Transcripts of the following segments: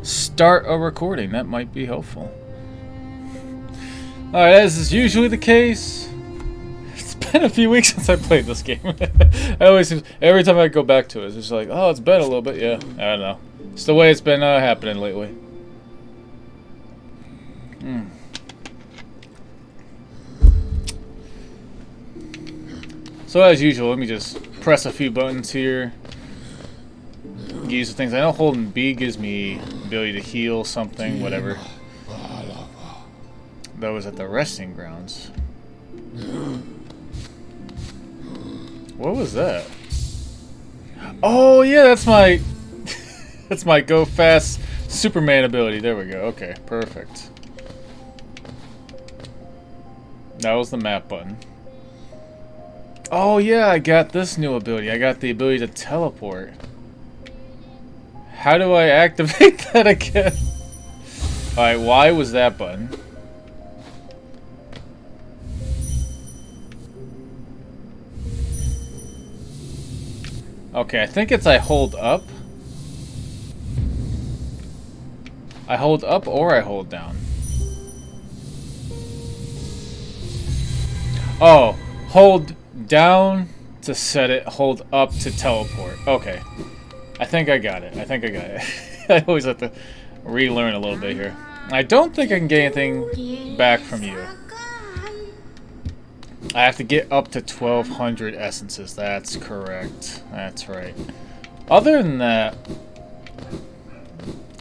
start a recording. That might be helpful. Alright, as is usually the case, it's been a few weeks since I played this game. Every time I go back to it, it's just like, oh, it's been a little bit, yeah. I don't know. It's the way it's been happening lately. So as usual, let me just press a few buttons here. Use the things. I know holding B gives me ability to heal something, whatever. That was at the resting grounds. What was that? Oh yeah, that's my that's my go fast Superman ability. There we go. Okay, perfect. That was the map button. Oh yeah, I got this new ability. I got the ability to teleport. How do I activate that again? Alright, why was that button? Okay, I think it's I hold up. I hold up or I hold down. Oh, hold down to set it, hold up to teleport. Okay. I think I got it. I think I got it. I always have to relearn a little bit here. I don't think I can get anything back from you. I have to get up to 1,200 essences. That's correct. That's right. Other than that...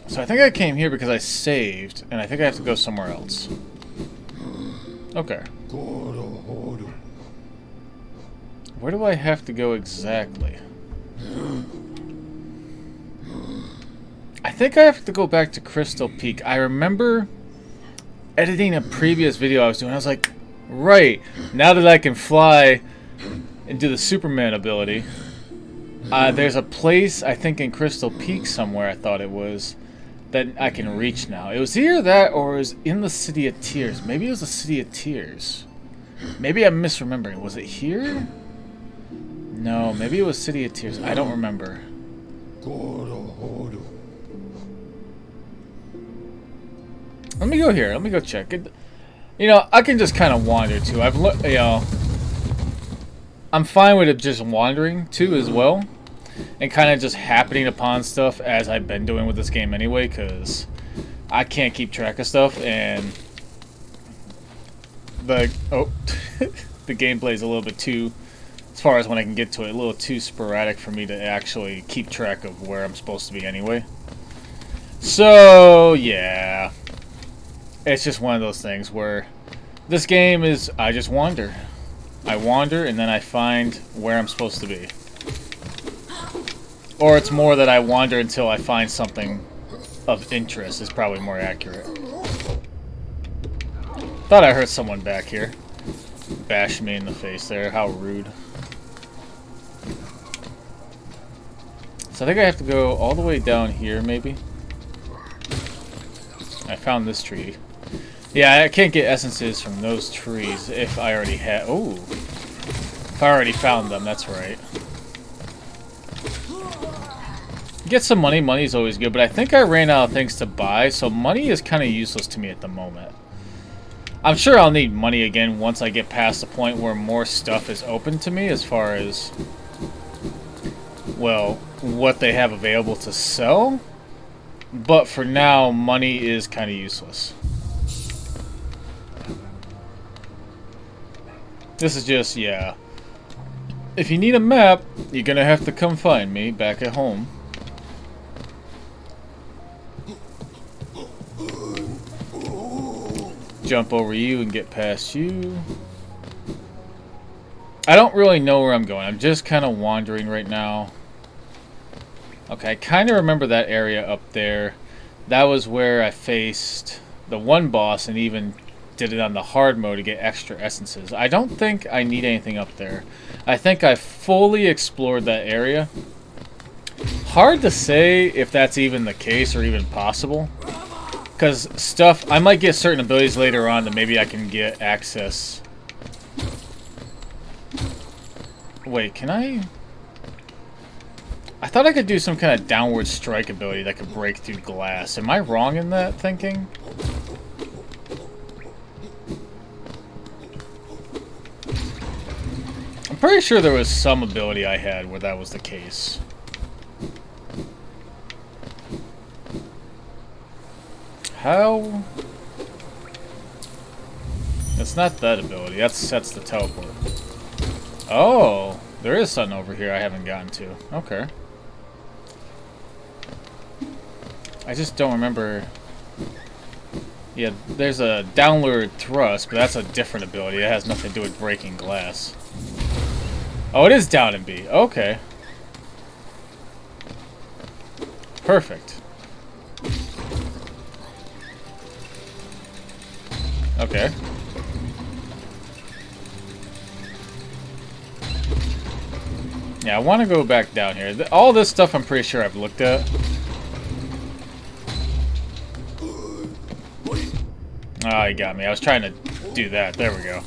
So I think I came here because I saved, and I think I have to go somewhere else. Okay. Where do I have to go exactly? I think I have to go back to Crystal Peak. I remember editing a previous video I was doing. I was like, right, now that I can fly and do the Superman ability, there's a place, I think in Crystal Peak somewhere, I thought it was, that I can reach now. It was either that or it was in the City of Tears. Maybe it was the City of Tears. Maybe I'm misremembering. Was it here? No, maybe it was City of Tears. I don't remember. Let me go here. Let me go check it. You know, I can just kind of wander too. You know, I'm fine with it just wandering too as well, and kind of just happening upon stuff as I've been doing with this game anyway, because I can't keep track of stuff, and the the gameplay is a little bit too, as far as when I can get to it, a little too sporadic for me to actually keep track of where I'm supposed to be anyway. So yeah. It's just one of those things where this game is, I just wander. I wander and then I find where I'm supposed to be. Or it's more that I wander until I find something of interest is probably more accurate. Thought I heard someone back here. Bash me in the face there, how rude. So I think I have to go all the way down here maybe. I found this tree. Yeah, I can't get essences from those trees if I already had... Oh! If I already found them, that's right. Get some money. Money's always good, but I think I ran out of things to buy, so money is kind of useless to me at the moment. I'm sure I'll need money again once I get past the point where more stuff is open to me as far as... well, what they have available to sell. But for now, money is kind of useless. This is just, yeah. If you need a map, you're gonna have to come find me back at home. Jump over you and get past you. I don't really know where I'm going. I'm just kind of wandering right now. Okay, I kind of remember that area up there. That was where I faced the one boss and even did it on the hard mode to get extra essences. I don't think I need anything up there. I think I fully explored that area. Hard to say if that's even the case or even possible. Because stuff, I might get certain abilities later on that maybe I can get access. Wait, can I I thought I could do some kind of downward strike ability that could break through glass. Am I wrong in that thinking? I'm pretty sure there was some ability I had where that was the case. How? It's not that ability. That's the teleport. Oh, there is something over here I haven't gotten to. Okay. I just don't remember. Yeah, there's a downward thrust, but that's a different ability. It has nothing to do with breaking glass. Oh, it is down in B. Okay. Perfect. Okay. Yeah, I want to go back down here. All this stuff I'm pretty sure I've looked at. Oh, he got me. I was trying to do that. There we go.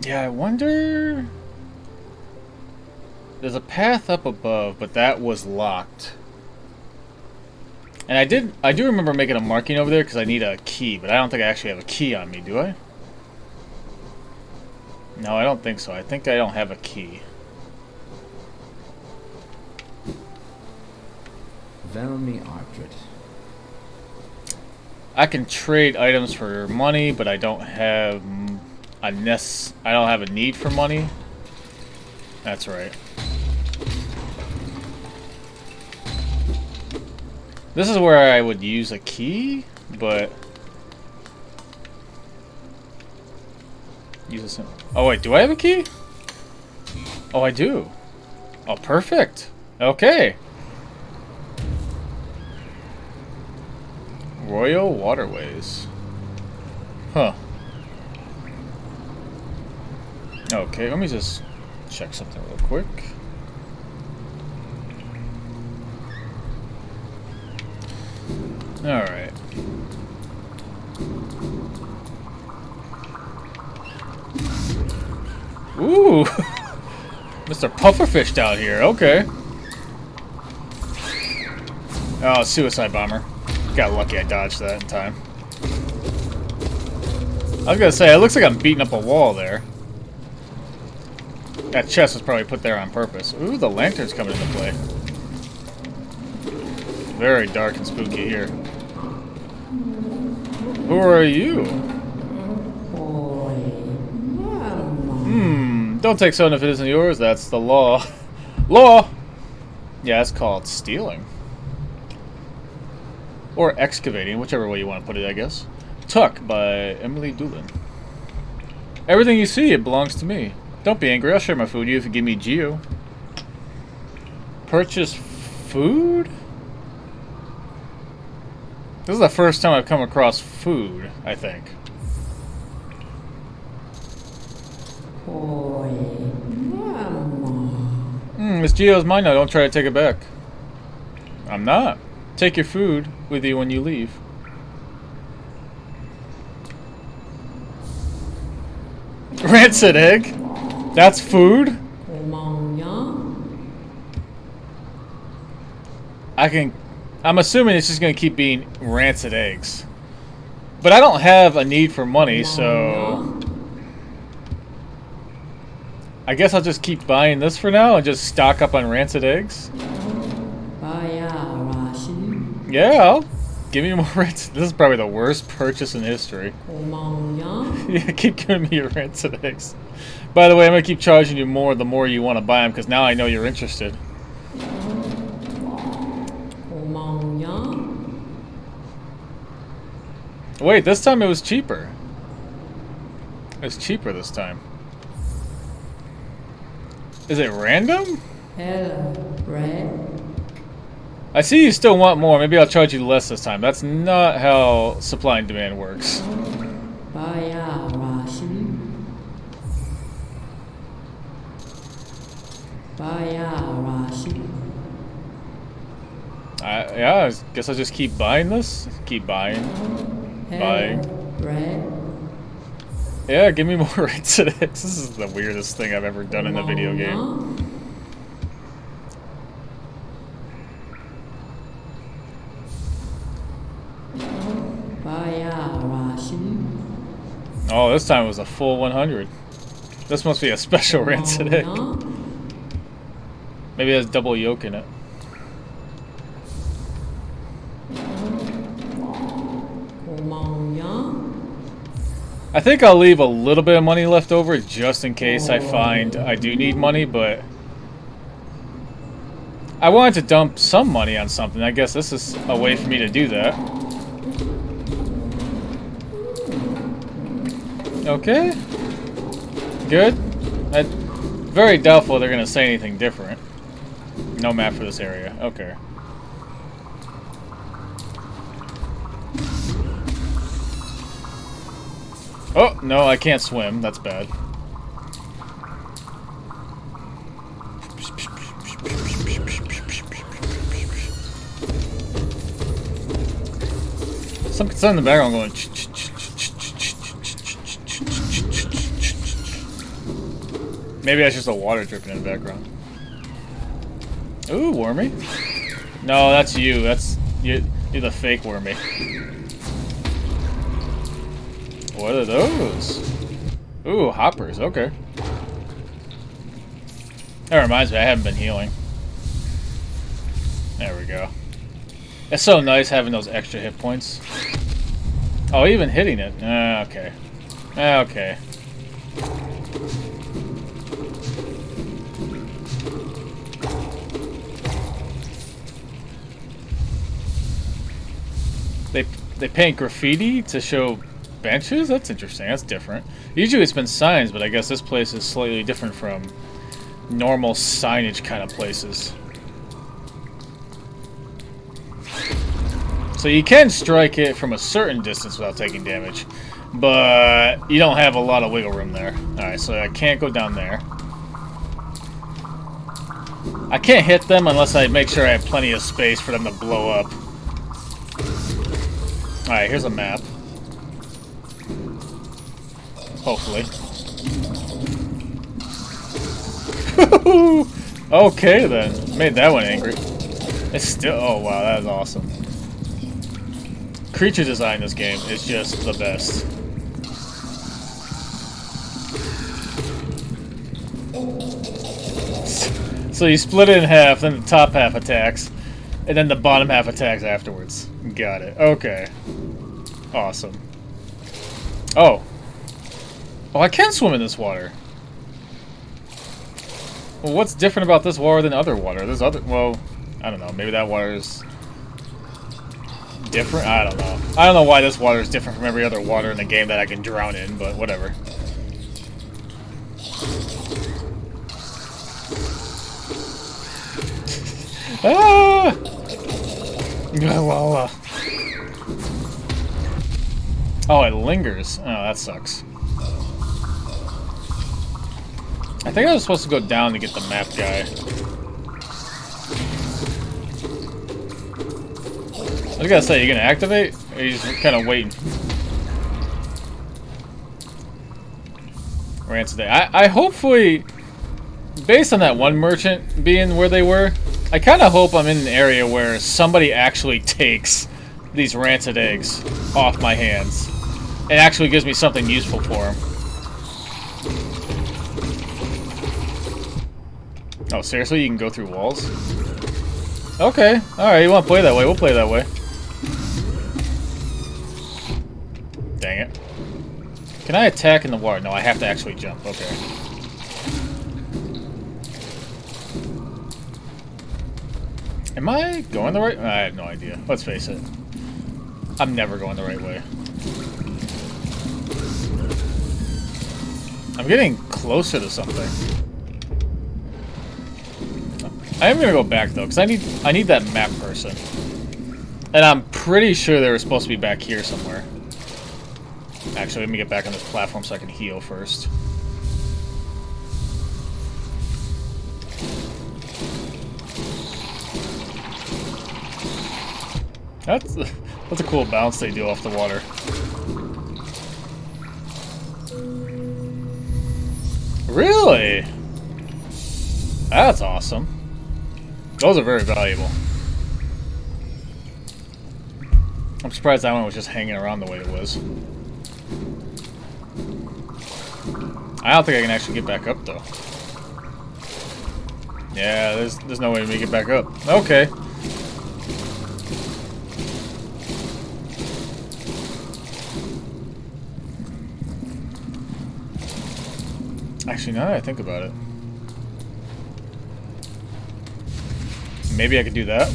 Yeah, I wonder... There's a path up above, but that was locked. And I do remember making a marking over there because I need a key, but I don't think I actually have a key on me, do I? No, I don't think so. I think I don't have a key. Velmi Artred. I can trade items for money, but I don't have I don't have a need for money. That's right. This is where I would use a key, but use this. Oh wait, do I have a key? Oh, I do. Oh, perfect. Okay. Royal Waterways. Huh. Okay, let me just check something real quick. Alright. Ooh! Mr. Pufferfish down here, okay. Oh, suicide bomber. Got lucky I dodged that in time. I was gonna say, it looks like I'm beating up a wall there. That chest was probably put there on purpose. Ooh, the lantern's coming into play. Very dark and spooky here. Who are you? Don't take something if it isn't yours. That's the law. Law! Yeah, it's called stealing. Or excavating, whichever way you want to put it, I guess. Tuck by Emily Doolin. Everything you see, it belongs to me. Don't be angry, I'll share my food with you if you give me Geo. Purchase food? This is the first time I've come across food, I think. This Geo's mine now, don't try to take it back. I'm not. Take your food with you when you leave. Rancid egg? That's food? I'm assuming it's just gonna keep being rancid eggs. But I don't have a need for money, so I guess I'll just keep buying this for now and just stock up on rancid eggs. Yeah, give me more rancid. This is probably the worst purchase in history. Yeah, keep giving me your rancid eggs. By the way, I'm gonna keep charging you more the more you want to buy them because now I know you're interested. Wait, this time it was cheaper. It was cheaper this time. Is it random? I see you still want more. Maybe I'll charge you less this time. That's not how supply and demand works. Yeah, I guess I'll just keep buying this. Keep buying. Buying. Red. Yeah, give me more rates of this. This is the weirdest thing I've ever done in a video game. Oh, this time it was a full 100. This must be a special rancid egg. Maybe it has double yolk in it. I think I'll leave a little bit of money left over just in case I find I do need money, but I wanted to dump some money on something. I guess this is a way for me to do that. Okay. Good. I'm very doubtful they're going to say anything different. No map for this area. Okay. Oh, no, I can't swim. That's bad. Something in the background going... Maybe that's just a water dripping in the background. Ooh, Wormy. No, that's you. That's... You're the fake Wormy. What are those? Ooh, hoppers. Okay. That reminds me, I haven't been healing. There we go. It's so nice having those extra hit points. Oh, even hitting it. Okay. Okay. They paint graffiti to show benches? That's interesting. That's different. Usually it's been signs, but I guess this place is slightly different from normal signage kind of places. So you can strike it from a certain distance without taking damage, but you don't have a lot of wiggle room there. Alright, so I can't go down there. I can't hit them unless I make sure I have plenty of space for them to blow up. Alright, here's a map. Hopefully. Okay then. Made that one angry. It's still... Oh wow, that is awesome. Creature design in this game is just the best. So you split it in half, then the top half attacks, and then the bottom half attacks afterwards. Got it. Okay. Awesome. Oh. Oh, I can swim in this water. Well, what's different about this water than other water? There's other... Well, I don't know. Maybe that water is... different? I don't know. I don't know why this water is different from every other water in the game that I can drown in, but whatever. Ah! Oh, it lingers. Oh, that sucks. I think I was supposed to go down to get the map guy. I was gonna say, you gonna activate? Or are you just kind of waiting? Rancid Day. I hopefully, based on that one merchant being where they were, I kind of hope I'm in an area where somebody actually takes these rancid eggs off my hands. It actually gives me something useful for them. Oh, seriously? You can go through walls? Okay. Alright, you want to play that way? We'll play that way. Dang it. Can I attack in the water? No, I have to actually jump. Okay. Am I going the right way? I have no idea. Let's face it. I'm never going the right way. I'm getting closer to something. I am gonna go back though, because I need that map person. And I'm pretty sure they were supposed to be back here somewhere. Actually, let me get back on this platform so I can heal first. That's a cool bounce they do off the water. Really? That's awesome. Those are very valuable. I'm surprised that one was just hanging around the way it was. I don't think I can actually get back up though. Yeah, there's no way to make it back up. Okay. Actually, now that I think about it, maybe I could do that.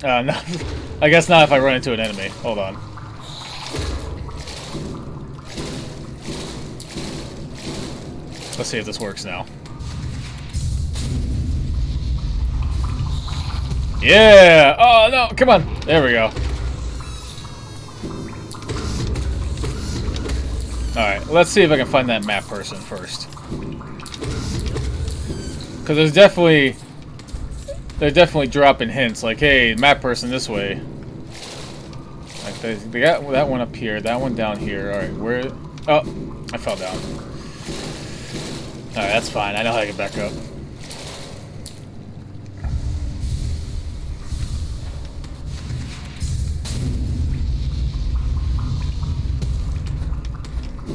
No, I guess not if I run into an enemy. Hold on. Let's see if this works now. Yeah! Oh, no, come on. There we go. Alright, let's see if I can find that map person first. Because they're definitely dropping hints like, hey, map person this way. Like they got that one up here, that one down here. Alright, where? Oh, I fell down. Alright, that's fine. I know how to get back up.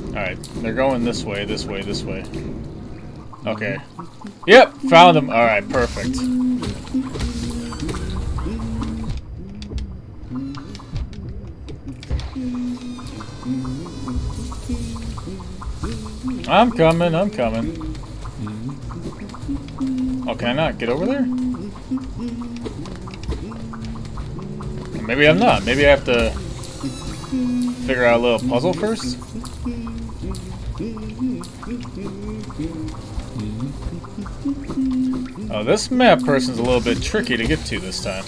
Alright, they're going this way, this way, this way. Okay. Yep, found them. Alright, perfect. I'm coming, I'm coming. Oh, can I not get over there? Maybe I'm not. Maybe I have to figure out a little puzzle first. Oh, this map person's a little bit tricky to get to this time.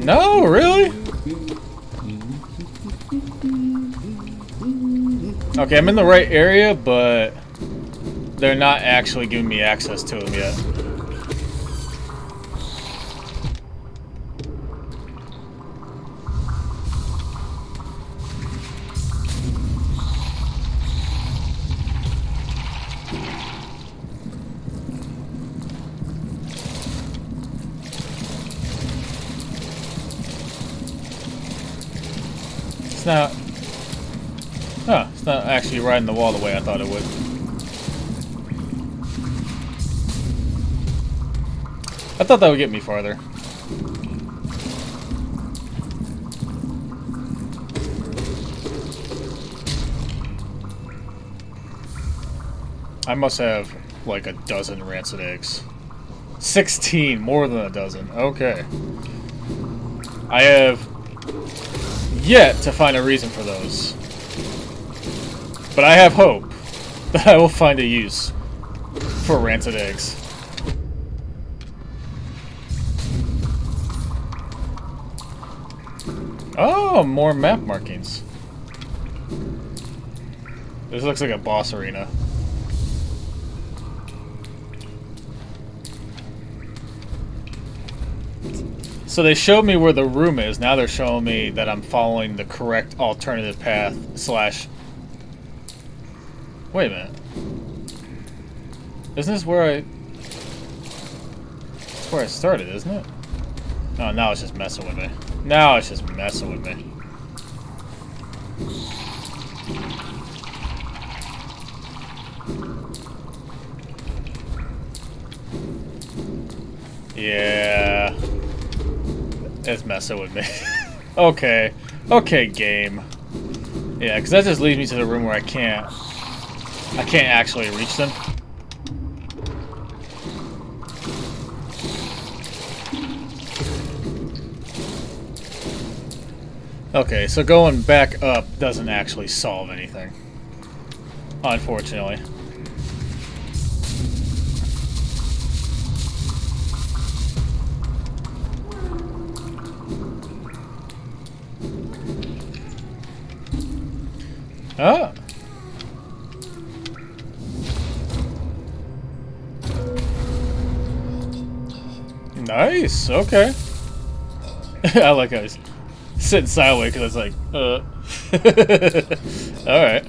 No, really? Okay, I'm in the right area, but they're not actually giving me access to them yet. It's not... Huh, it's not actually riding the wall the way I thought it would. I thought that would get me farther. I must have like a dozen rancid eggs. 16, more than a dozen. Okay. I have yet to find a reason for those. But I have hope that I will find a use for rancid eggs. Oh, more map markings. This looks like a boss arena. So they showed me where the room is. Now they're showing me that I'm following the correct alternative path slash... Wait a minute. Isn't this where I... That's where I started, isn't it? Oh, now it's just messing with me. Now it's just messing with me. Yeah. It's messing with me. Okay. Okay, game. Yeah, because that just leads me to the room where I can't actually reach them. Okay, so going back up doesn't actually solve anything. Unfortunately. Nice. Okay. I like how he's sitting sideways because I was like, all right.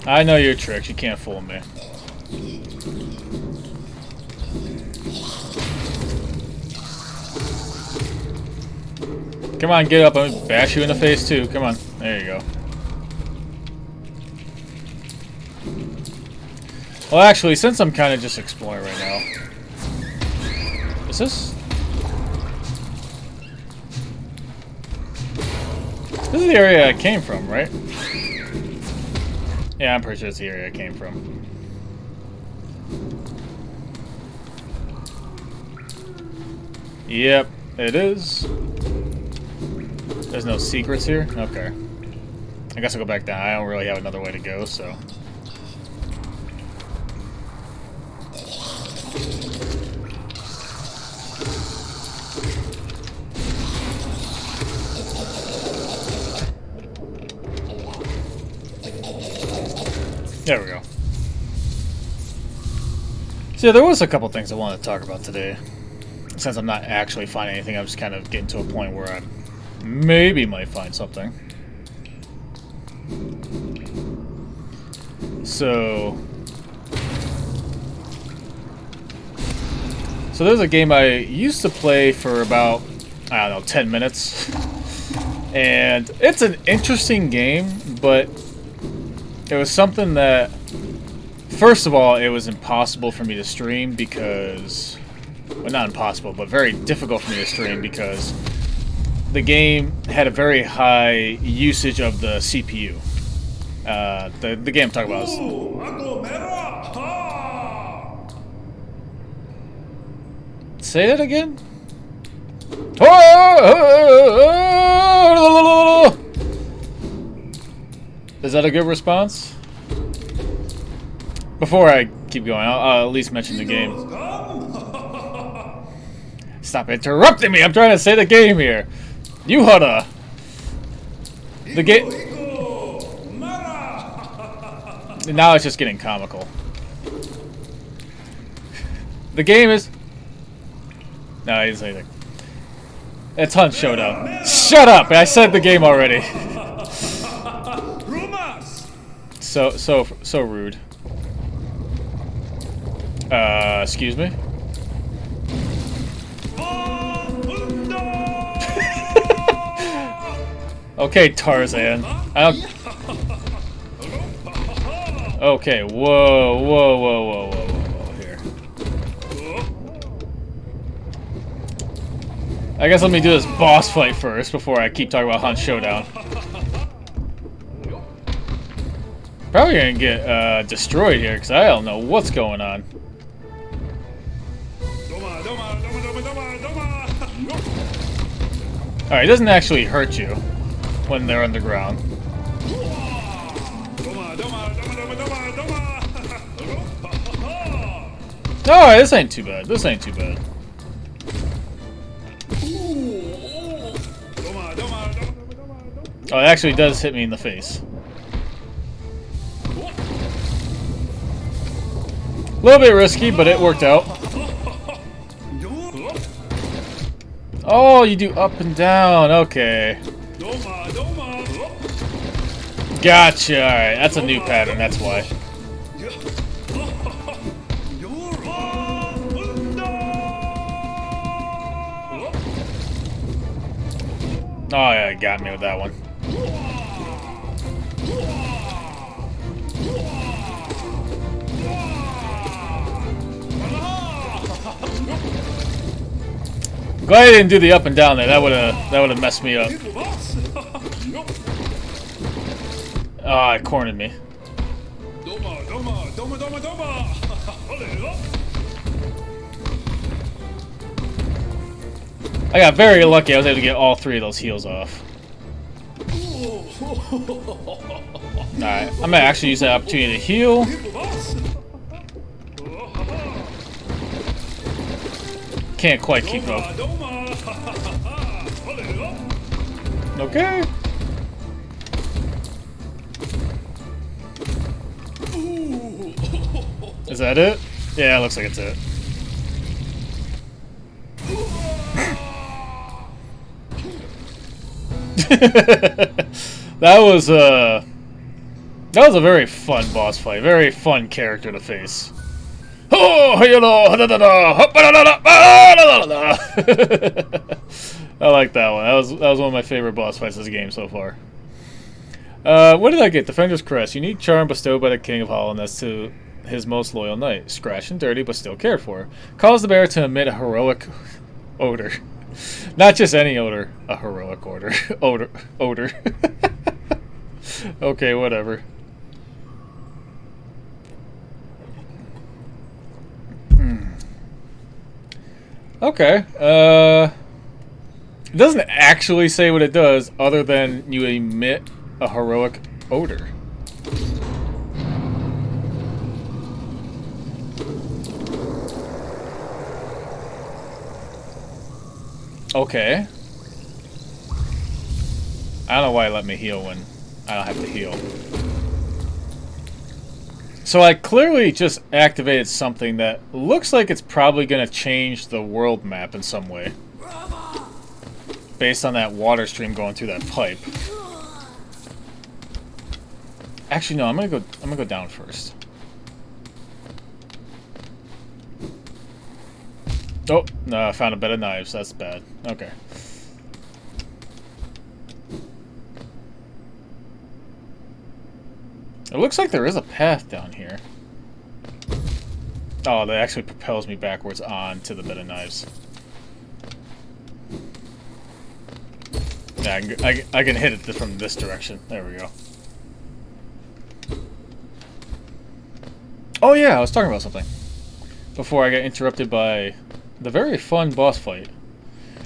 I know your tricks. You can't fool me. Come on, get up. I'm gonna bash you in the face too. Come on. There you go. Well, actually, since I'm kind of just exploring right now, is this? This is the area I came from, right? Yeah, I'm pretty sure it's the area I came from. Yep, it is. There's no secrets here? Okay. I guess I'll go back down. I don't really have another way to go, so. There we go. So yeah, there was a couple things I wanted to talk about today. Since I'm not actually finding anything, I'm just kind of getting to a point where I maybe might find something. So there's a game I used to play for about, I don't know, 10 minutes. And it's an interesting game, but it was something that, first of all, it was impossible for me to stream because, well, not impossible, but very difficult for me to stream because the game had a very high usage of the CPU. The game I'm talking about is... Say that again? Is that a good response? Before I keep going, I'll at least mention the game. Stop interrupting me! I'm trying to say the game here. You hudda. The game. Now it's just getting comical. The game is. No, I didn't say anything. It's Hunt Showdown. Shut up! I said the game already. So rude. Excuse me? Okay, Tarzan. I don't... Okay, whoa here. I guess let me do this boss fight first before I keep talking about Hunt Showdown. Probably gonna get destroyed here because I don't know what's going on. Alright, it doesn't actually hurt you when they're underground. Alright, this ain't too bad. This ain't too bad. Oh, it actually does hit me in the face. A little bit risky, but it worked out. Oh, you do up and down. Okay. Gotcha. Alright, that's a new pattern. That's why. Oh, yeah, got me with that one. Glad I didn't do the up and down there. That would have messed me up. Oh, it cornered me. I got very lucky. I was able to get all three of those heals off. Alright, I'm gonna actually use that opportunity to heal. Can't quite keep up. Okay. Is that it? Yeah, it looks like it's it. That was a very fun boss fight. Very fun character to face. Oh, I like that one. That was one of my favorite boss fights of this game so far. What did I get? Defender's Crest. Unique charm bestowed by the King of Hollowness to his most loyal knight. Scratched and dirty, but still cared for. Calls the bear to emit a heroic odor. Not just any odor. A heroic odor. Odor. Okay, whatever. Okay. It doesn't actually say what it does, other than you emit a heroic odor. Okay. I don't know why it let me heal when I don't have to heal. So I clearly just activated something that looks like it's probably going to change the world map in some way. Based on that water stream going through that pipe. Actually, no, I'm gonna go down first. Oh, no, I found a bed of knives. That's bad. Okay. It looks like there is a path down here. Oh, that actually propels me backwards on to the bed of knives. Yeah, I can hit it from this direction. There we go. Oh yeah, I was talking about something before I got interrupted by the very fun boss fight.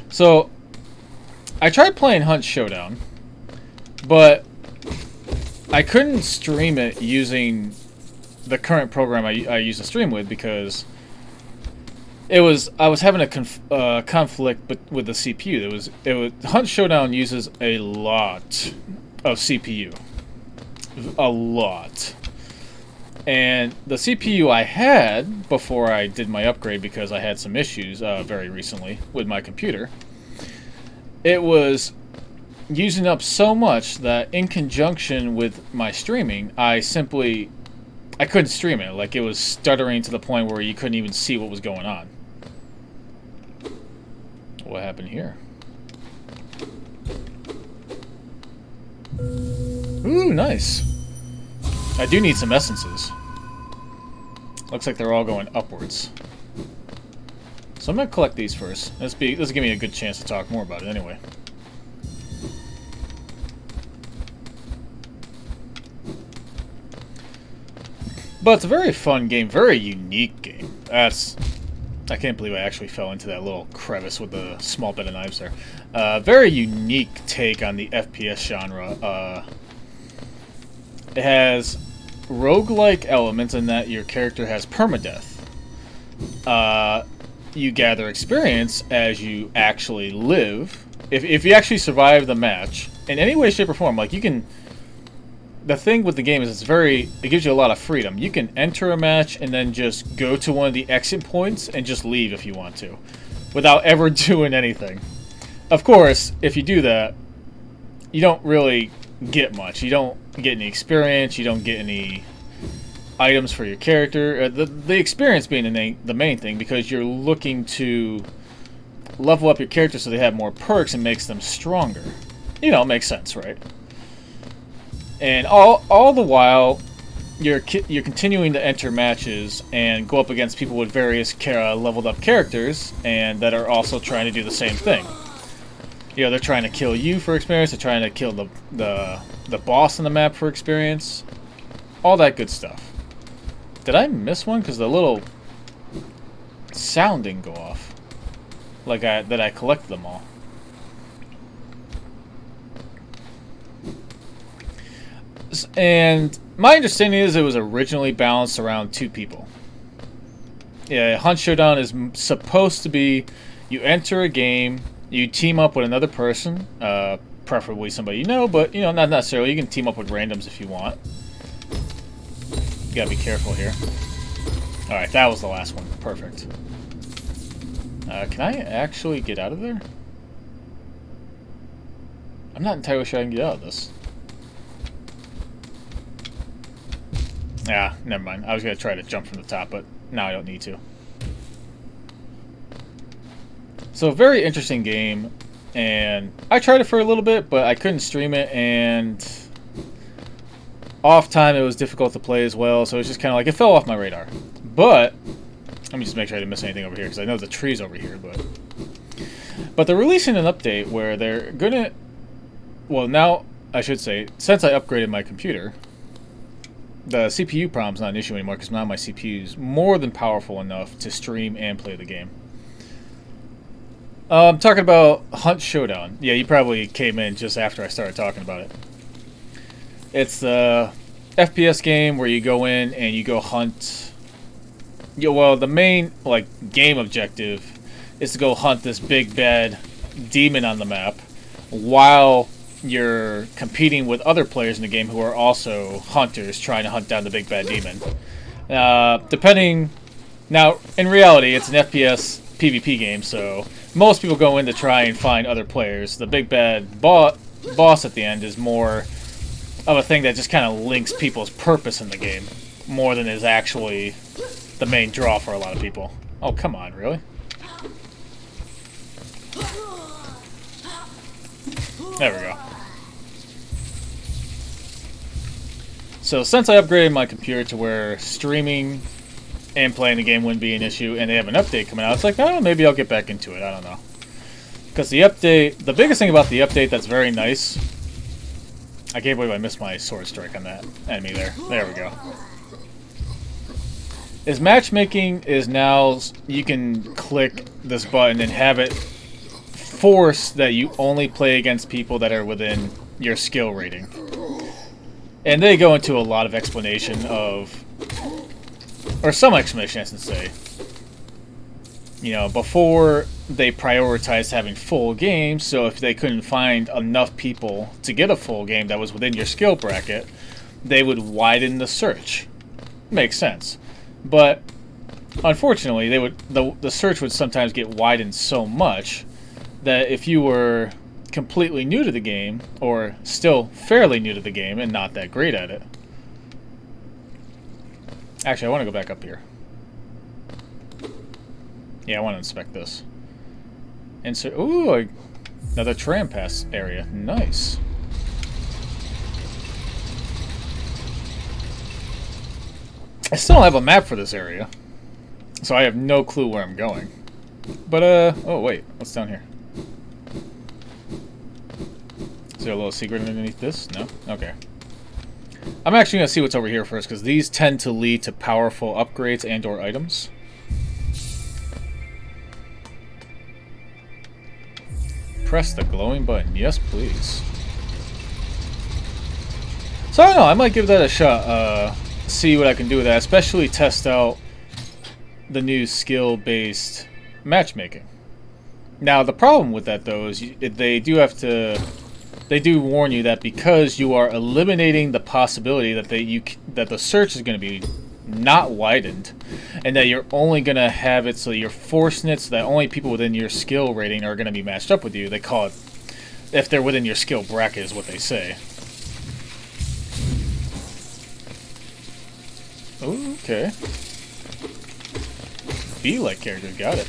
So, I tried playing Hunt Showdown, but I couldn't stream it using the current program I use to stream with because I was having a conflict with the CPU. Hunt Showdown uses a lot of CPU, a lot. And the CPU I had before I did my upgrade, because I had some issues very recently with my computer, it was using up so much that in conjunction with my streaming, I couldn't stream it. Like, it was stuttering to the point where you couldn't even see what was going on. What happened here? Ooh, nice. I do need some essences. Looks like they're all going upwards. So I'm gonna collect these first. This will give me a good chance to talk more about it anyway. But it's a very fun game, very unique game. I can't believe I actually fell into that little crevice with the small bit of knives there. Very unique take on the FPS genre. It has roguelike elements in that your character has permadeath. You gather experience as you actually live. If you actually survive the match, in any way, shape, or form, like you can... The thing with the game is it gives you a lot of freedom. You can enter a match and then just go to one of the exit points and just leave if you want to, without ever doing anything. Of course, if you do that, you don't really get much. You don't get any experience. You don't get any items for your character. The experience being the main thing, because you're looking to level up your character so they have more perks and makes them stronger. You know, it makes sense, right? And all the while, you're continuing to enter matches and go up against people with various leveled up characters, and that are also trying to do the same thing. You know, they're trying to kill you for experience. They're trying to kill the boss on the map for experience. All that good stuff. Did I miss one? Because the little sound didn't go off. Like that I collected them all. And my understanding is it was originally balanced around 2 people. Yeah, Hunt Showdown is supposed to be, you enter a game, you team up with another person, preferably somebody you know, but, you know, not necessarily. You can team up with randoms if you want. You gotta be careful here. Alright, that was the last one. Perfect. Can I actually get out of there? I'm not entirely sure I can get out of this. Yeah, never mind. I was gonna try to jump from the top, but now I don't need to. So, very interesting game, and I tried it for a little bit, but I couldn't stream it, and off time it was difficult to play as well, so it's just kind of like, it fell off my radar. But, let me just make sure I didn't miss anything over here, because I know the tree's over here, but they're releasing an update where they're gonna, well, now, I should say, since I upgraded my computer, the CPU problem's not an issue anymore, because now my CPU's more than powerful enough to stream and play the game. I'm talking about Hunt Showdown. Yeah, you probably came in just after I started talking about it. It's the FPS game where you go in and you go hunt. Yeah, well, the main game objective is to go hunt this big bad demon on the map, while you're competing with other players in the game who are also hunters trying to hunt down the big bad demon. Now, in reality, it's an FPS PvP game, so most people go in to try and find other players. The big bad boss at the end is more of a thing that just kind of links people's purpose in the game, more than is actually the main draw for a lot of people. Oh, come on, really? There we go. So since I upgraded my computer to where streaming and playing the game wouldn't be an issue, and they have an update coming out, it's like, oh, maybe I'll get back into it. I don't know. Because the update, the biggest thing about the update that's very nice, I can't believe I missed my sword strike on that enemy there. There we go. Is matchmaking is now, you can click this button and have it force that you only play against people that are within your skill rating. And they go into a lot of explanation of, or some explanation, I should say. You know, before they prioritized having full games, so if they couldn't find enough people to get a full game that was within your skill bracket, they would widen the search. Makes sense. But unfortunately, the search would sometimes get widened so much that if you were completely new to the game, or still fairly new to the game and not that great at it. Actually, I want to go back up here. Yeah, I want to inspect this. Insert. Ooh, another tram pass area. Nice. I still don't have a map for this area, so I have no clue where I'm going. But, oh wait, what's down here? Is there a little secret underneath this? No? Okay. I'm actually going to see what's over here first, because these tend to lead to powerful upgrades and or items. Press the glowing button. Yes, please. So, I don't know. I might give that a shot. See what I can do with that. Especially test out the new skill-based matchmaking. Now, the problem with that, though, is they do have to... They do warn you that because you are eliminating the possibility that that the search is going to be not widened, and that you're only going to have it so you're forcing it so that only people within your skill rating are going to be matched up with you. They call it, if they're within your skill bracket is what they say. Ooh, okay. Be-like character, got it.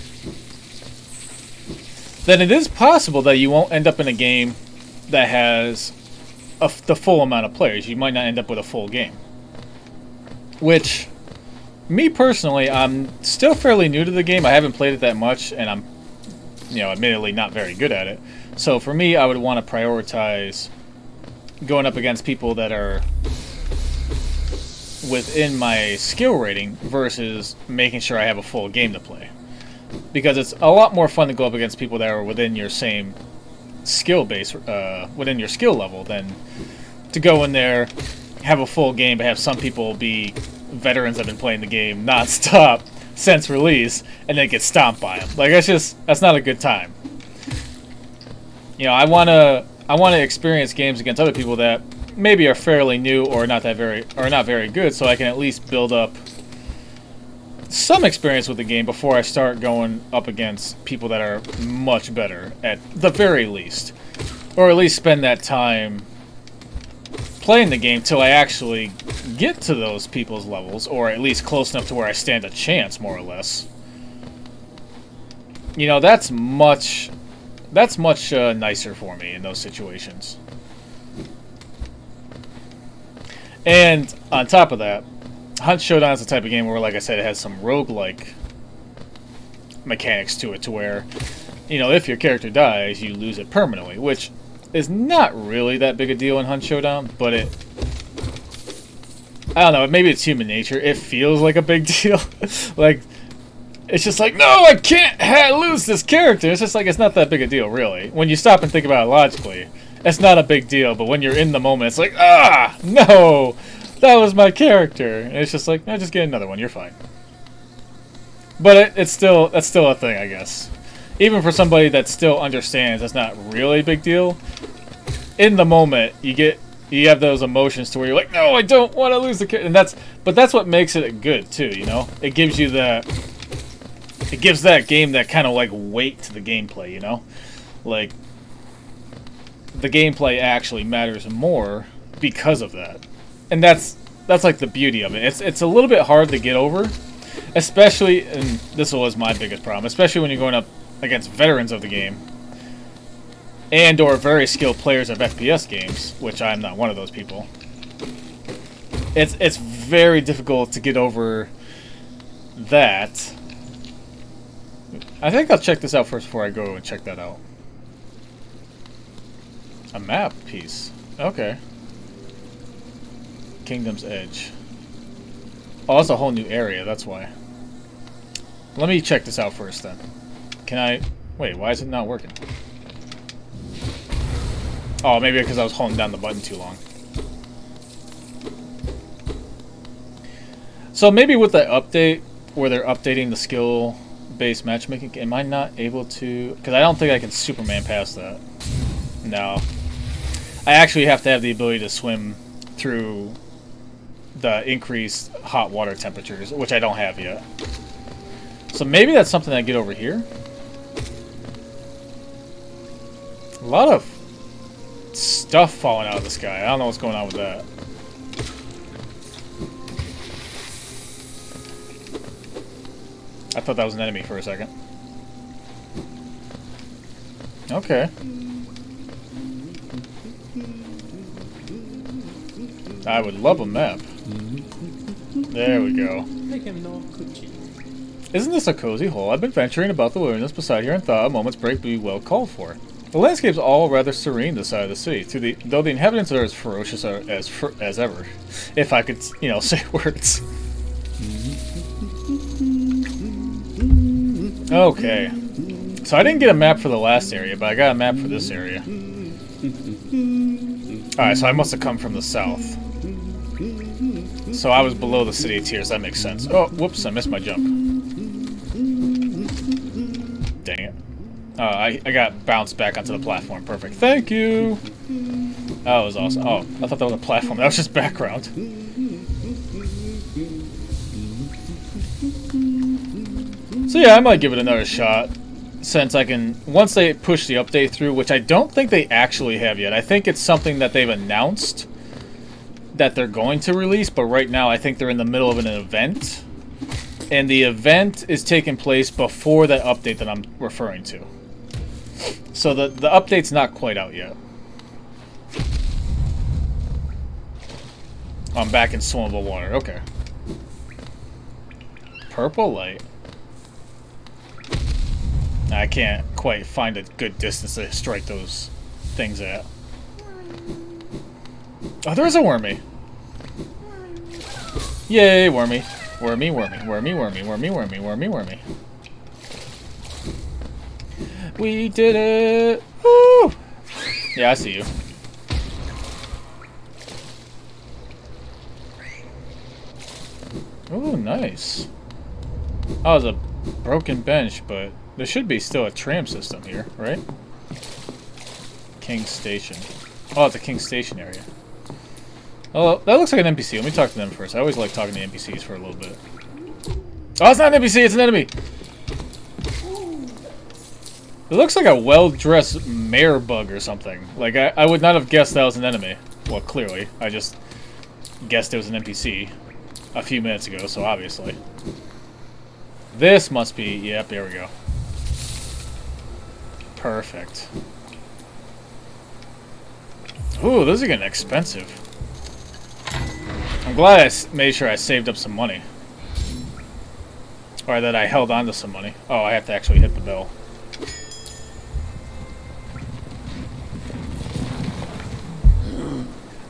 Then it is possible that you won't end up in a game that has the full amount of players. You might not end up with a full game. Which, me personally, I'm still fairly new to the game. I haven't played it that much, and I'm, you know, admittedly not very good at it. So for me, I would want to prioritize going up against people that are within my skill rating versus making sure I have a full game to play. Because it's a lot more fun to go up against people that are within your same skill base, within your skill level, than to go in there, have a full game, but have some people be veterans that have been playing the game non-stop since release, and then get stomped by them. Like, that's not a good time. You know, I want to I want to experience games against other people that maybe are fairly new or not very good, so I can at least build up some experience with the game before I start going up against people that are much better at the very least, or at least spend that time playing the game till I actually get to those people's levels, or at least close enough to where I stand a chance, more or less. You know, that's much nicer for me in those situations. And on top of that, Hunt Showdown is the type of game where, like I said, it has some roguelike mechanics to it, to where, you know, if your character dies, you lose it permanently, which is not really that big a deal in Hunt Showdown, but I don't know, maybe it's human nature. It feels like a big deal. Like, it's just like, no, I can't lose this character. It's just like, it's not that big a deal, really. When you stop and think about it logically, it's not a big deal, but when you're in the moment, it's like, ah, no, that was my character. And it's just like, just get another one, you're fine. But that's still a thing, I guess. Even for somebody that still understands that's not really a big deal, in the moment, you have those emotions to where you're like, no, I don't want to lose the character. But that's what makes it good, too, you know? It gives you that... It gives that game that kind of, like, weight to the gameplay, you know? Like, the gameplay actually matters more because of that. And that's like, the beauty of it. It's a little bit hard to get over, especially, and this was my biggest problem, especially when you're going up against veterans of the game, and or very skilled players of FPS games, which I'm not one of those people. It's very difficult to get over that. I think I'll check this out first before I go and check that out. A map piece. Okay. Kingdom's Edge. Oh, that's a whole new area, that's why. Let me check this out first then. Can I... Wait, why is it not working? Oh, maybe because I was holding down the button too long. So maybe with the update, where they're updating the skill-based matchmaking, am I not able to... Because I don't think I can Superman past that. No. I actually have to have the ability to swim through the increased hot water temperatures, which I don't have yet. So maybe that's something I get over here. A lot of stuff falling out of the sky. I don't know what's going on with that. I thought that was an enemy for a second. Okay. I would love a map. There we go. Isn't this a cozy hole? I've been venturing about the wilderness beside here and thought a moment's break would be well called for. The landscape's all rather serene this side of the city, though the inhabitants are as ferocious as ever. If I could, you know, say words. Okay. So I didn't get a map for the last area, but I got a map for this area. Alright, so I must have come from the south. So I was below the city tiers, that makes sense. Oh, whoops, I missed my jump. Dang it. I got bounced back onto the platform. Perfect. Thank you! That was awesome. Oh, I thought that was a platform. That was just background. So yeah, I might give it another shot. Since I can... Once they push the update through, which I don't think they actually have yet. I think it's something that they've announced that they're going to release, but right now I think they're in the middle of an event. And the event is taking place before that update that I'm referring to. So the update's not quite out yet. I'm back in swimmable water. Okay. Purple light. I can't quite find a good distance to strike those things at. Oh, there is a wormy. Yay, wormy. Wormy, wormy, wormy, wormy, wormy, wormy, wormy, wormy. We did it! Woo! Yeah, I see you. Ooh, nice. Oh, it's a broken bench, but there should be still a tram system here, right? King Station. Oh, it's a King Station area. Oh, that looks like an NPC. Let me talk to them first. I always like talking to NPCs for a little bit. Oh, it's not an NPC, it's an enemy! It looks like a well-dressed mare bug or something. Like, I would not have guessed that was an enemy. Well, clearly. I just guessed it was an NPC a few minutes ago, so obviously. This must be... Yep, there we go. Perfect. Ooh, those are getting expensive. I'm glad I made sure I saved up some money. Or that I held on to some money. Oh, I have to actually hit the bell.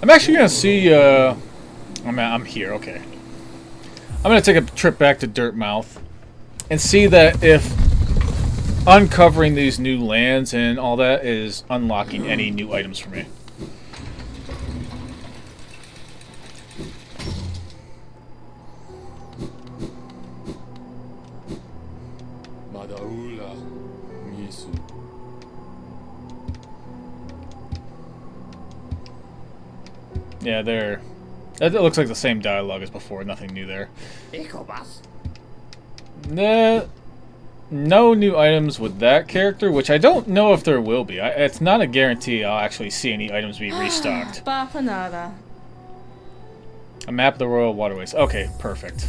I'm actually gonna see, I'm here, okay. I'm gonna take a trip back to Dirtmouth and see that if uncovering these new lands and all that is unlocking any new items for me. Yeah, that looks like the same dialogue as before. Nothing new there. No new items with that character, which I don't know if there will be. It's not a guarantee I'll actually see any items be restocked. A map of the Royal Waterways. Okay, perfect.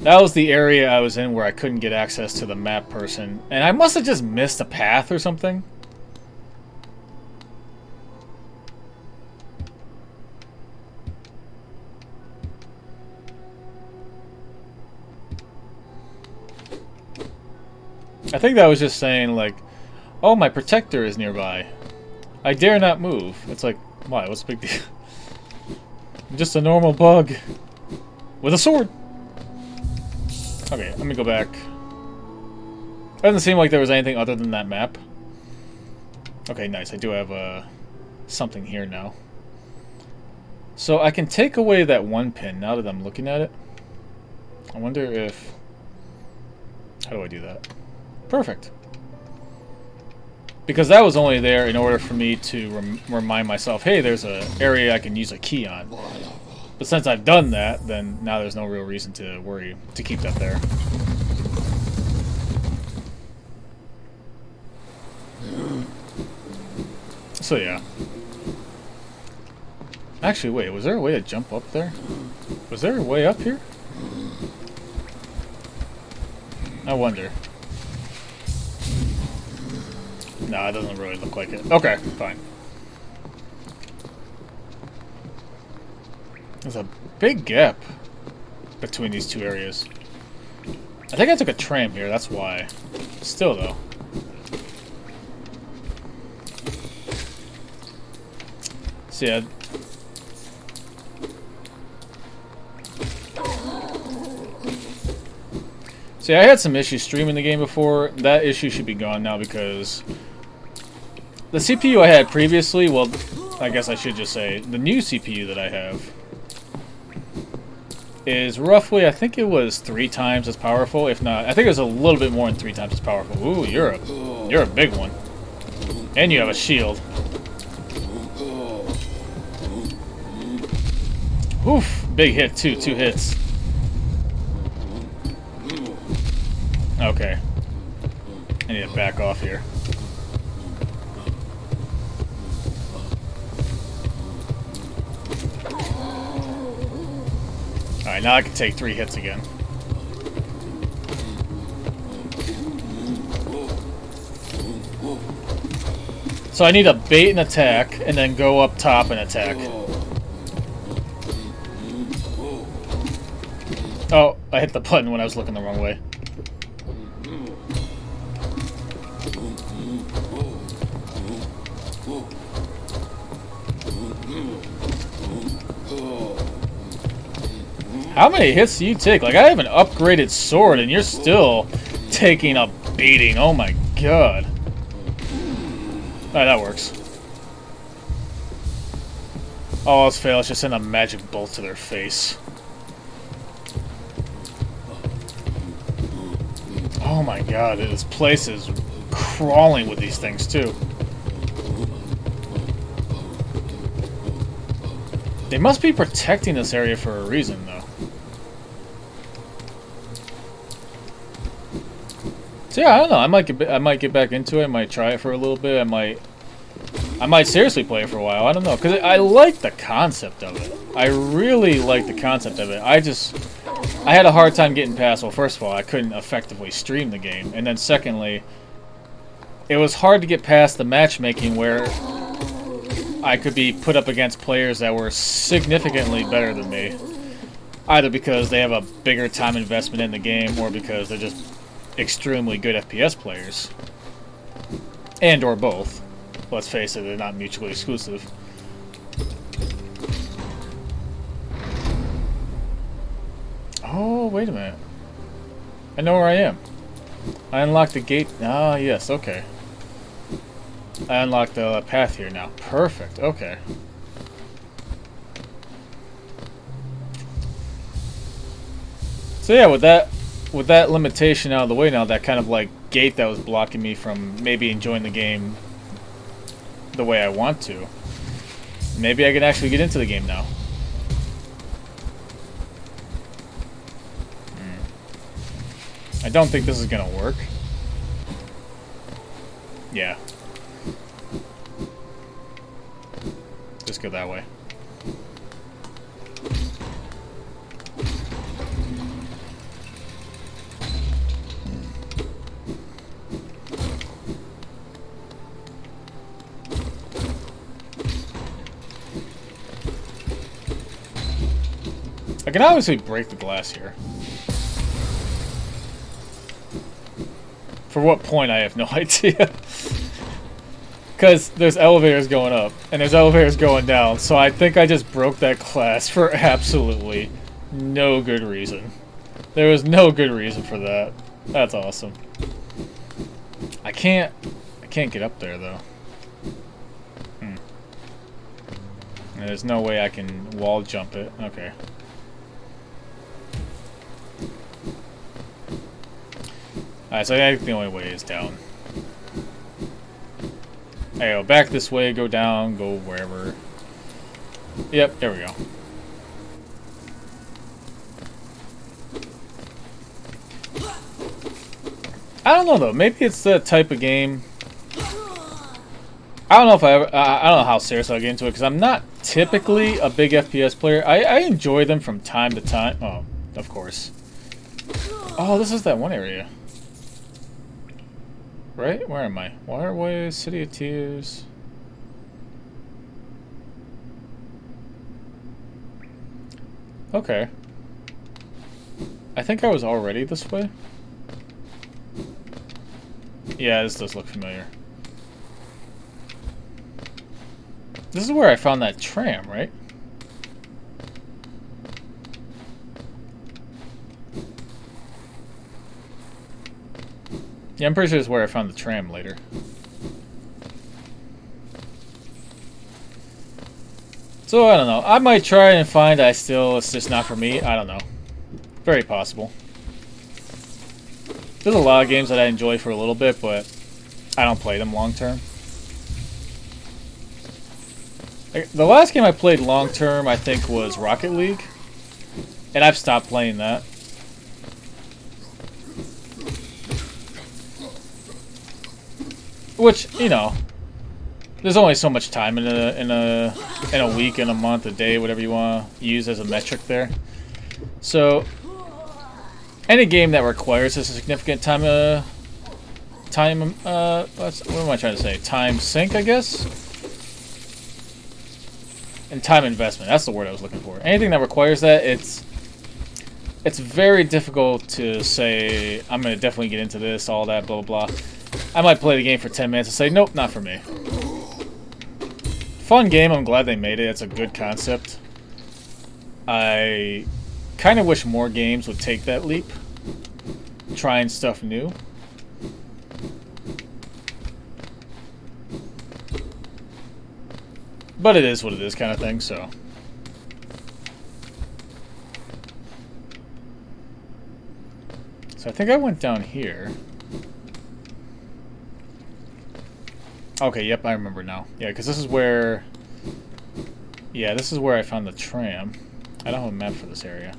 That was the area I was in where I couldn't get access to the map person. And I must have just missed a path or something. I think that was just saying, like, oh, my protector is nearby. I dare not move. It's like, why? What's the big deal? I'm just a normal bug. With a sword. Okay, let me go back. Doesn't seem like there was anything other than that map. Okay, nice. I do have something here now. So I can take away that one pin now that I'm looking at it. I wonder if... How do I do that? Perfect. Because that was only there in order for me to remind myself, hey, there's an area I can use a key on. But since I've done that, then now there's no real reason to worry to keep that there. So yeah. Actually, wait, was there a way to jump up there? Was there a way up here? I wonder. No, it doesn't really look like it. Okay, fine. There's a big gap between these two areas. I think I took a tram here, that's why. Still, though. So, yeah. See, I had some issues streaming the game before. That issue should be gone now because the CPU I had previously, well, I guess I should just say, the new CPU that I have is roughly, I think it was 3 times as powerful, if not, I think it was a little bit more than 3 times as powerful. Ooh, you're a big one. And you have a shield. Oof, big hit too, 2 hits. Okay. I need to back off here. Alright, now I can take 3 hits again. So I need to bait an attack and then go up top and attack. Oh, I hit the button when I was looking the wrong way. How many hits do you take? Like, I have an upgraded sword and you're still taking a beating. Oh my god. Alright, that works. All else fails, just send a magic bolt to their face. Oh my god, this place is crawling with these things too. They must be protecting this area for a reason, though. So yeah, I don't know. I might get back into it. I might try it for a little bit. I might seriously play it for a while. I don't know, because I like the concept of it. I really like the concept of it. I had a hard time getting past. Well, first of all, I couldn't effectively stream the game, and then secondly, it was hard to get past the matchmaking where I could be put up against players that were significantly better than me. Either because they have a bigger time investment in the game, or because they're just extremely good FPS players. And or both. Let's face it, they're not mutually exclusive. Oh, wait a minute. I know where I am. I unlocked the gate. Ah, yes, okay. I unlocked the path here now. Perfect, okay. So yeah, with that limitation out of the way now, that kind of like gate that was blocking me from maybe enjoying the game the way I want to, maybe I can actually get into the game now. I don't think this is gonna work. Yeah. Just go that way. I can obviously break the glass here. For what point, I have no idea. Because there's elevators going up, and there's elevators going down, so I think I just broke that glass for absolutely no good reason. There was no good reason for that. That's awesome. I can't get up there, though. And there's no way I can wall jump it. Okay. Alright, so I think the only way is down. There you go, back this way, go down, go wherever. Yep, there we go. I don't know though, maybe it's the type of game. I don't know if I don't know how serious I'll get into it, because I'm not typically a big FPS player. I enjoy them from time to time. Oh, of course. Oh, this is that one area. Right? Where am I? Waterways, City of Tears. Okay. I think I was already this way. Yeah, this does look familiar. This is where I found that tram, right? Yeah, I'm pretty sure it's where I found the tram later. So, I don't know. I might try and find it's just not for me. I don't know. Very possible. There's a lot of games that I enjoy for a little bit, but I don't play them long term. The last game I played long term, I think, was Rocket League. And I've stopped playing that. Which, you know, there's only so much time in a week, in a month, a day, whatever you want to use as a metric there. So, any game that requires a significant what am I trying to say? Time sink, I guess? And time investment, that's the word I was looking for. Anything that requires that, it's very difficult to say, I'm going to definitely get into this, all that, blah, blah, blah. I might play the game for 10 minutes and say, nope, not for me. Fun game, I'm glad they made it. It's a good concept. I kind of wish more games would take that leap. Trying stuff new. But it is what it is kind of thing, so. So I think I went down here. Okay, yep, I remember now. Yeah, because this is where... Yeah, this is where I found the tram. I don't have a map for this area.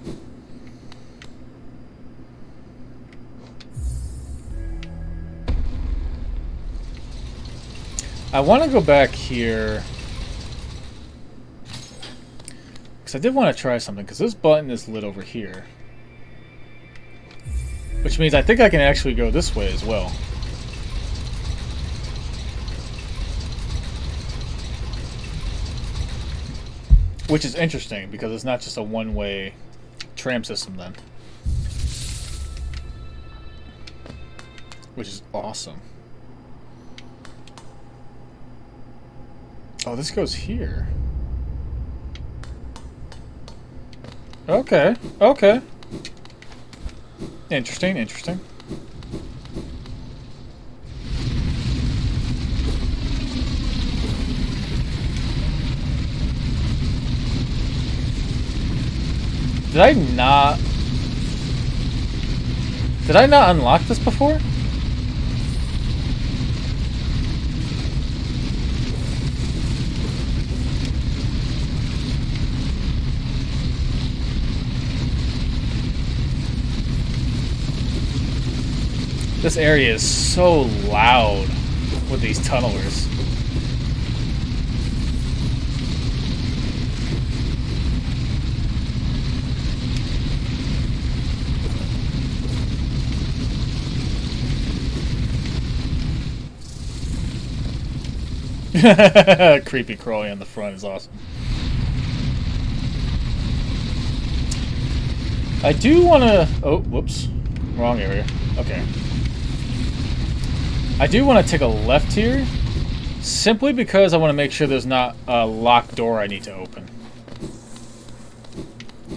I want to go back here... Because I did want to try something, because this button is lit over here. Which means I think I can actually go this way as well. Which is interesting, because it's not just a one-way tram system then. Which is awesome. Oh, this goes here. Okay, okay. Interesting, interesting. Did I not unlock this before? This area is so loud with these tunnelers. Creepy crawly on the front is awesome. I do want to... Oh, whoops. Wrong area. Okay. I do want to take a left here, simply because I want to make sure there's not a locked door I need to open.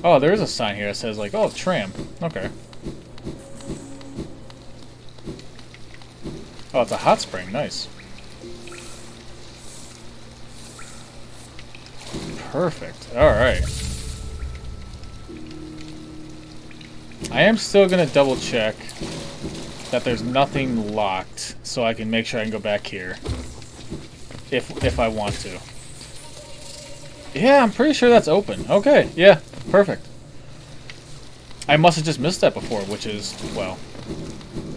Oh, there is a sign here that says, like, oh, tram. Okay. Oh, it's a hot spring. Nice. Perfect. Alright. I am still going to double check that there's nothing locked, so I can make sure I can go back here. If I want to. Yeah, I'm pretty sure that's open. Okay, yeah, perfect. I must have just missed that before, which is, well,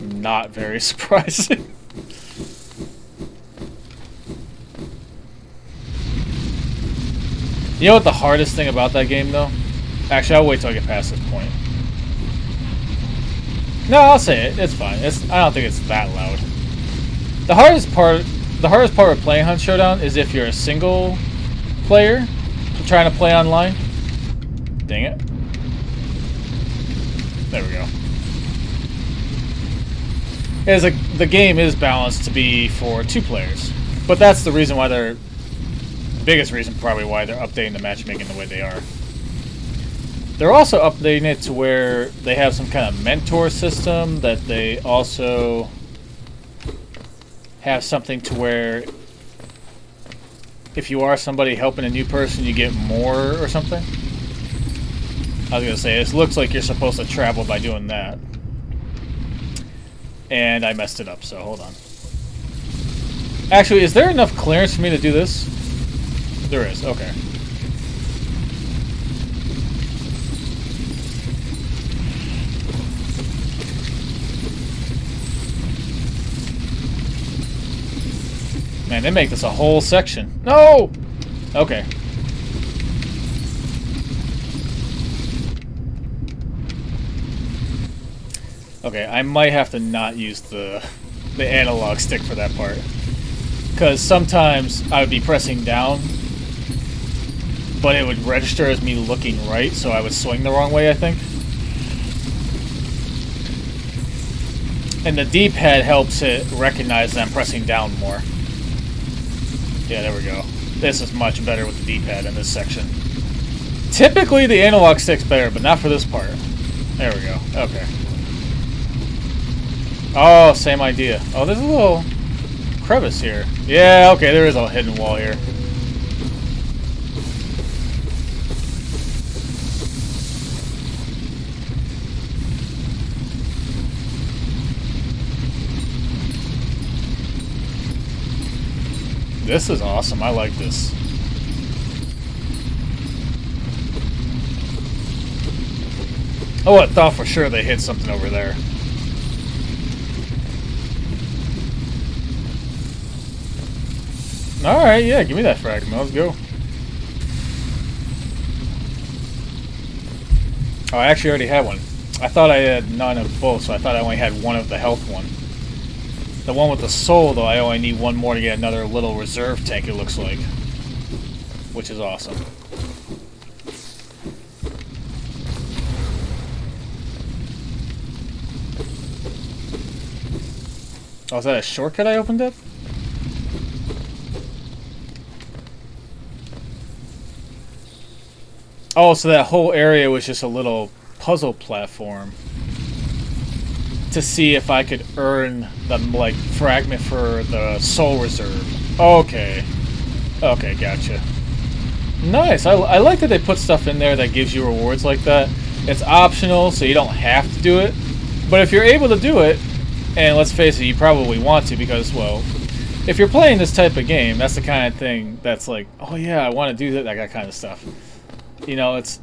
not very surprising. You know what the hardest thing about that game, though? Actually, I'll wait till I get past this point. No, I'll say it. It's fine. I don't think it's that loud. The hardest part of playing Hunt Showdown is if you're a single player trying to play online. Dang it. There we go. The game is balanced to be for 2 players, but that's the reason why the biggest reason probably why they're updating the matchmaking the way they are. They're also updating it to where they have some kind of mentor system, that they also have something to where if you are somebody helping a new person, you get more or something. I was going to say, this looks like you're supposed to travel by doing that. And I messed it up, so hold on. Actually, is there enough clearance for me to do this? There is, okay. Man, they make this a whole section. No! Okay. Okay, I might have to not use the analog stick for that part. Because sometimes I would be pressing down, but it would register as me looking right, so I would swing the wrong way, I think. And the D-pad helps it recognize that I'm pressing down more. Yeah, there we go. This is much better with the D-pad in this section. Typically, the analog stick's better, but not for this part. There we go. Okay. Oh, same idea. Oh, there's a little crevice here. Yeah, okay, there is a hidden wall here. This is awesome. I like this. Oh, I thought for sure they hit something over there. Alright, yeah, give me that fragment. Let's go. Oh, I actually already had one. I thought I had none of both, so I thought I only had one of the health one. The one with the soul, though, I only need one more to get another little reserve tank, it looks like. Which is awesome. Oh, is that a shortcut I opened up? Oh, so that whole area was just a little puzzle platform to see if I could earn the, like, fragment for the soul reserve. Okay. Okay, gotcha. Nice. I like that they put stuff in there that gives you rewards like that. It's optional, so you don't have to do it. But if you're able to do it, and let's face it, you probably want to because, well, if you're playing this type of game, that's the kind of thing that's like, oh yeah, I want to do that kind of stuff. You know, it's...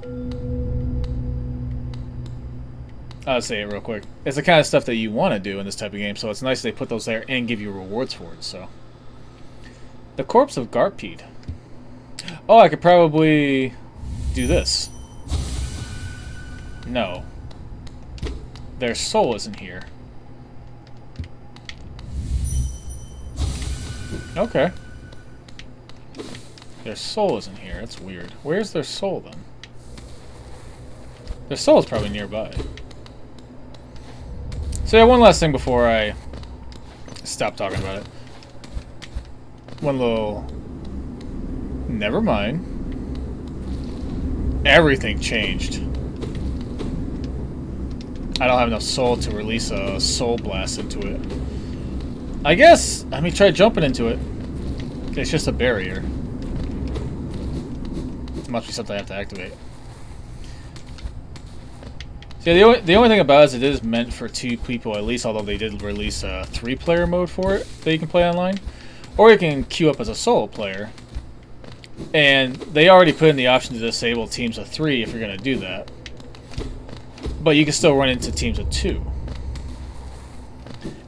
I'll say it real quick. It's the kind of stuff that you want to do in this type of game, so it's nice they put those there and give you rewards for it, so... The corpse of Garpeed. Oh, I could probably do this. No. Their soul isn't here. Okay. Their soul isn't here. That's weird. Where's their soul, then? Their soul is probably nearby. So yeah, one last thing before I stop talking about it. One little... Never mind. Everything changed. I don't have enough soul to release a soul blast into it. I guess, let me try jumping into it. It's just a barrier. It must be something I have to activate. So yeah, the only thing about it is it is meant for 2 people at least, although they did release a 3-player mode for it that you can play online. Or you can queue up as a solo player. And they already put in the option to disable teams of 3 if you're going to do that. But you can still run into teams of 2.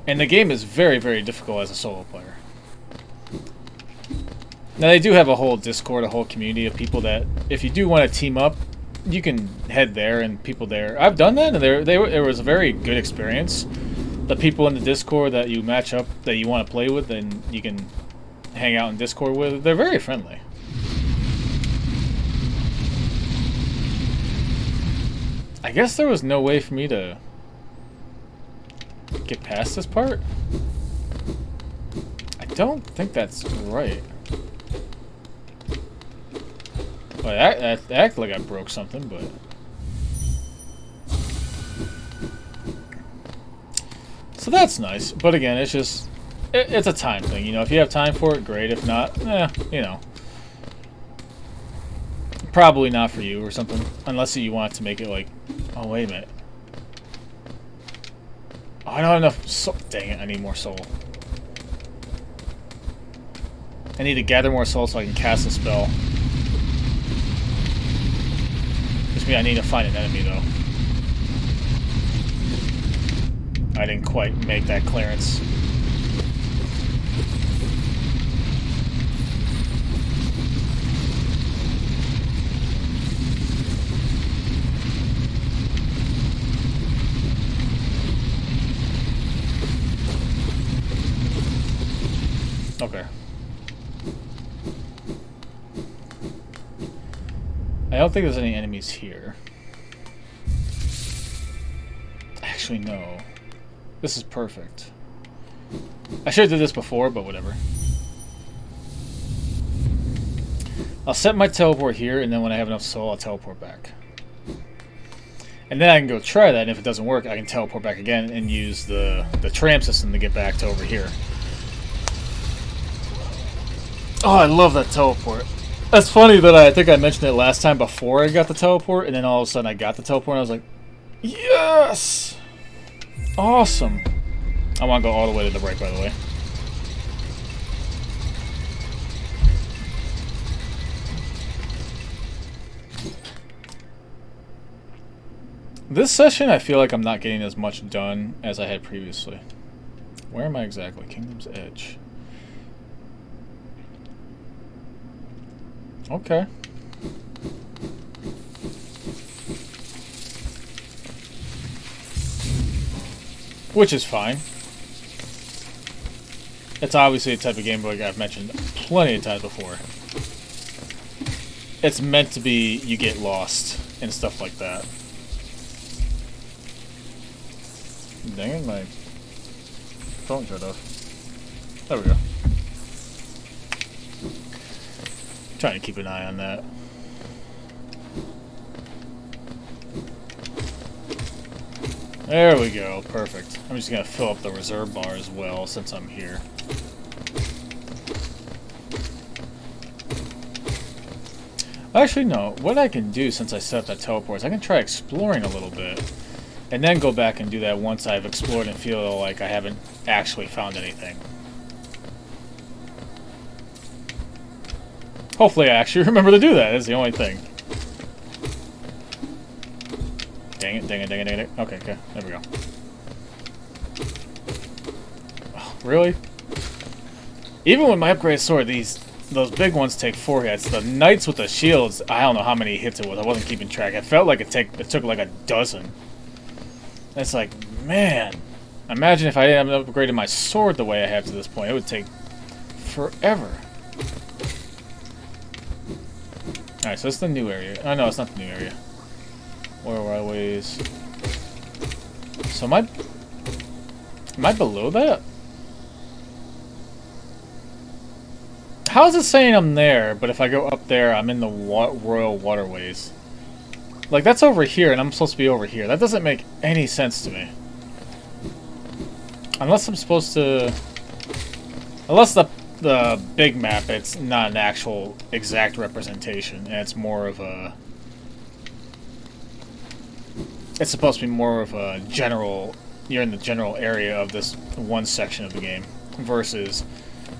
And the game is very, very difficult as a solo player. Now they do have a whole Discord, a whole community of people that, if you do want to team up, you can head there and people there. I've done that, and it was a very good experience. The people in the Discord that you match up, that you want to play with, and you can hang out in Discord with, they're very friendly. I guess there was no way for me to get past this part? I don't think that's right. Well, that acted like I broke something, but... So that's nice, but again, it's just... It's a time thing, you know? If you have time for it, great. If not, you know. Probably not for you or something. Unless you want to make it like... Oh, wait a minute. Oh, I don't have enough soul. Dang it, I need more soul. I need to gather more soul so I can cast a spell. Which means I need to find an enemy, though. I didn't quite make that clearance. Okay. I don't think there's any enemies here. Actually, no. This is perfect. I should have did this before, but whatever. I'll set my teleport here, and then when I have enough soul, I'll teleport back. And then I can go try that, and if it doesn't work, I can teleport back again and use the tram system to get back to over here. Oh, I love that teleport. That's funny that I think I mentioned it last time before I got the teleport, and then all of a sudden I got the teleport, and I was like, yes! Awesome. I want to go all the way to the right, by the way. This session, I feel like I'm not getting as much done as I had previously. Where am I exactly? Kingdom's Edge. Okay. Which is fine. It's obviously a type of game like I've mentioned plenty of times before. It's meant to be you get lost and stuff like that. Dang it, my phone shut off. There we go. Trying to keep an eye on that. There we go, perfect. I'm just gonna fill up the reserve bar as well since I'm here. Actually, no. What I can do since I set up that teleport is I can try exploring a little bit and then go back and do that once I've explored and feel like I haven't actually found anything. Hopefully I actually remember to do that, is the only thing. Dang it, dang it, dang it, dang it. Okay, okay, there we go. Oh, really? Even with my upgraded sword, those big ones take 4 hits. The knights with the shields, I don't know how many hits it was. I wasn't keeping track. It felt like it took like a dozen. It's like, man. Imagine if I hadn't upgraded my sword the way I have to this point. It would take forever. Alright, so it's the new area. Oh, no, it's not the new area. Waterways. So am I below that? How is it saying I'm there, but if I go up there, I'm in the Royal Waterways? Like, that's over here, and I'm supposed to be over here. That doesn't make any sense to me. Unless I'm supposed to... Unless the big map, it's not an actual exact representation, and it's more of a... It's supposed to be more of a general... You're in the general area of this one section of the game, versus...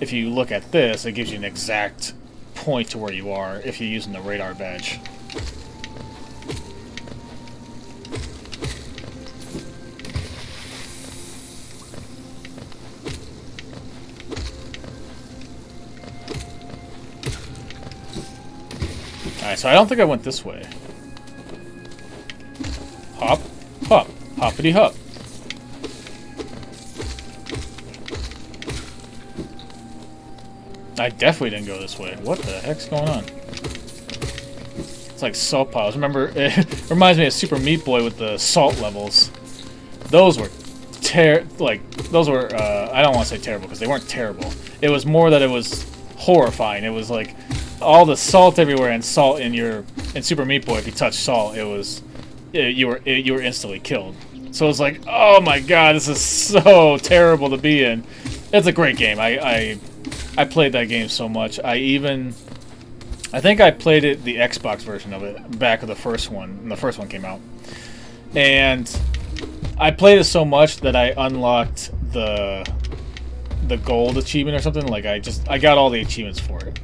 If you look at this, it gives you an exact point to where you are if you're using the radar badge. Alright, so I don't think I went this way. Hop, hop, hoppity hop. I definitely didn't go this way. What the heck's going on? It's like salt piles. Remember, it reminds me of Super Meat Boy with the salt levels. Those were I don't want to say terrible because they weren't terrible. It was more that it was horrifying. It was like all the salt everywhere, and salt in Super Meat Boy. If you touched salt, you were instantly killed. So it's like, oh my god, this is so terrible to be in. It's a great game. I played that game so much. I think I played the Xbox version of it back of the first one when the first one came out. And I played it so much that I unlocked the gold achievement or something. Like I got all the achievements for it.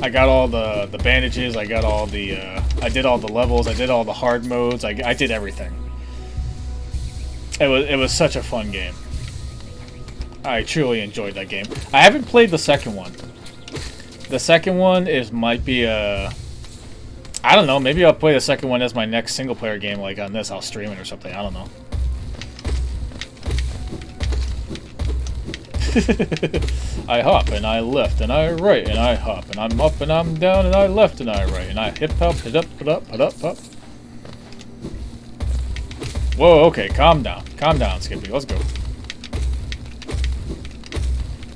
I got all the bandages, I got all the I did all the levels, I did all the hard modes, I did everything. It was such a fun game. I truly enjoyed that game. I haven't played the second one. The second one might be a... I don't know, maybe I'll play the second one as my next single-player game, like on this, I'll stream it or something, I don't know. I hop, and I left, and I right, and I hop, and I'm up, and I'm down, and I left, and I right, and I hip-hop, hip-up. Whoa, okay, calm down, Skippy, let's go.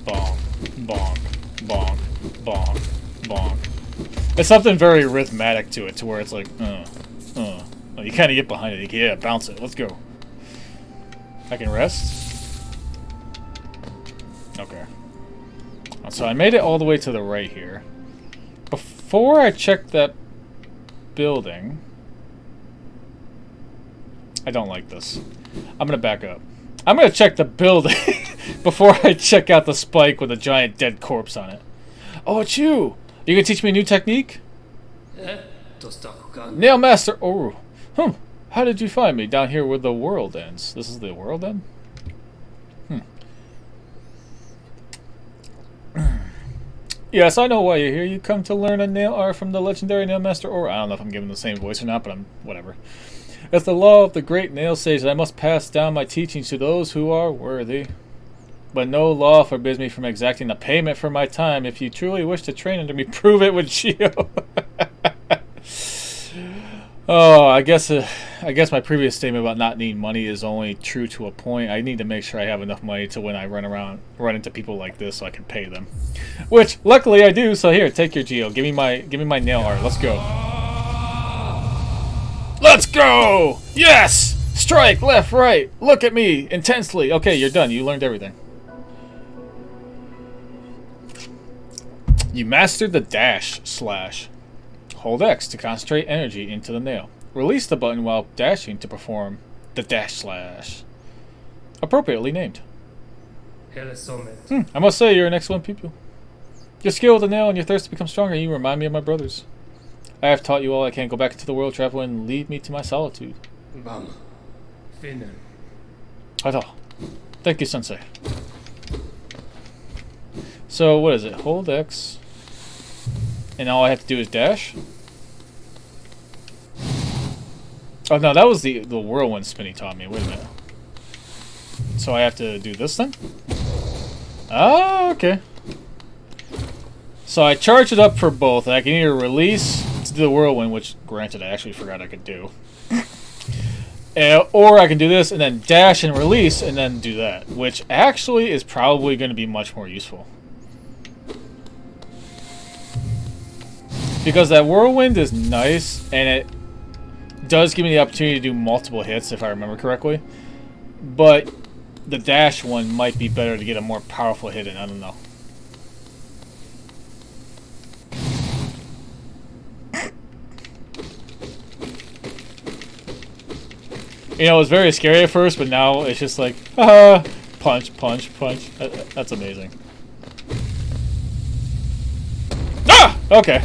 Bonk, bonk, bonk, bonk, bonk. There's something very rhythmatic to it, to where it's like, Well, you kind of get behind it. You can, yeah, bounce it. Let's go. I can rest? Okay. So I made it all the way to the right here. Before I check that building... I don't like this. I'm going to back up. I'm going to check the building before I check out the spike with a giant dead corpse on it. Oh, it's you! You gonna teach me a new technique? Nail Master Oru. How did you find me? Down here where the world ends. This is the world end? Yes, I know why you're here. You come to learn a nail art from the legendary Nail Master Oru. I don't know if I'm giving the same voice or not, but I'm whatever. It's the law of the great nail sage that I must pass down my teachings to those who are worthy. But no law forbids me from exacting a payment for my time. If you truly wish to train under me, prove it with Geo. Oh, I guess my previous statement about not needing money is only true to a point. I need to make sure I have enough money to when I run into people like this, so I can pay them. Which luckily I do. So here, take your Geo. Give me my nail art. Let's go. Let's go! Yes! Strike left, right. Look at me intensely. Okay, you're done. You learned everything. You mastered the dash slash. Hold X to concentrate energy into the nail. Release the button while dashing to perform the dash slash. Appropriately named. I must say, you're an excellent pupil. Your skill with the nail and your thirst to become stronger, you remind me of my brothers. I have taught you all I can. Go back into the world travel and lead me to my solitude. Thank you, Sensei. So, what is it? Hold X. And all I have to do is dash? Oh no, that was the whirlwind spin he taught me. Wait a minute. So I have to do this then? Oh, okay. So I charge it up for both. I can either release to do the whirlwind, which granted I actually forgot I could do. Or I can do this and then dash and release and then do that, which actually is probably going to be much more useful. Because that whirlwind is nice, and it does give me the opportunity to do multiple hits, if I remember correctly. But the dash one might be better to get a more powerful hit in, I don't know. You know, it was very scary at first, but now it's just like, punch, punch, punch. That's amazing. Okay.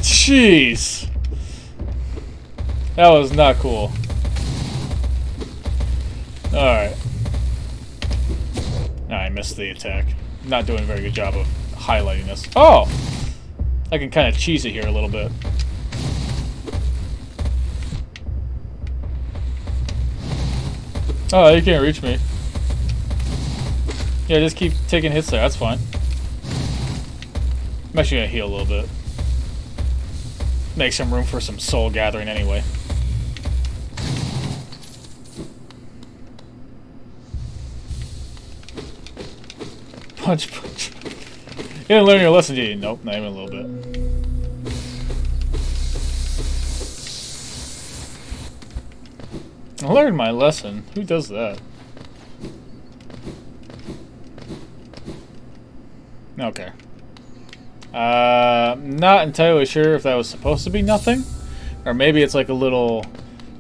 Jeez. That was not cool. Alright. I missed the attack. Not doing a very good job of highlighting this. Oh! I can kind of cheese it here a little bit. Oh, you can't reach me. Yeah, just keep taking hits there. That's fine. I'm actually gonna heal a little bit. Make some room for some soul gathering anyway. Punch, punch. You didn't learn your lesson, did you? Nope, not even a little bit. I learned my lesson. Who does that? Okay. Not entirely sure if that was supposed to be nothing, or maybe it's like a little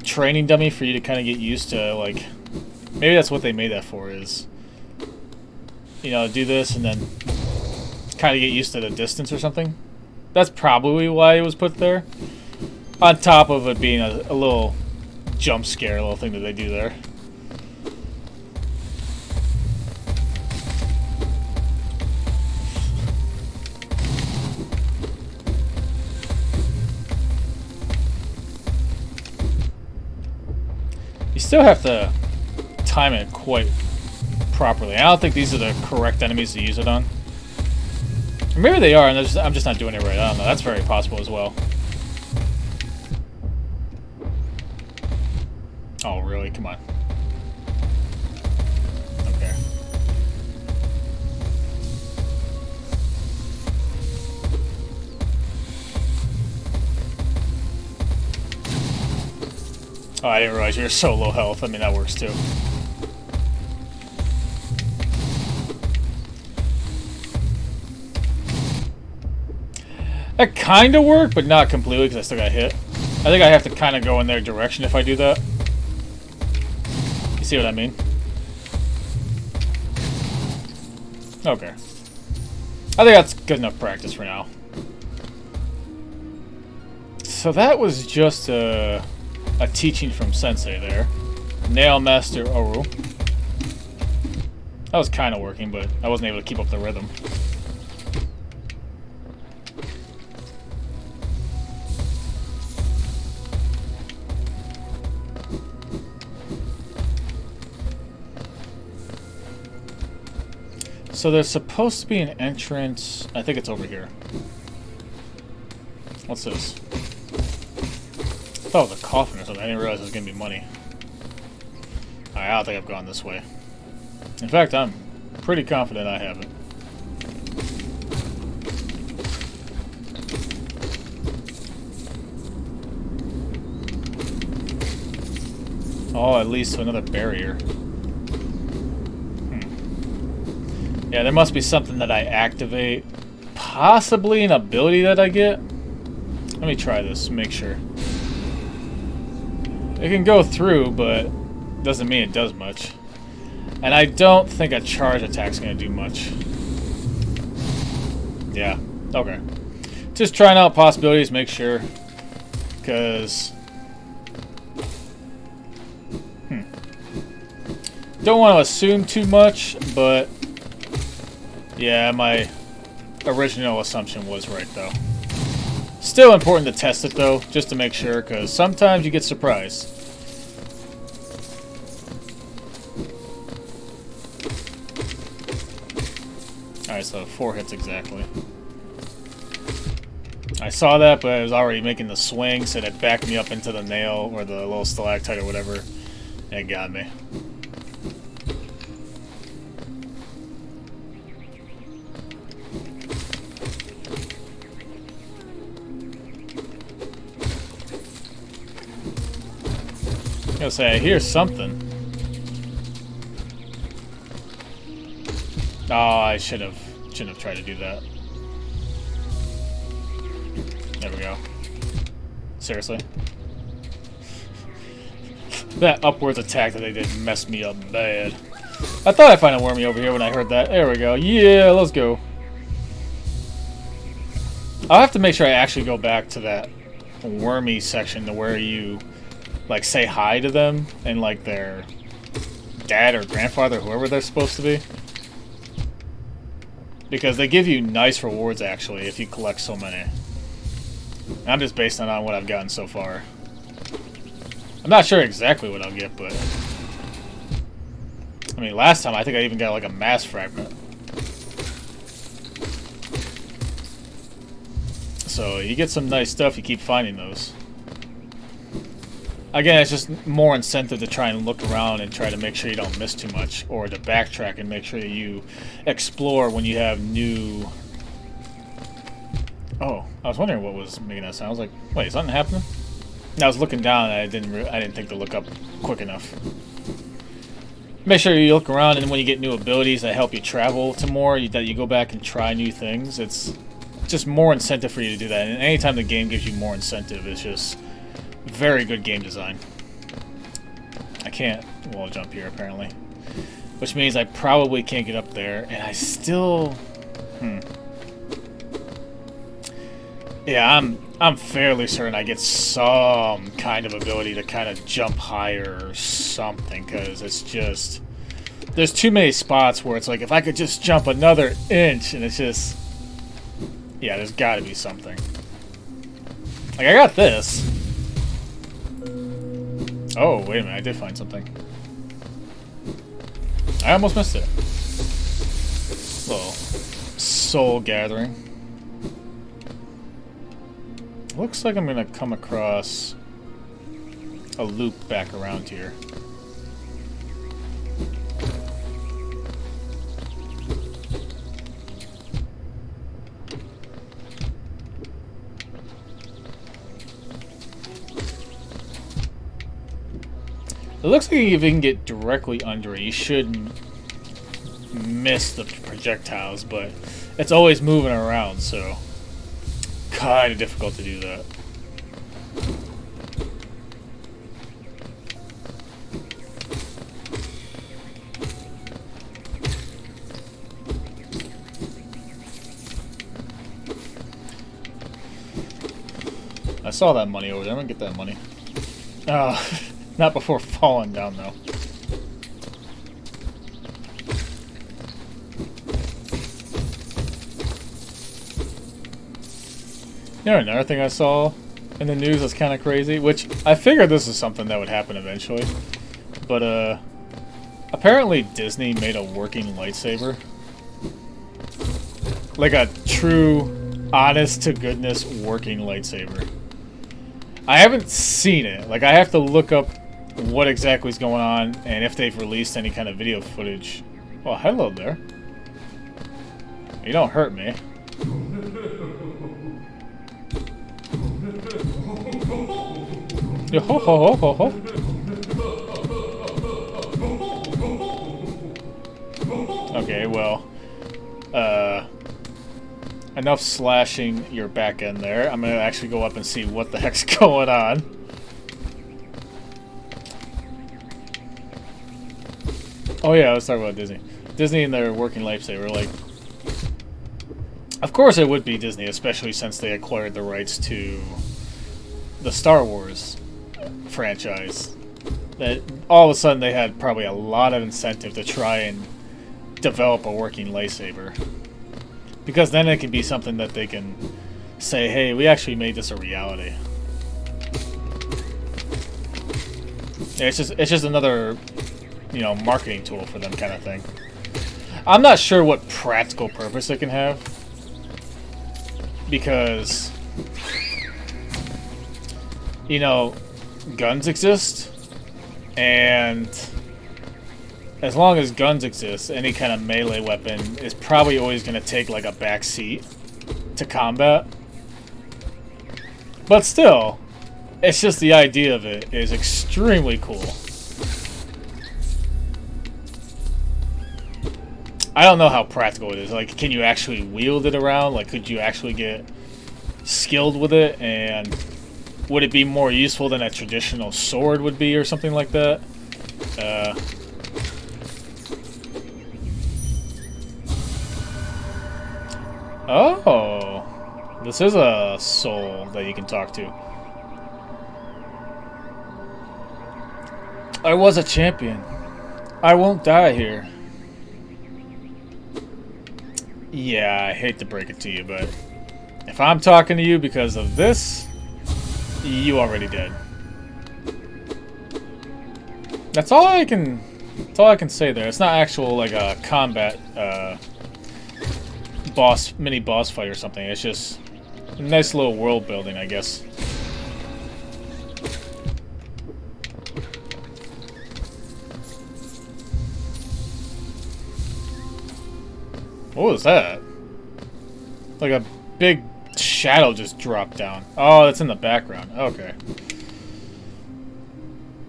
training dummy for you to kind of get used to, like, maybe that's what they made that for, is, you know, do this and then kind of get used to the distance or something. That's probably why it was put there, on top of it being a little jump scare little thing that they do there. You still have to time it quite properly. I don't think these are the correct enemies to use it on. Or maybe they are, and I'm just not doing it right. I don't know. That's very possible as well. Oh, really? Come on. Okay. Oh, I didn't realize you were so low health. I mean, that works too. That kind of worked, but not completely because I still got hit. I think I have to kind of go in their direction if I do that. You see what I mean? Okay. I think that's good enough practice for now. So that was just a teaching from Sensei there. Nail Master Oru. That was kind of working, but I wasn't able to keep up the rhythm. So there's supposed to be an entrance. I think it's over here. What's this? Oh, the coffin or something. I didn't realize there was going to be money. Alright, I don't think I've gone this way. In fact, I'm pretty confident I haven't. Oh, it leads to another barrier. Yeah, there must be something that I activate. Possibly an ability that I get. Let me try this, make sure. It can go through, but doesn't mean it does much. And I don't think a charge attack's gonna do much. Yeah, okay. Just trying out possibilities, make sure. Because... don't want to assume too much, but... yeah, my original assumption was right, though. Still important to test it, though, just to make sure, because sometimes you get surprised. Alright, so 4 hits exactly. I saw that, but I was already making the swing, so it backed me up into the nail, or the little stalactite or whatever, and it got me. I was gonna say, I hear something. Oh, I shouldn't have tried to do that. There we go. Seriously? That upwards attack that they did messed me up bad. I thought I'd find a wormy over here when I heard that. There we go. Yeah, let's go. I'll have to make sure I actually go back to that wormy section to where you... like, say hi to them and, like, their dad or grandfather, whoever they're supposed to be. Because they give you nice rewards, actually, if you collect so many. I'm just basing it on what I've gotten so far. I'm not sure exactly what I'll get, but... I mean, last time I think I even got, like, a mass fragment. So, you get some nice stuff, you keep finding those. Again, it's just more incentive to try and look around and try to make sure you don't miss too much, or to backtrack and make sure that you explore when you have new... Oh, I was wondering what was making that sound. I was like, wait, is something happening? And I was looking down and I didn't think to look up quick enough. Make sure you look around, and when you get new abilities that help you travel to more, that you go back and try new things. It's just more incentive for you to do that. And anytime the game gives you more incentive, it's just... very good game design. I can't wall jump here, apparently. Which means I probably can't get up there, and I still... Yeah, I'm fairly certain I get some kind of ability to kind of jump higher or something, because it's just... there's too many spots where it's like, if I could just jump another inch, and it's just... yeah, there's gotta be something. Like, I got this. Oh, wait a minute, I did find something. I almost missed it. Little soul gathering. Looks like I'm gonna come across a loop back around here. It looks like if you can get directly under it, you shouldn't miss the projectiles, but it's always moving around, so kind of difficult to do that. I saw that money over there. I'm gonna get that money. Not before falling down, though. You know, another thing I saw in the news that's kind of crazy, which I figured this is something that would happen eventually, but apparently Disney made a working lightsaber. Like a true, honest-to-goodness working lightsaber. I haven't seen it. Like, I have to look up what exactly is going on and if they've released any kind of video footage. Oh, hello there. You don't hurt me. Yo ho ho ho ho ho. Okay, well, enough slashing your back end there. I'm gonna actually go up and see what the heck's going on. Oh yeah, let's talk about Disney. Disney and their working lightsaber, like, of course it would be Disney, especially since they acquired the rights to the Star Wars franchise. That all of a sudden they had probably a lot of incentive to try and develop a working lightsaber, because then it can be something that they can say, hey, we actually made this a reality. Yeah, it's just another, you know, marketing tool for them, kind of thing. I'm not sure what practical purpose it can have, because, you know, guns exist, and as long as guns exist, any kind of melee weapon is probably always going to take like a back seat to combat. But still, it's just the idea of it is extremely cool. I don't know how practical it is. Like, can you actually wield it around? Like, could you actually get skilled with it? And would it be more useful than a traditional sword would be or something like that? Oh, this is a soul that you can talk to. I was a champion. I won't die here. Yeah, I hate to break it to you, but if I'm talking to you because of this, you already dead. That's all I can say there. It's not actual like a combat mini boss fight or something. It's just a nice little world building, I guess. What was that? Like a big shadow just dropped down. Oh, that's in the background. Okay.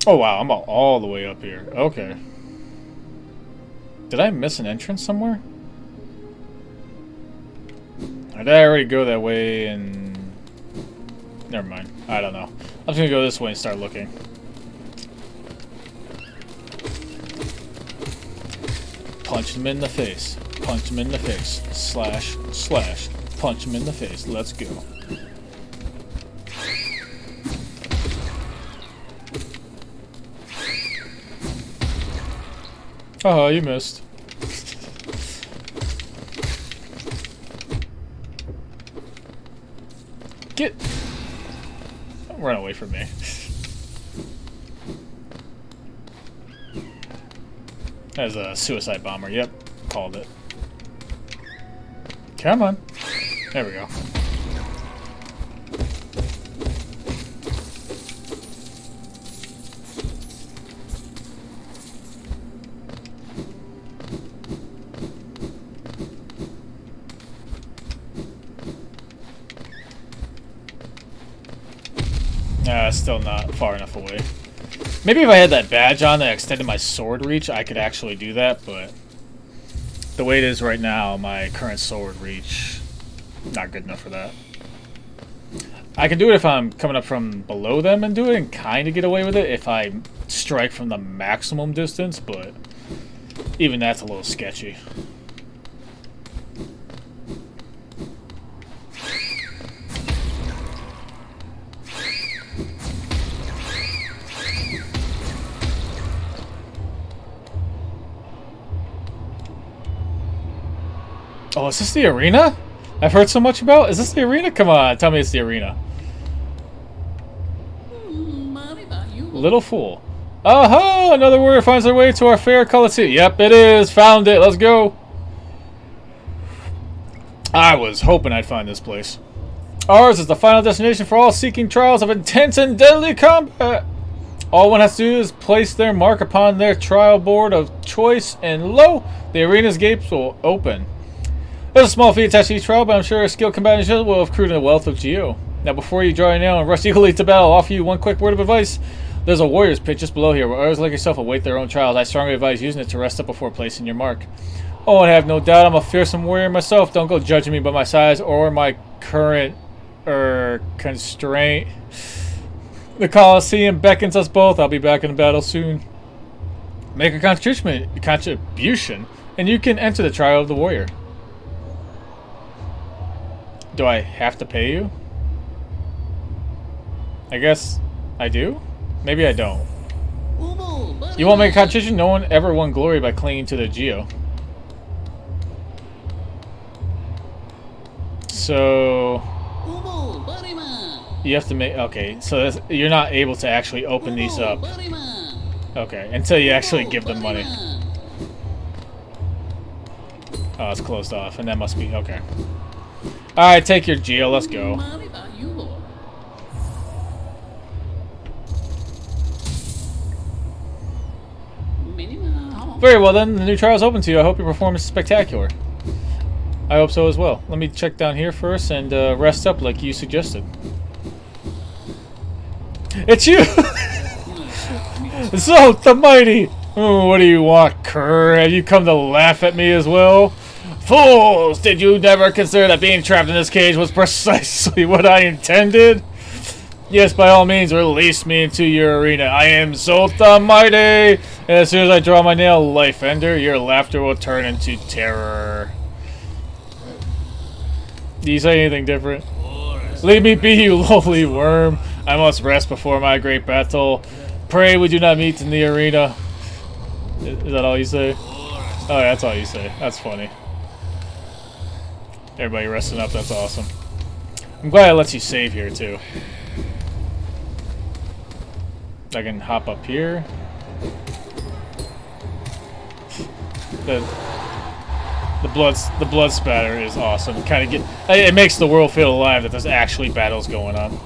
Oh wow, I'm all the way up here. Okay. Did I miss an entrance somewhere? Or did I already go that way and... Never mind. I don't know. I'm just gonna go this way and start looking. Punch him in the face. Punch him in the face. Slash, slash. Punch him in the face. Let's go. Oh, you missed. Get... Don't run away from me. That was a suicide bomber. Yep, called it. Come on. There we go. Still not far enough away. Maybe if I had that badge on that extended my sword reach, I could actually do that, but the way it is right now, my current sword reach, not good enough for that. I can do it if I'm coming up from below them and do it and kind of get away with it if I strike from the maximum distance, but even that's a little sketchy. Oh, is this the arena? I've heard so much about. Is this the arena? Come on, tell me it's the arena. Little fool. Aha! Another warrior finds their way to our fair Coliseum. Yep, it is. Found it. Let's go. I was hoping I'd find this place. Ours is the final destination for all seeking trials of intense and deadly combat. All one has to do is place their mark upon their trial board of choice, and lo, the arena's gates will open. There's a small fee attached to each trial, but I'm sure a skilled combatant will have accrued a wealth of geo. Now, before you draw your nail and rush eagerly to battle, I'll offer you one quick word of advice. There's a warrior's pit just below here, where others like yourself await their own trials. I strongly advise using it to rest up before placing your mark. Oh, I have no doubt I'm a fearsome warrior myself. Don't go judging me by my size or my current constraint. The Coliseum beckons us both. I'll be back in the battle soon. Make a contribution, and you can enter the trial of the warrior. Do I have to pay you? I guess I do? Maybe I don't. You won't make a contribution? No one ever won glory by clinging to their geo. So you have to make, okay, so you're not able to actually open these up. Okay, until you actually give them money. Oh, it's closed off, and that must be, okay. Alright, take your geo, let's go. Very well then, the new trial is open to you. I hope your performance is spectacular. I hope so as well. Let me check down here first and rest up like you suggested. It's you! So the mighty! Oh, what do you want, cur? Have you come to laugh at me as well? Fools! Did you never consider that being trapped in this cage was precisely what I intended? Yes, by all means, release me into your arena. I am Zolt the Mighty! And as soon as I draw my nail, Life Ender, your laughter will turn into terror. Do you say anything different? Leave me be, you lowly worm. I must rest before my great battle. Pray we do not meet in the arena. Is that all you say? Oh, yeah, that's all you say. That's funny. Everybody resting up, that's awesome. I'm glad it lets you save here, too. I can hop up here. The blood spatter is awesome. It makes the world feel alive that there's actually battles going on.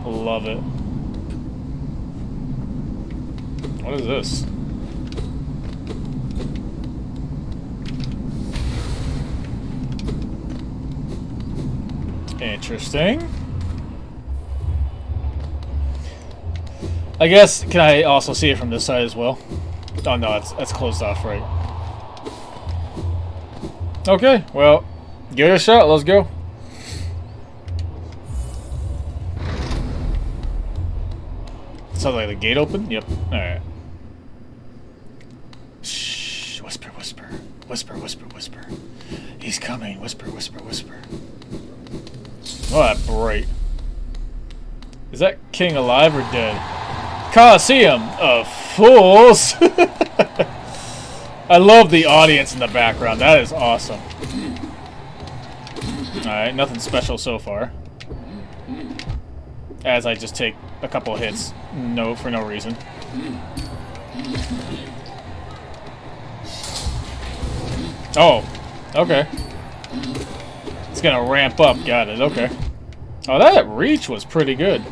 Love it. What is this? Interesting. I guess, can I also see it from this side as well? Oh no, that's closed off, right? Okay, well, give it a shot. Let's go. Sounds like the gate open. Yep. All right. Shh. Whisper, whisper, whisper, whisper, whisper. He's coming. Whisper, whisper, whisper. Oh, that bright. Is that king alive or dead? Coliseum of fools. I love the audience in the background. That is awesome. Alright, nothing special so far. As I just take a couple of hits. No, for no reason. Oh, okay. It's gonna ramp up. Got it, okay. Oh, that reach was pretty good.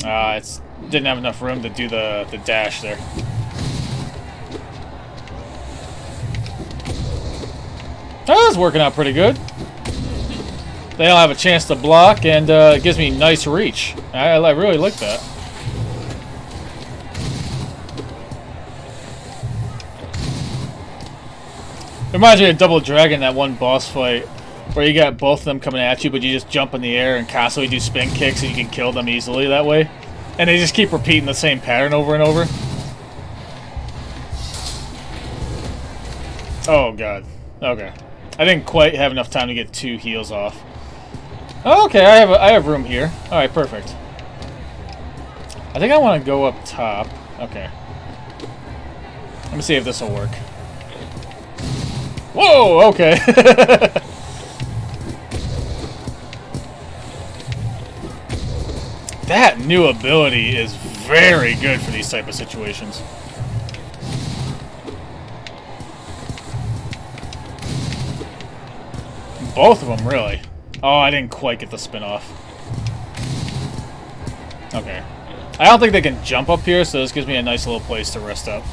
It didn't have enough room to do the dash there. That was working out pretty good. They don't have a chance to block, and it gives me nice reach. I really like that. Reminds me of Double Dragon, that one boss fight, where you got both of them coming at you, but you just jump in the air and constantly do spin kicks, and you can kill them easily that way. And they just keep repeating the same pattern over and over. Oh god. Okay. I didn't quite have enough time to get 2 heals off. Okay, I have room here. Alright, perfect. I think I want to go up top. Okay. Let me see if this will work. Whoa, okay. That new ability is very good for these type of situations. Both of them, really. Oh, I didn't quite get the spin off. Okay. I don't think they can jump up here, so this gives me a nice little place to rest up.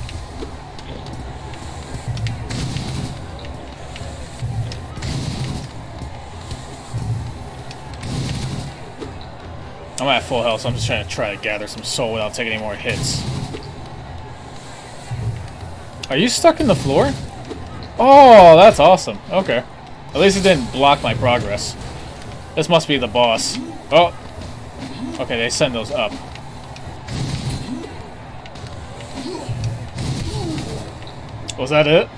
I'm at full health, so I'm just trying to gather some soul without taking any more hits. Are you stuck in the floor? Oh, that's awesome. Okay. At least it didn't block my progress. This must be the boss. Oh. Okay, they send those up. Was that it?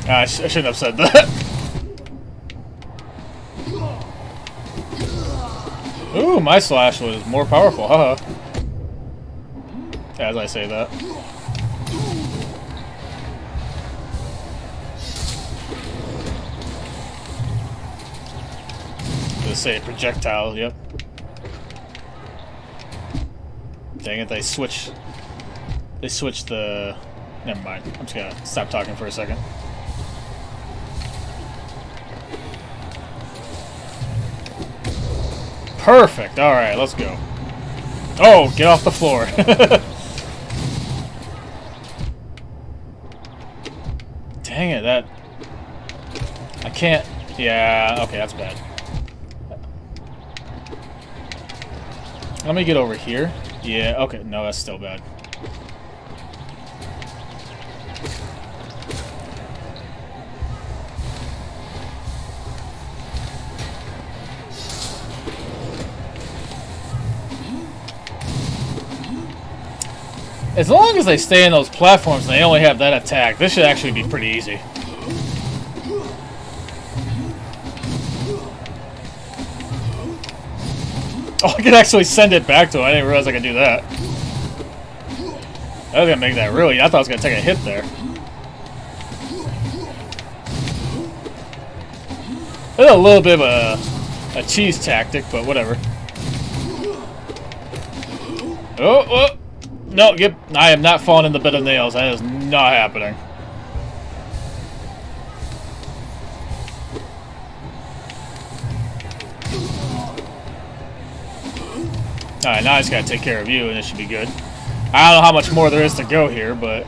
I shouldn't have said that. Ooh, my slash was more powerful, haha. As I say that. Just say projectile, yep. Dang it, they switch the... Never mind, I'm just gonna stop talking for a second. Perfect. All right, let's go. Oh, get off the floor. Dang it, that... I can't... Yeah, okay, that's bad. Let me get over here. Yeah, okay, no, that's still bad. As long as they stay in those platforms and they only have that attack, this should actually be pretty easy. Oh, I can actually send it back to him. I didn't realize I could do that. I was gonna make that really... I thought I was gonna take a hit there. It's a little bit of a cheese tactic, but whatever. Oh, oh! No, yep, I am not falling in the bed of nails. That is not happening. Alright, now I just gotta take care of you and it should be good. I don't know how much more there is to go here, but...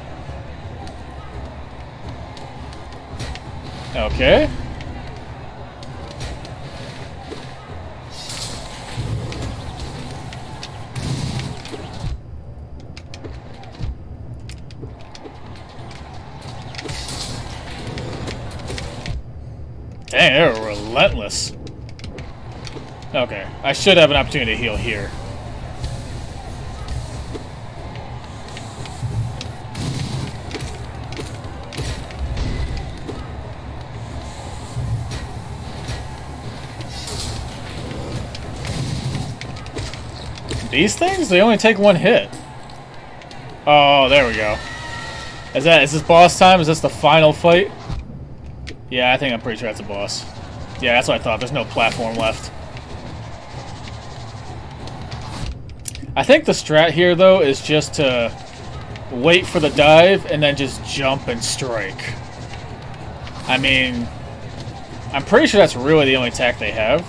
Okay. Dang, they're relentless. Okay, I should have an opportunity to heal here. These things? They only take one hit. Oh, there we go. Is this boss time? Is this the final fight? Yeah, I think I'm pretty sure that's a boss. Yeah, that's what I thought. There's no platform left. I think the strat here, though, is just to wait for the dive and then just jump and strike. I mean, I'm pretty sure that's really the only attack they have.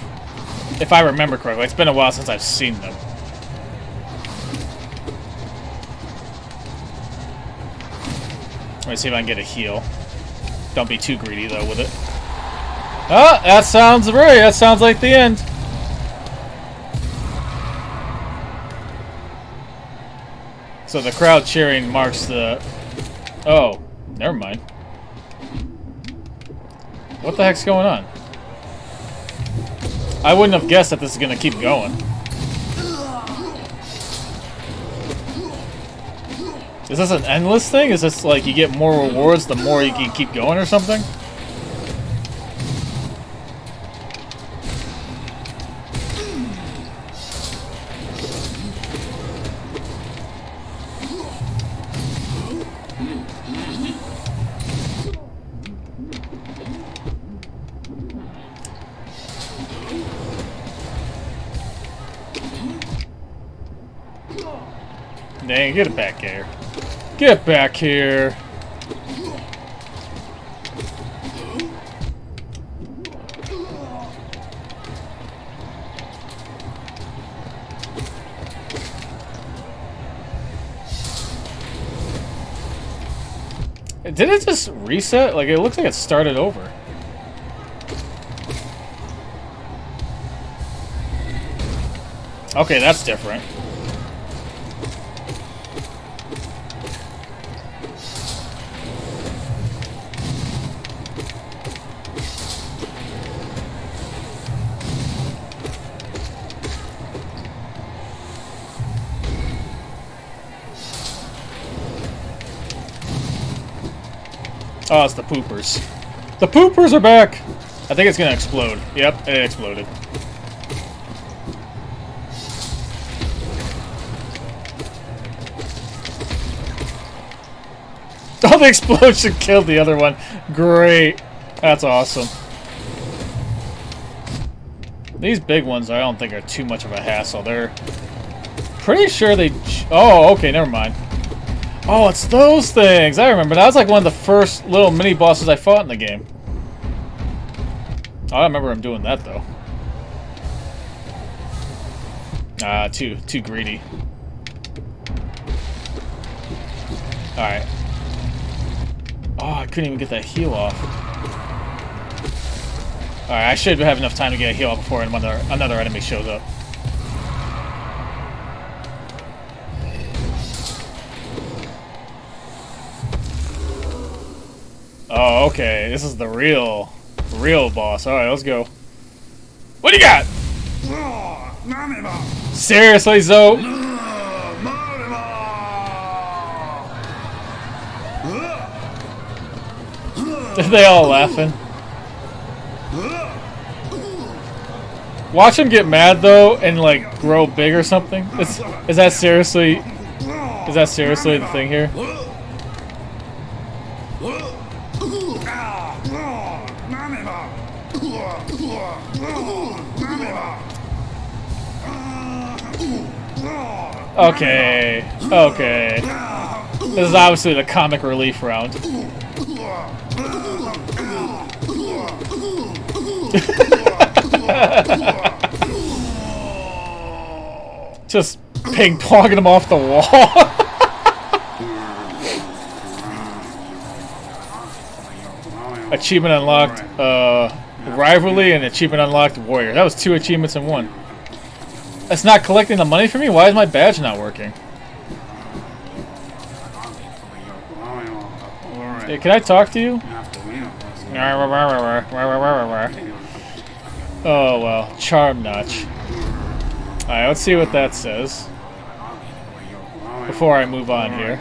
If I remember correctly. It's been a while since I've seen them. Let me see if I can get a heal. Don't be too greedy, though, with it. Ah, that sounds right. That sounds like the end. So the crowd cheering marks the... Oh, never mind. What the heck's going on? I wouldn't have guessed that this is going to keep going. Is this an endless thing? Is this like you get more rewards the more you can keep going or something? Dang, get it back here. Get back here. Did it just reset? Like, it looks like it started over. Okay, that's different. Oh, it's the poopers. The poopers are back! I think it's gonna explode. Yep, it exploded. Oh, the explosion killed the other one. Great. That's awesome. These big ones I don't think are too much of a hassle. They're pretty sure they... Oh, okay, never mind. Oh, it's those things! I remember. That was like one of the first little mini-bosses I fought in the game. Oh, I remember him doing that, though. Ah, too greedy. Alright. Oh, I couldn't even get that heal off. Alright, I should have enough time to get a heal off before another enemy shows up. Oh, okay. This is the real boss. Alright, let's go. What do you got? Seriously, Zoe? They all laughing. Watch him get mad though and like grow big or something. Is that seriously the thing here? Okay. Okay. This is obviously the comic relief round. Just ping-ponging him off the wall. Achievement unlocked, Rivalry and achievement unlocked Warrior. That was 2 achievements in 1. It's not collecting the money for me? Why is my badge not working? Hey, can I talk to you? Oh well, charm notch. Alright, let's see what that says before I move on here.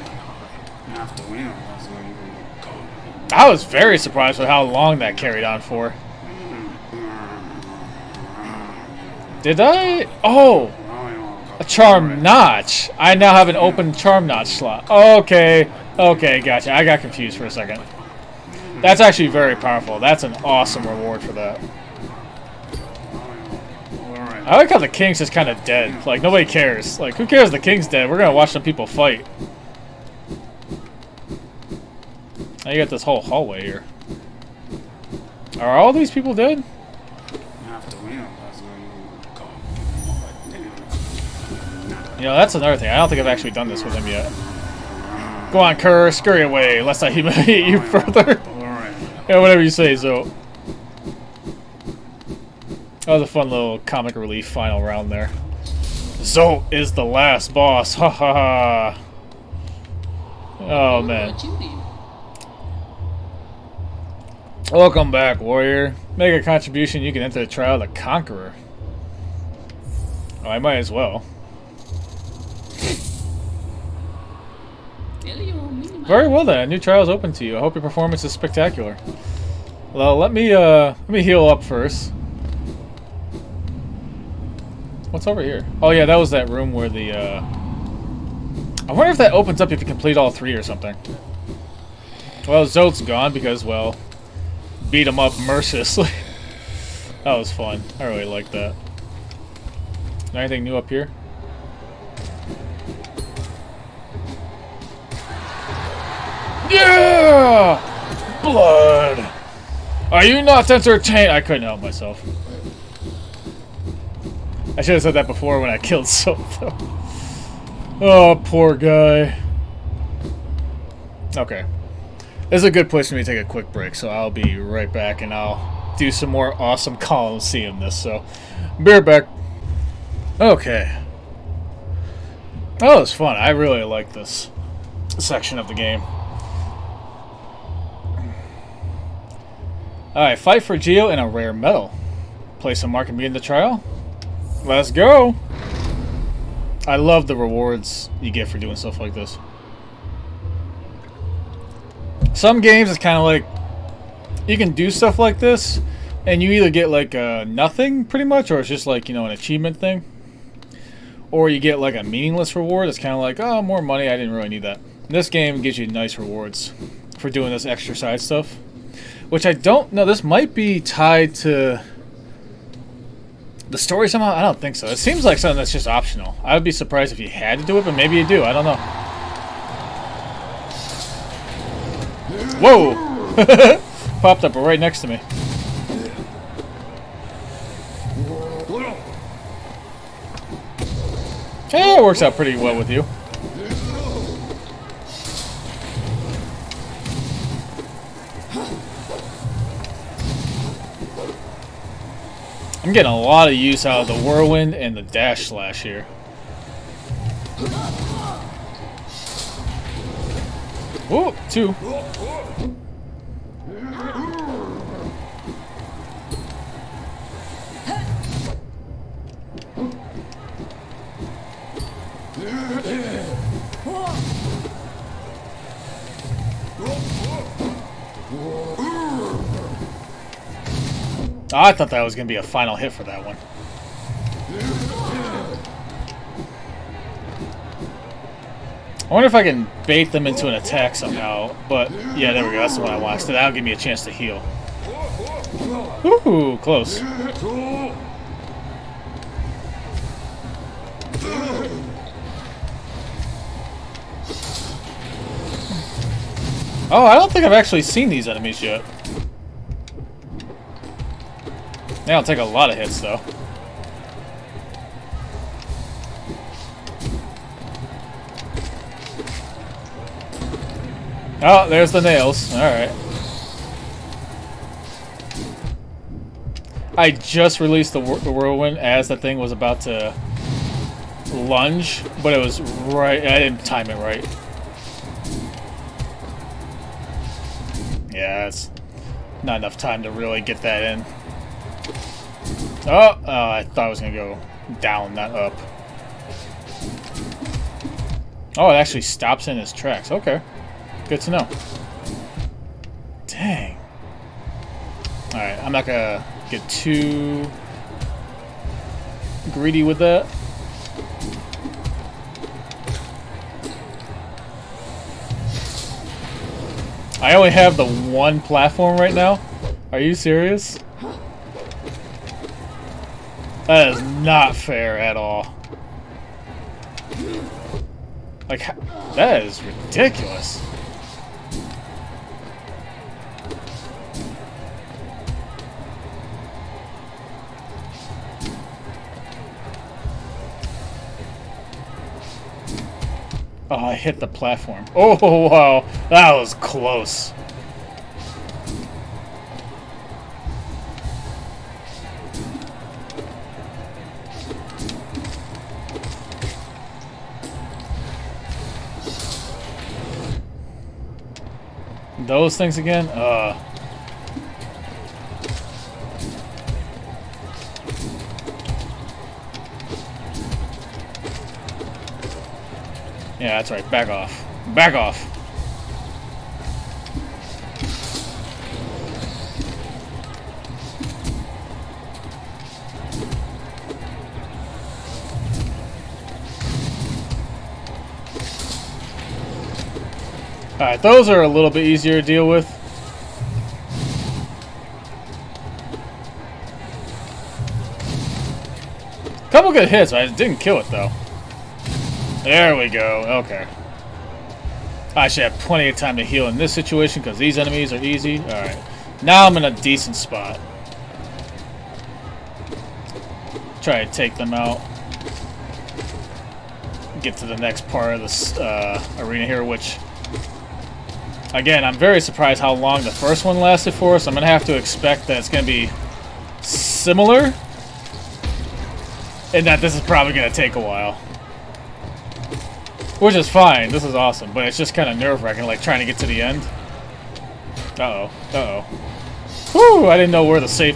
I was very surprised with how long that carried on for. Did I? Oh! A charm notch! I now have an open charm notch slot. Okay, okay, gotcha. I got confused for a second. That's actually very powerful. That's an awesome reward for that. I like how the king's just kind of dead. Like, nobody cares. Like, who cares the king's dead? We're gonna watch some people fight. Now you got this whole hallway here. Are all these people dead? You know, that's another thing. I don't think I've actually done this with him yet. Go on, Kerr. Scurry away, lest I humiliate you further. Yeah, whatever you say, Zoe. That was a fun little comic relief final round there. Zoe is the last boss. Ha ha ha. Oh, man. Welcome back, warrior. Make a contribution, you can enter the Trial the Conqueror. Oh, I might as well. Very well then, a new trial is open to you. I hope your performance is spectacular. Well, let me heal up first. What's over here? Oh yeah, that was that room where the I wonder if that opens up if you complete all 3 or something. Well, Zote's gone because, well, beat him up mercilessly. That was fun. I really liked that. Anything new up here? Blood! Are you not entertained? I couldn't help myself. I should have said that before when I killed Soap, though. Oh, poor guy. Okay. This is a good place for me to take a quick break, so I'll be right back and I'll do some more awesome Colosseum-ness, so be right back. Okay. That was fun. I really like this section of the game. Alright, fight for Geo and a rare medal. Place a mark and begin the trial. Let's go! I love the rewards you get for doing stuff like this. Some games it's kind of like you can do stuff like this and you either get like nothing pretty much, or it's just like, you know, an achievement thing, or you get like a meaningless reward. It's kind of like, oh, more money, I didn't really need that. This game gives you nice rewards for doing this extra side stuff, which I don't know. This might be tied to the story somehow. I don't think so. It seems like something that's just optional. I would be surprised if you had to do it, but maybe you do. I don't know. Whoa! Popped up right next to me. Yeah, it works out pretty well with you. I'm getting a lot of use out of the whirlwind and the dash slash here. Whoa, 2. Oh, I thought that was going to be a final hit for that one. I wonder if I can bait them into an attack somehow, but yeah, there we go. That's the one I want. So that'll give me a chance to heal. Ooh, close. Oh, I don't think I've actually seen these enemies yet. That'll take a lot of hits, though. Oh, there's the nails. Alright. I just released the whirlwind as the thing was about to lunge, but it was right. I didn't time it right. Yeah, it's not enough time to really get that in. Oh, I thought I was going to go down, not up. Oh, it actually stops in its tracks. Okay. Good to know. Dang. Alright, I'm not going to get too greedy with that. I only have the one platform right now. Are you serious? That is not fair at all. Like, that is ridiculous. Oh, I hit the platform. Oh, wow. That was close. Those things again? Yeah, that's right. Back off. Back off. Alright, those are a little bit easier to deal with. Couple good hits, I didn't kill it though. There we go. Okay. I should have plenty of time to heal in this situation because these enemies are easy. Alright. Now I'm in a decent spot. Try to take them out. Get to the next part of this arena here, which... Again, I'm very surprised how long the first one lasted for us. I'm going to have to expect that it's going to be similar. And that this is probably going to take a while. Which is fine. This is awesome. But it's just kind of nerve-wracking, like trying to get to the end. Uh-oh. Uh-oh. Whew! I didn't know where the safe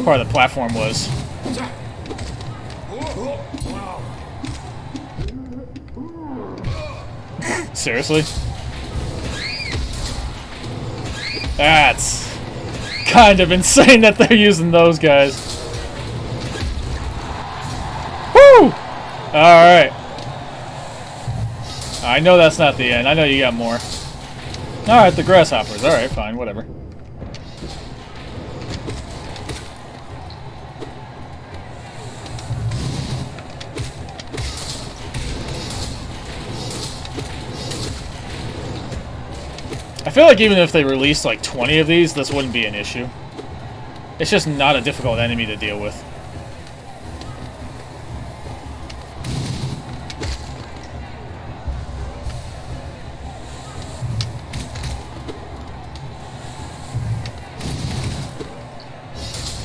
part of the platform was. Seriously? That's kind of insane that they're using those guys. Woo! Alright. I know that's not the end. I know you got more. Alright, the grasshoppers. Alright, fine, whatever. I feel like even if they released like 20 of these, this wouldn't be an issue. It's just not a difficult enemy to deal with.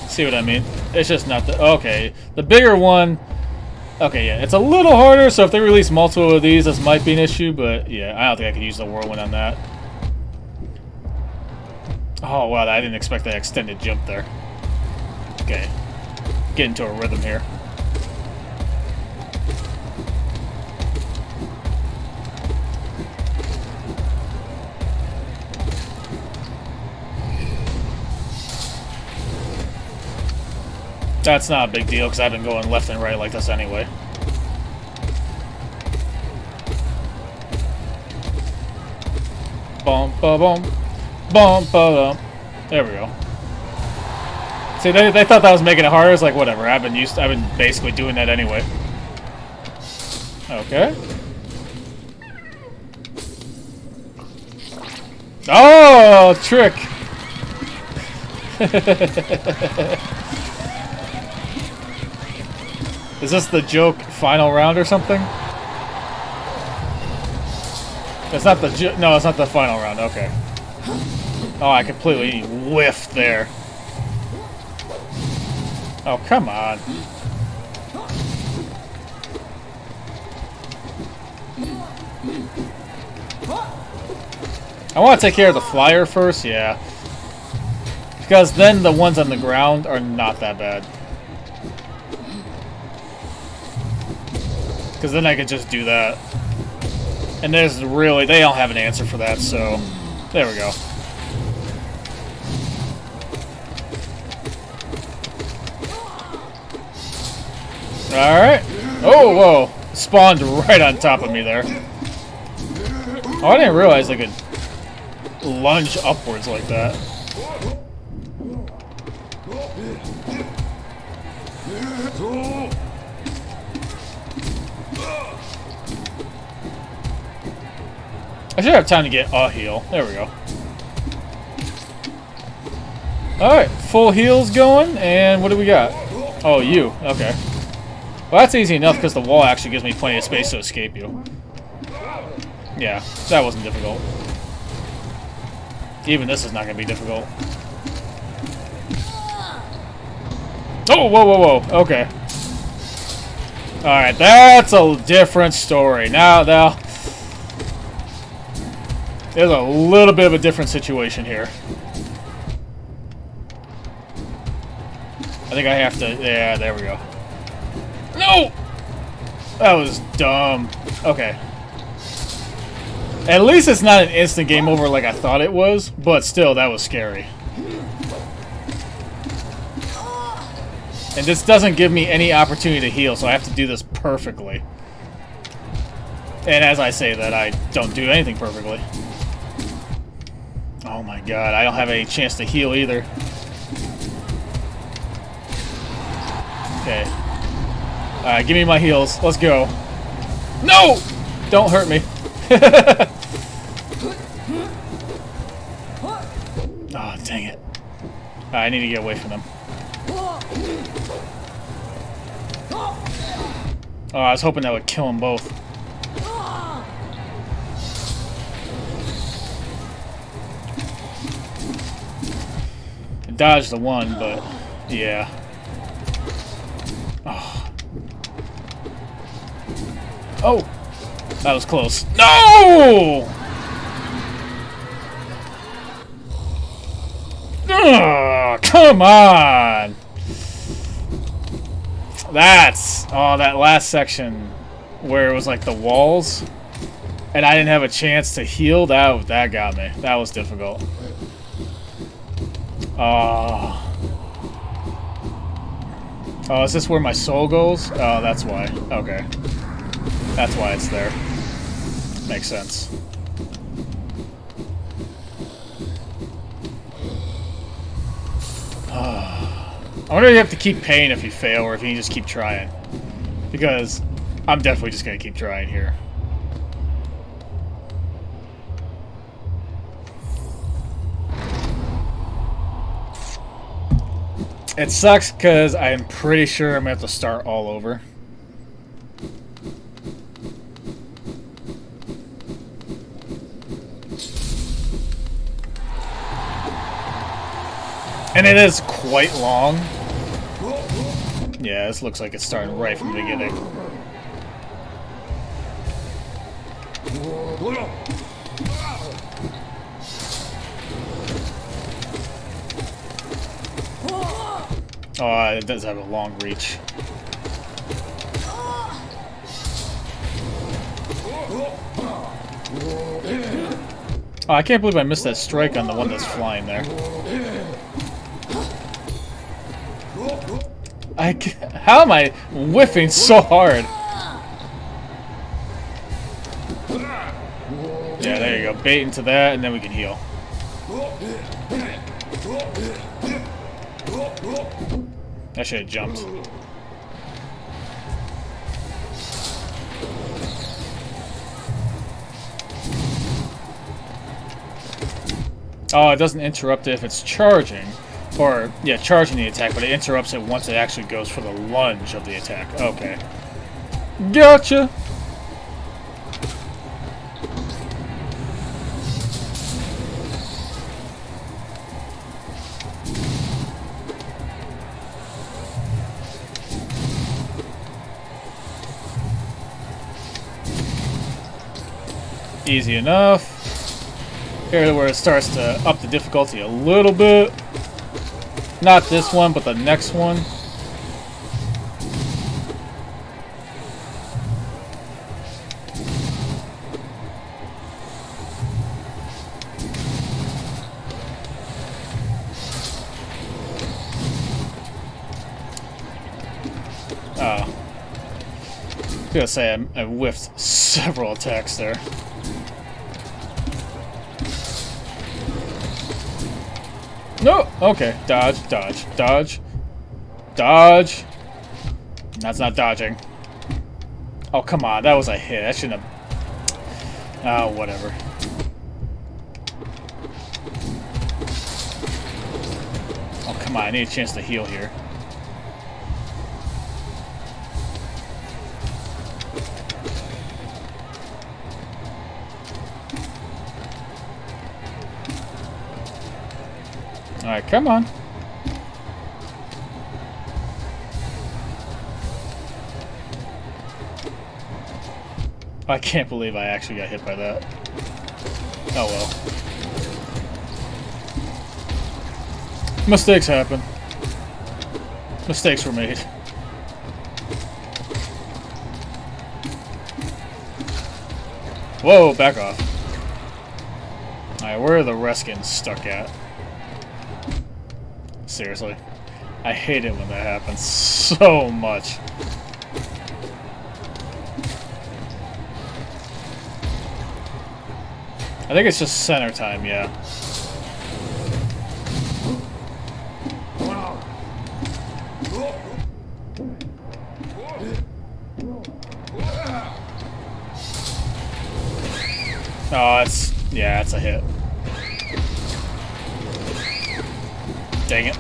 See what I mean? It's just not the... Okay, the bigger one... Okay, yeah, it's a little harder, so if they release multiple of these, this might be an issue, but yeah, I don't think I could use the whirlwind on that. Oh, wow, I didn't expect that extended jump there. Okay. Get into a rhythm here. That's not a big deal, because I've been going left and right like this anyway. Bum, ba, bum. Bum, ba, bum. There we go. See, they thought that was making it harder. It's like, whatever. I've been basically doing that anyway. Okay. Oh, trick. Is this the joke final round or something? It's not the no, it's not the final round. Okay. Oh, I completely whiffed there. Oh, come on. I want to take care of the flyer first, yeah. Because then the ones on the ground are not that bad. Because then I could just do that. And there's really... They don't have an answer for that, so... There we go. Alright. Oh, whoa. Spawned right on top of me there. Oh, I didn't realize I could lunge upwards like that. I should have time to get a heal. There we go. Alright, full heals going, and what do we got? Oh, you. Okay. Well, that's easy enough because the wall actually gives me plenty of space to escape you. Yeah, that wasn't difficult. Even this is not going to be difficult. Oh, whoa, whoa, whoa. Okay. Alright, that's a different story. Now, there's a little bit of a different situation here. I think I have to... Yeah, there we go. No! That was dumb. Okay. At least it's not an instant game over like I thought it was, but still, that was scary. And this doesn't give me any opportunity to heal, so I have to do this perfectly. And as I say that, I don't do anything perfectly. Oh my god, I don't have any chance to heal either. Okay. Alright, give me my heals. Let's go. No! Don't hurt me. Oh, dang it. I need to get away from them. Oh, I was hoping that would kill them both. I dodged the one, but yeah. Oh. Oh! That was close. No! Ugh, come on! That's... Oh, that last section where it was like the walls and I didn't have a chance to heal, that got me. That was difficult. Oh, is this where my soul goes? Oh, that's why. Okay. That's why it's there. Makes sense. I wonder if you have to keep paying if you fail, or if you can just keep trying. Because I'm definitely just going to keep trying here. It sucks because I'm pretty sure I'm going to have to start all over. And it is quite long. Yeah, this looks like it's starting right from the beginning. Oh, it does have a long reach. Oh, I can't believe I missed that strike on the one that's flying there. How am I whiffing so hard? Yeah, there you go. Bait into that, and then we can heal. I should have jumped. Oh, it doesn't interrupt it if it's charging. Or, yeah, charging the attack, but it interrupts it once it actually goes for the lunge of the attack. Okay. Gotcha! Easy enough. Here's where it starts to up the difficulty a little bit. Not this one, but the next one. Oh. I was gonna say I whiffed several attacks there. No! Okay. Dodge, dodge, dodge. Dodge. That's not dodging. Oh, come on. That was a hit. I shouldn't have... Oh, whatever. Oh, come on. I need a chance to heal here. Alright, come on. I can't believe I actually got hit by that. Oh well. Mistakes happen. Mistakes were made. Whoa, back off. Alright, where are the Reskins stuck at? Seriously. I hate it when that happens so much. I think it's just center time, yeah. Oh, it's... yeah, it's a hit. dang it.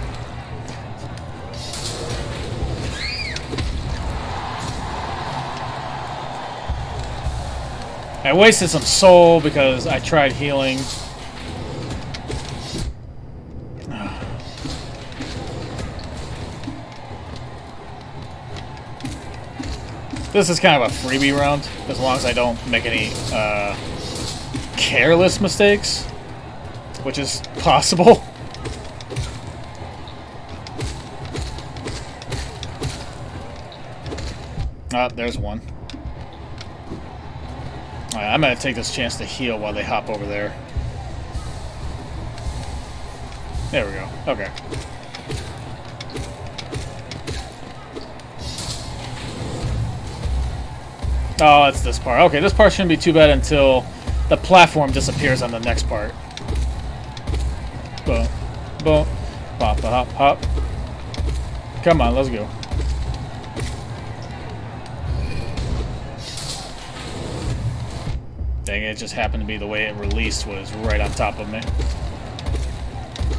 I wasted some soul because I tried healing. This is kind of a freebie round, as long as I don't make any careless mistakes, which is possible. Ah, there's one. Alright, I'm gonna take this chance to heal while they hop over there. There we go. Okay. Oh, it's this part. Okay, this part shouldn't be too bad until the platform disappears on the next part. Boom. Boom. Pop, hop, hop. Come on, let's go. Dang it, it just happened to be the way it released was right on top of me.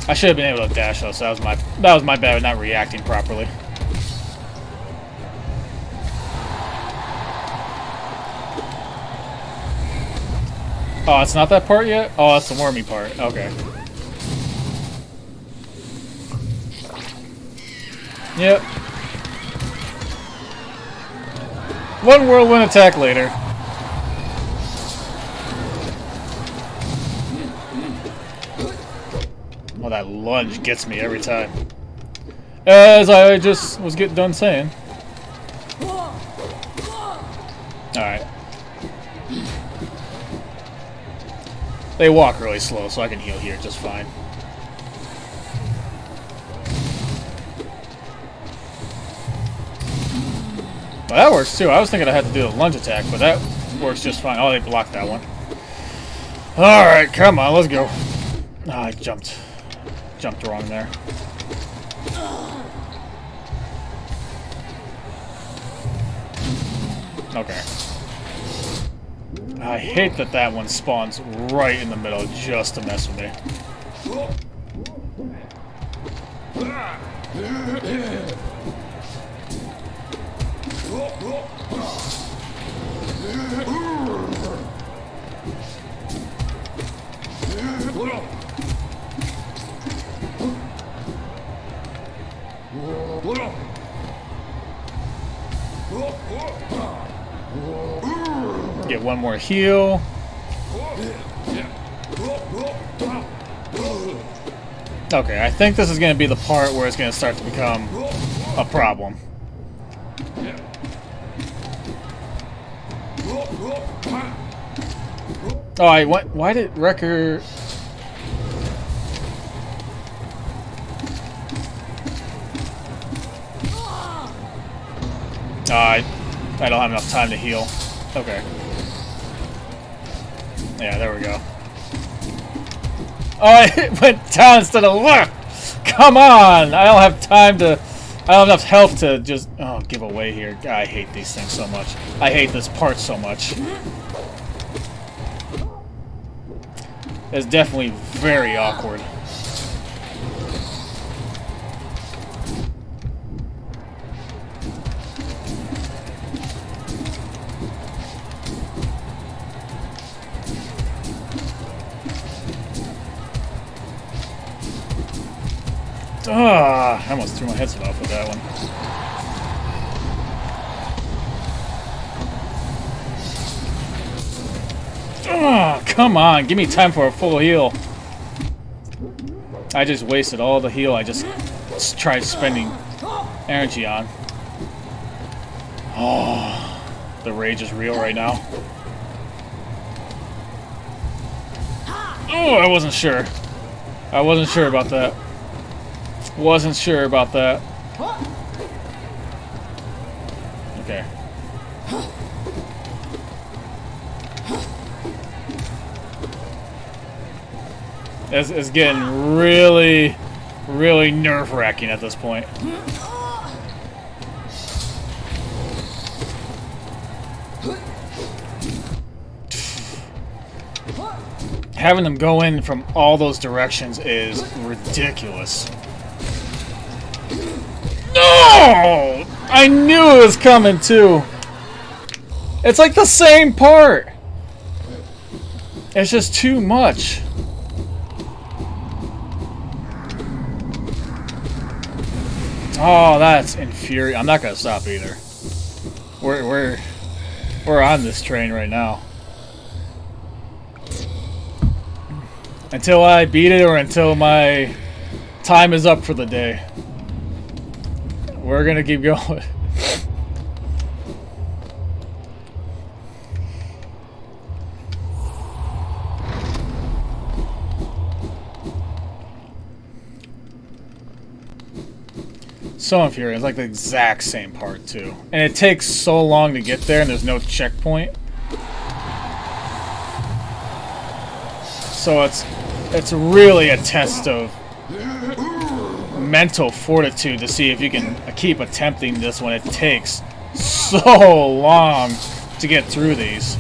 I should have been able to dash though, so that was my bad not reacting properly. Oh, it's not that part yet? Oh, that's the wormy part. Okay. Yep. One whirlwind attack later. Oh, that lunge gets me every time. As I just was getting done saying. Alright. They walk really slow, so I can heal here just fine. Well, that works too. I was thinking I had to do the lunge attack, but that works just fine. Oh, they blocked that one. Alright, come on, let's go. Oh, I jumped wrong there. Okay. I hate that that one spawns right in the middle just to mess with me. Get one more heal. Okay, I think this is going to be the part where it's going to start to become a problem. Oh, why did Wrecker... I don't have enough time to heal. Okay. Yeah, there we go. Oh, it went down instead of left! Come on! I don't have time to... I don't have enough health to just... Oh, give away here. I hate these things so much. I hate this part so much. It's definitely very awkward. Ah, I almost threw my headset off with that one. Ah, come on, give me time for a full heal. I just wasted all the heal I just tried spending energy on. Oh, the rage is real right now. Oh, I wasn't sure. I wasn't sure about that. Wasn't sure about that. Okay. It's getting really, really nerve-wracking at this point. Having them go in from all those directions is ridiculous. No! I knew it was coming too. It's like the same part. It's just too much. Oh, that's infuriating. I'm not gonna stop either. We're on this train right now. Until I beat it or until my time is up for the day. We're gonna keep going. So infuriating. It's like the exact same part too. And it takes so long to get there and there's no checkpoint. So it's really a test of mental fortitude to see if you can keep attempting this when it takes so long to get through these.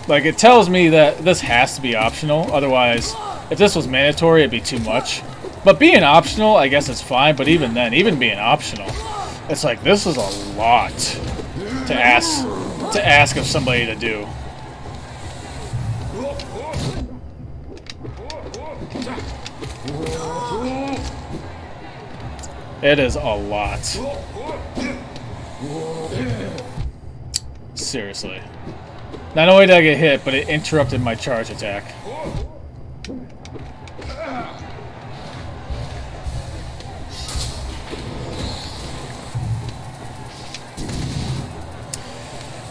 Like, it tells me that this has to be optional, otherwise, if this was mandatory, it'd be too much. But being optional, I guess it's fine, but even then, even being optional, it's like, this is a lot to ask of somebody to do. It is a lot. Seriously. Not only did I get hit, but it interrupted my charge attack.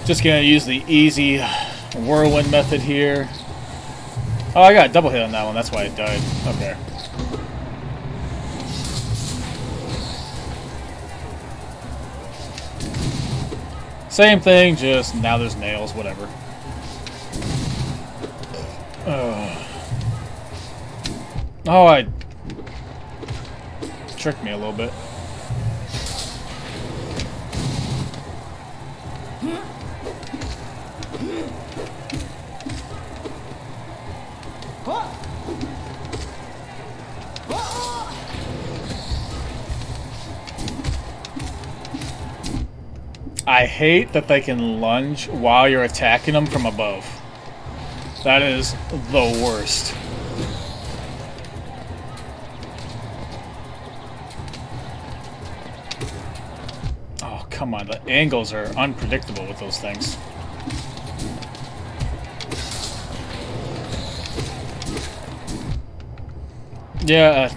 Just gonna use the easy whirlwind method here. Oh, I got a double hit on that one, that's why it died. Okay. Same thing, just now there's nails, whatever. Oh, I tricked me a little bit. I hate that they can lunge while you're attacking them from above. That is the worst. Oh, come on. The angles are unpredictable with those things. Yeah,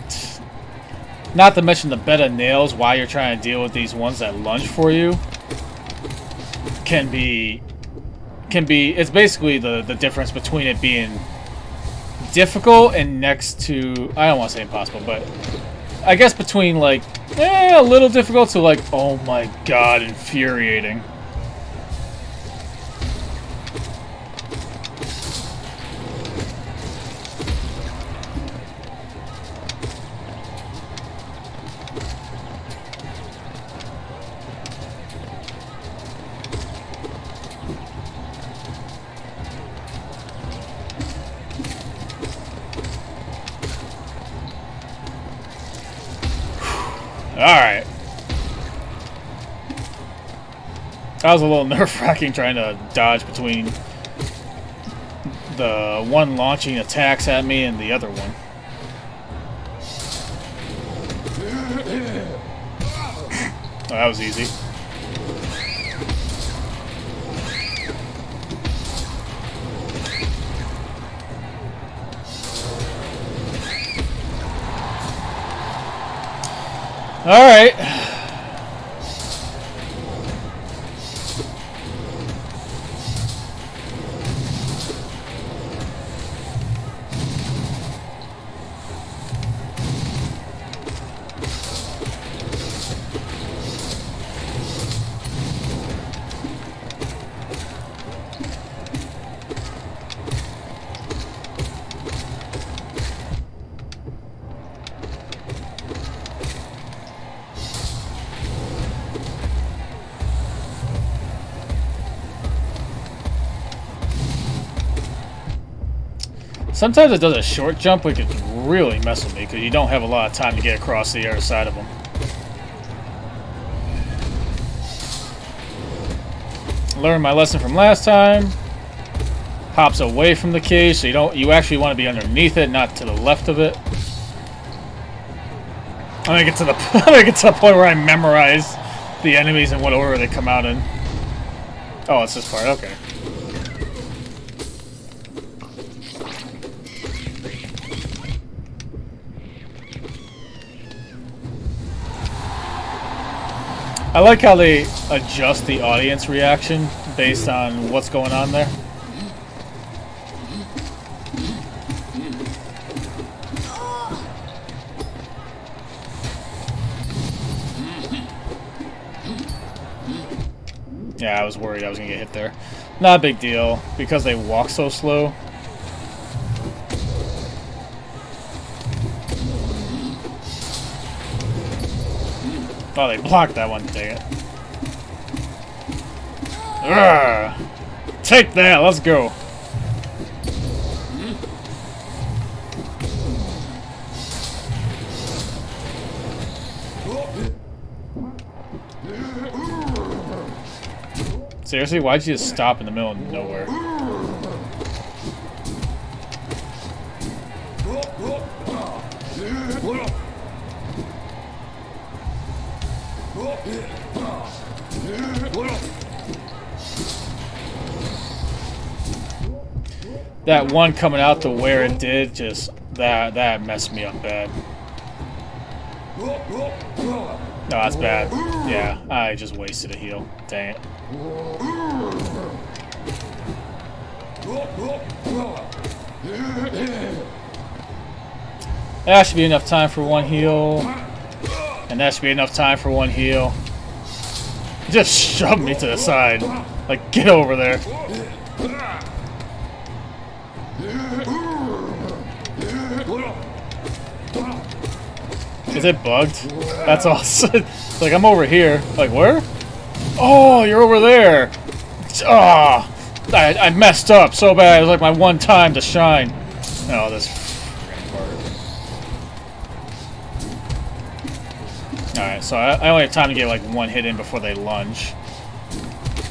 not to mention the bed of nails while you're trying to deal with these ones that lunge for you. Can be it's basically the difference between it being difficult and next to, I don't want to say impossible, but I guess between like a little difficult to like, oh my god, infuriating. Alright. That was a little nerve-wracking trying to dodge between the one launching attacks at me and the other one. Oh, that was easy. All right. Sometimes it does a short jump, which can really mess with me because you don't have a lot of time to get across the other side of them. Learned my lesson from last time. Hops away from the cage, so you actually want to be underneath it, not to the left of it. I'm gonna get to the point where I memorize the enemies and what order they come out in. Oh, it's this part. Okay. I like how they adjust the audience reaction based on what's going on there. Yeah, I was worried I was gonna get hit there. Not a big deal, because they walk so slow. Oh, they blocked that one, dang it. Urgh. Take that, let's go. Seriously, why'd you just stop in the middle of nowhere? That one coming out to where it did, just that messed me up bad. No, that's bad. Yeah, I just wasted a heal. Dang it. That should be enough time for one heal. And that should be enough time for one heal. Just shove me to the side. Like, get over there. Is it bugged? That's awesome. Like, I'm over here. Like, where? Oh, you're over there. Ah, oh, I messed up so bad. It was like my one time to shine. Oh, this part. Alright, so I only have time to get like one hit in before they lunge.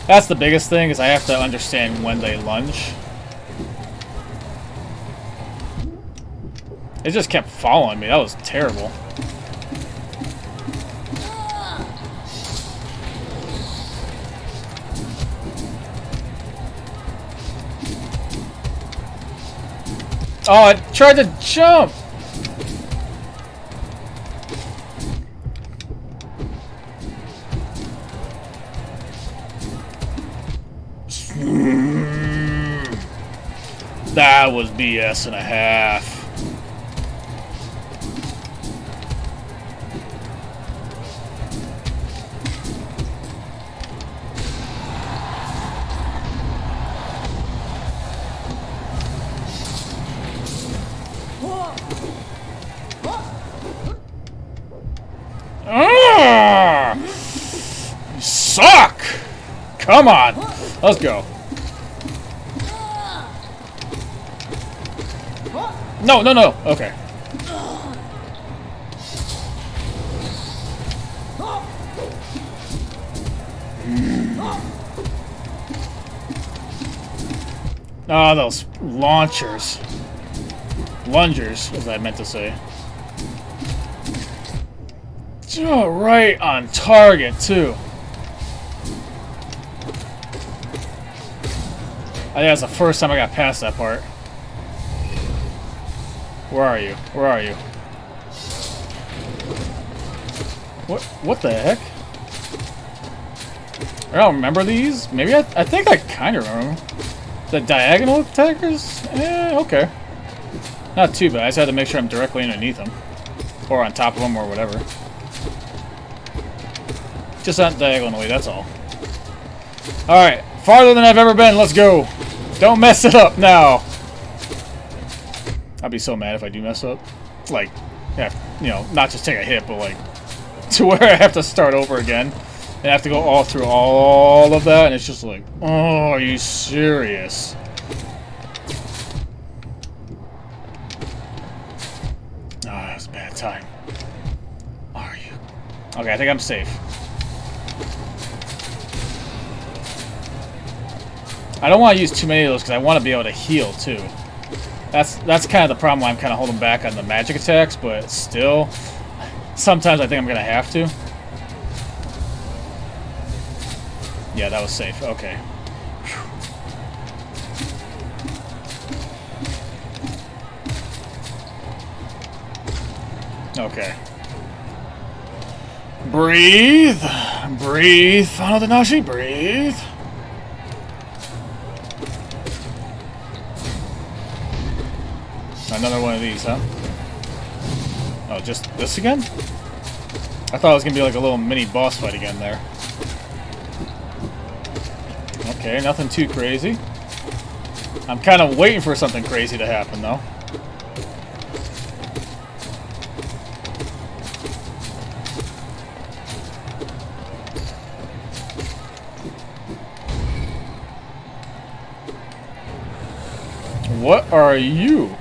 That's the biggest thing, is I have to understand when they lunge. It just kept following me. That was terrible. Oh, I tried to jump! That was BS and a half. You suck! Come on! Let's go. No, no, no. Okay. Oh, those launchers. Lungers, as I meant to say. Oh, right on target, too. I think that's the first time I got past that part. Where are you? Where are you? What the heck? I don't remember these. Maybe I think I kind of remember them. The diagonal attackers? Eh, okay. Not too bad. I just had to make sure I'm directly underneath them. Or on top of them, or whatever. Just not diagonally, that's all. Alright, farther than I've ever been, let's go! Don't mess it up now! I'd be so mad if I do mess up. Like, yeah, you know, not just take a hit, but like, to where I have to start over again. And I have to go all through all of that, and it's just like, oh, are you serious? that was a bad time. Are you? Okay, I think I'm safe. I don't want to use too many of those because I want to be able to heal too. That's kind of the problem why I'm kind of holding back on the magic attacks, but still, sometimes I think I'm going to have to. Yeah, that was safe. Okay. Okay. Breathe. Breathe. FinalDanashi, breathe. Another one of these, huh? Oh, just this again? I thought it was going to be like a little mini boss fight again there. Okay, nothing too crazy. I'm kind of waiting for something crazy to happen, though. What are you?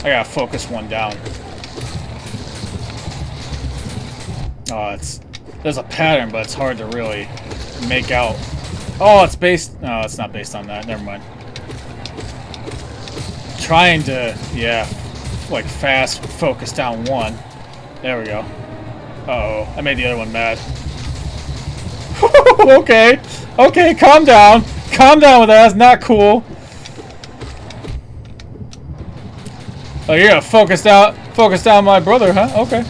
I gotta focus one down. Oh, there's a pattern, but it's hard to really make out. Oh, it's based. No, it's not based on that. Never mind. Trying to, yeah, like fast focus down one. There we go. Uh-oh, I made the other one mad. Okay. Okay, calm down. Calm down with that. That's not cool. Oh, you're gonna focus down my brother, huh? Okay.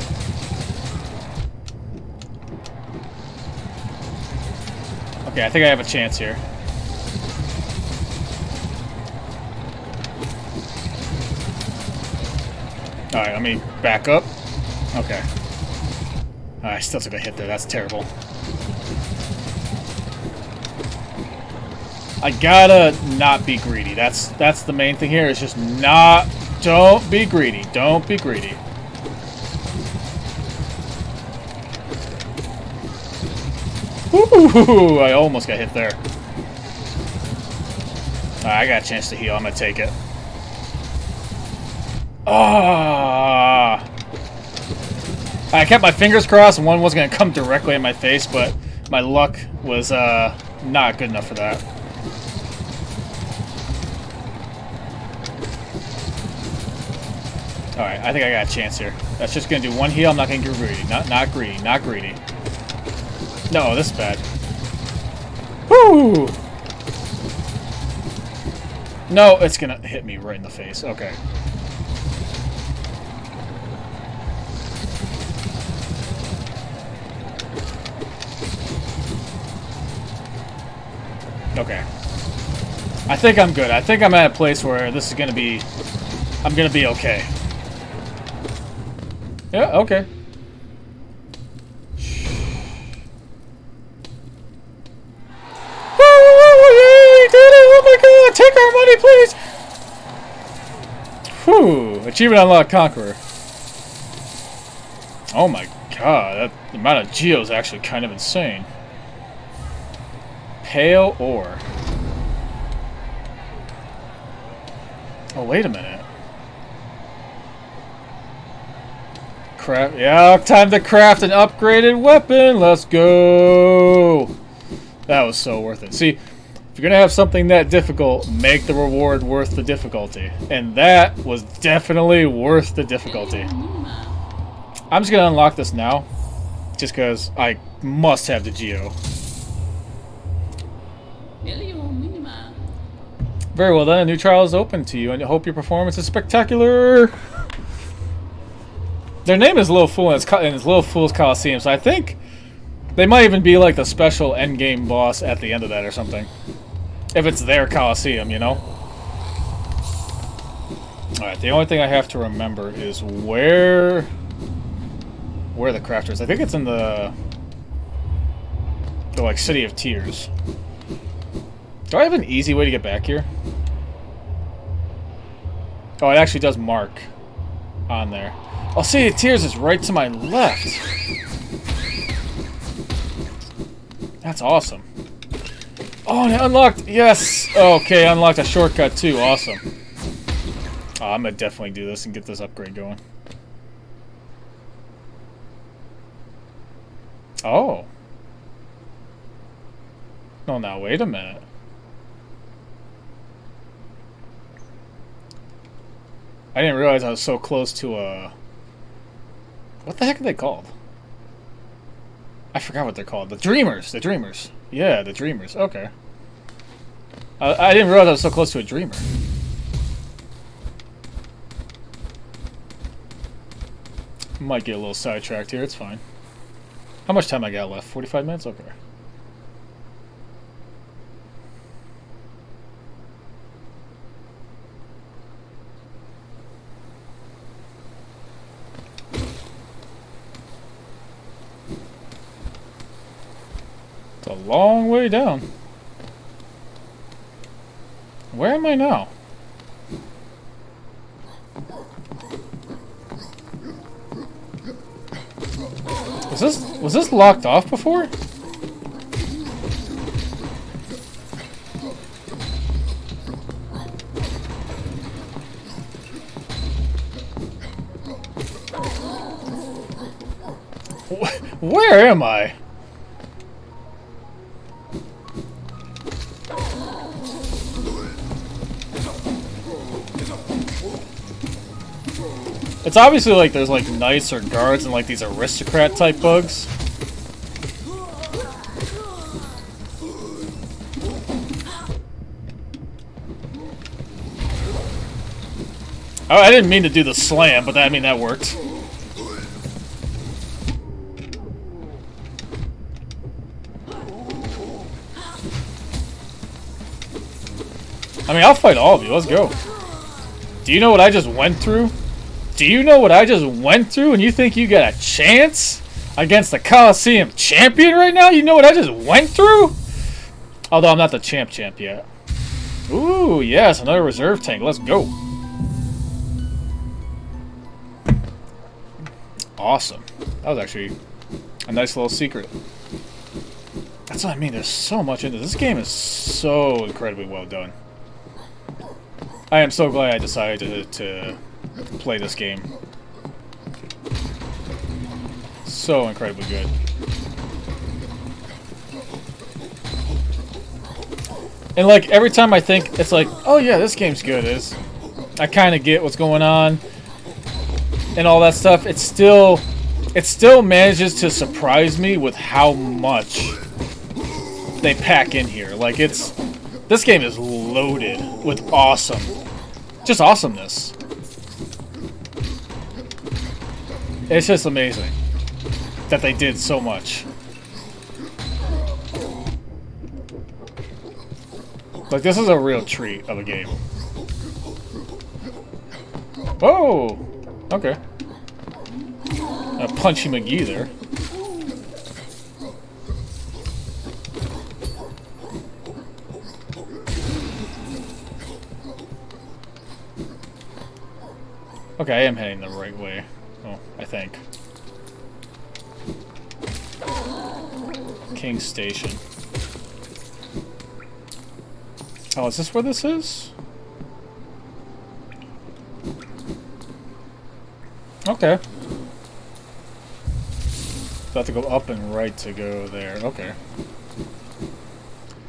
Okay, I think I have a chance here. Alright, let me back up. Okay. I still took a hit there. That's terrible. I gotta not be greedy. That's the main thing here. Is just not. Don't be greedy. Don't be greedy. Ooh, I almost got hit there. I got a chance to heal. I'm gonna take it. Ah! I kept my fingers crossed, and one was gonna come directly in my face, but my luck was not good enough for that. Alright, I think I got a chance here. That's just gonna do one heal. I'm not gonna get greedy. Not greedy. Not greedy. No, this is bad. Whoo! No, it's gonna hit me right in the face. Okay. Okay. I think I'm good. I think I'm at a place where this is gonna be... I'm gonna be okay. Yeah, okay. Oh my god, take our money, please! Whew, achievement unlocked, Conqueror. Oh my god, the amount of geo is actually kind of insane. Pale ore. Oh, wait a minute. Yeah, time to craft an upgraded weapon. Let's go. That was so worth it. See, if you're going to have something that difficult, make the reward worth the difficulty. And that was definitely worth the difficulty. I'm just going to unlock this now. Just because I must have the geo. Very well then, a new trial is open to you, and I hope your performance is spectacular. Their name is Little Fool, and it's Little Fool's Coliseum, so I think they might even be like the special endgame boss at the end of that or something. If it's their Coliseum, you know? Alright, the only thing I have to remember is where the crafter is. I think it's in the like, City of Tears. Do I have an easy way to get back here? Oh, it actually does mark on there. Oh, City of Tears is right to my left. That's awesome. Oh, and it unlocked. Yes. Okay, unlocked a shortcut too. Awesome. Oh, I'm gonna definitely do this and get this upgrade going. Oh. No, now wait a minute. I didn't realize I was so close to a... What the heck are they called? I forgot what they're called. The Dreamers! The Dreamers. Yeah, the Dreamers. Okay. I didn't realize I was so close to a Dreamer. Might get a little sidetracked here. It's fine. How much time I got left? 45 minutes? Okay. It's a long way down. Where am I now? Was this locked off before? Where am I? It's obviously like there's like knights or guards and like these aristocrat type bugs. Oh, I didn't mean to do the slam, but I mean that worked. I mean, I'll fight all of you. Let's go. Do you know what I just went through? Do you know what I just went through and you think you got a chance against the Coliseum champion right now? You know what I just went through? Although I'm not the champ yet. Ooh, yes, another reserve tank. Let's go. Awesome. That was actually a nice little secret. That's what I mean. There's so much into this. This game is so incredibly well done. I am so glad I decided to play this game. So incredibly good. And like every time I think it's like, oh yeah, this game's good, I kind of get what's going on and all that stuff. It still manages to surprise me with how much they pack in here. Like this game is loaded with just awesomeness. It's just amazing that they did so much. Like, this is a real treat of a game. Whoa! Okay. A Punchy McGee there. Okay, I am heading the right way. Oh, I think. King Station. Oh, is this where this is? Okay. So I have to go up and right to go there. Okay.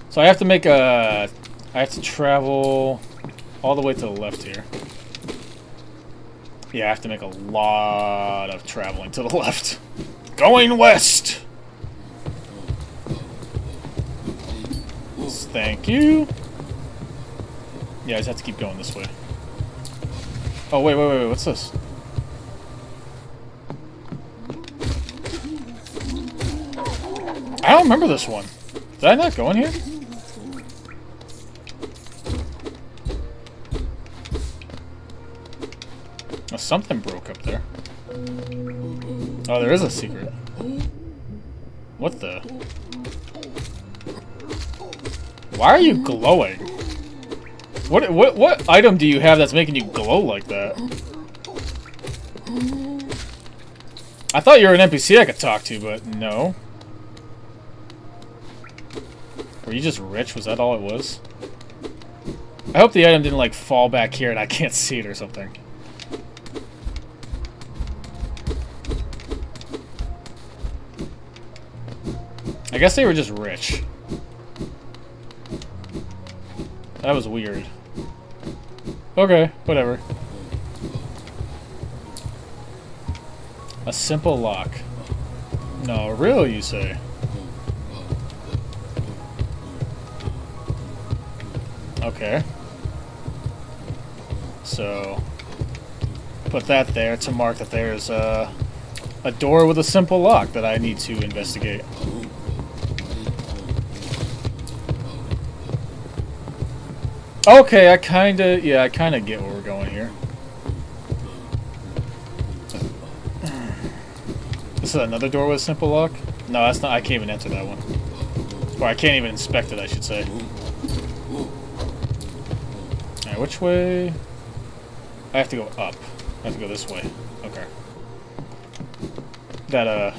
So I have to make a... I have to travel all the way to the left here. Yeah, I have to make a lot of traveling to the left. Going west! Thank you. Yeah, I just have to keep going this way. Oh, wait, what's this? I don't remember this one. Did I not go in here? Oh, something broke up there. Oh, there is a secret. What the? Why are you glowing? What item do you have that's making you glow like that? I thought you were an NPC I could talk to, but no. Were you just rich? Was that all it was? I hope the item didn't like fall back here and I can't see it or something. I guess they were just rich. That was weird. Okay, whatever. A simple lock. No, really, you say? Okay. So, put that there to mark that there's a door with a simple lock that I need to investigate. Okay, I kinda get where we're going here. This is another door with a simple lock? No, that's not. I can't even enter that one. Or I can't even inspect it, I should say. Alright, which way? I have to go up. I have to go this way. Okay. That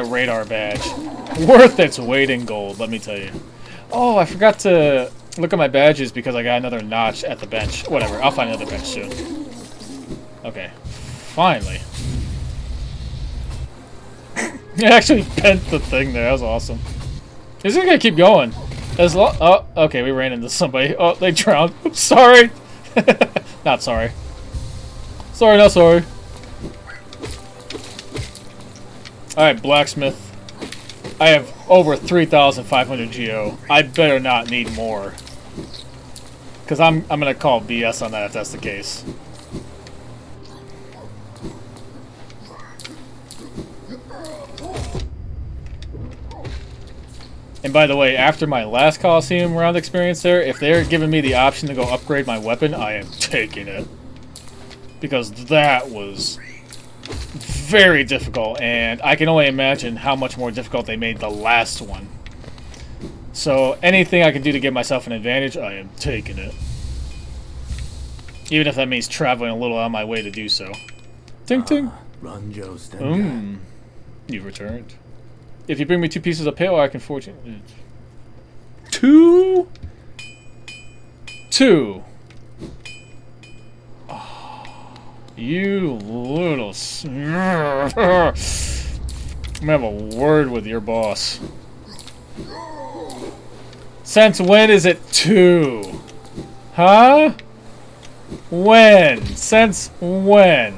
radar badge. Worth its weight in gold, let me tell you. Oh, I forgot to look at my badges because I got another notch at the bench. Whatever, I'll find another bench soon. Okay, finally. It actually bent the thing there, that was awesome. Is it gonna keep going? Oh, okay, we ran into somebody. Oh, they drowned. Oops, sorry. Not sorry. Sorry, not sorry. Alright, blacksmith. I have over 3,500 geo. I better not need more. Because I'm gonna call BS on that if that's the case. And by the way, after my last Coliseum round experience there, if they're giving me the option to go upgrade my weapon, I am taking it. Because that was very difficult, and I can only imagine how much more difficult they made the last one. So anything I can do to give myself an advantage, I am taking it. Even if that means traveling a little out of my way to do so. Ting ting. You've returned. If you bring me 2 pieces of pale, I can fortune. 2? 2. You little I'm gonna have a word with your boss. Since when is it 2? Huh? When? Since when?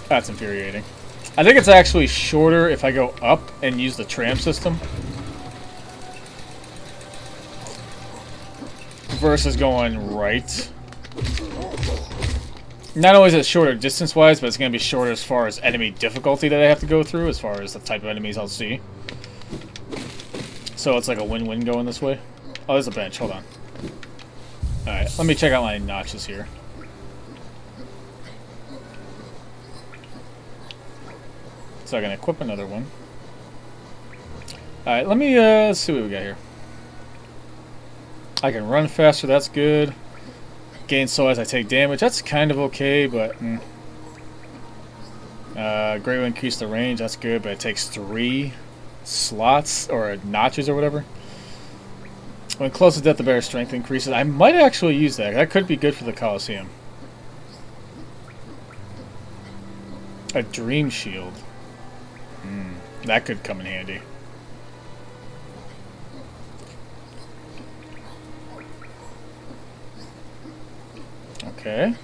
That's infuriating. I think it's actually shorter if I go up and use the tram system. Versus going right. Not only is it shorter distance-wise, but it's going to be shorter as far as enemy difficulty that I have to go through, as far as the type of enemies I'll see. So it's like a win-win going this way. Oh, there's a bench. Hold on. Alright, let me check out my notches here. So I can equip another one. Alright, let me see what we got here. I can run faster, that's good. Gain soul as I take damage, that's kind of okay, but... greatly increase the range, that's good, but it takes 3 slots, or notches or whatever. When close to death, the better strength increases. I might actually use that. That could be good for the Coliseum. A dream shield. That could come in handy. Okay.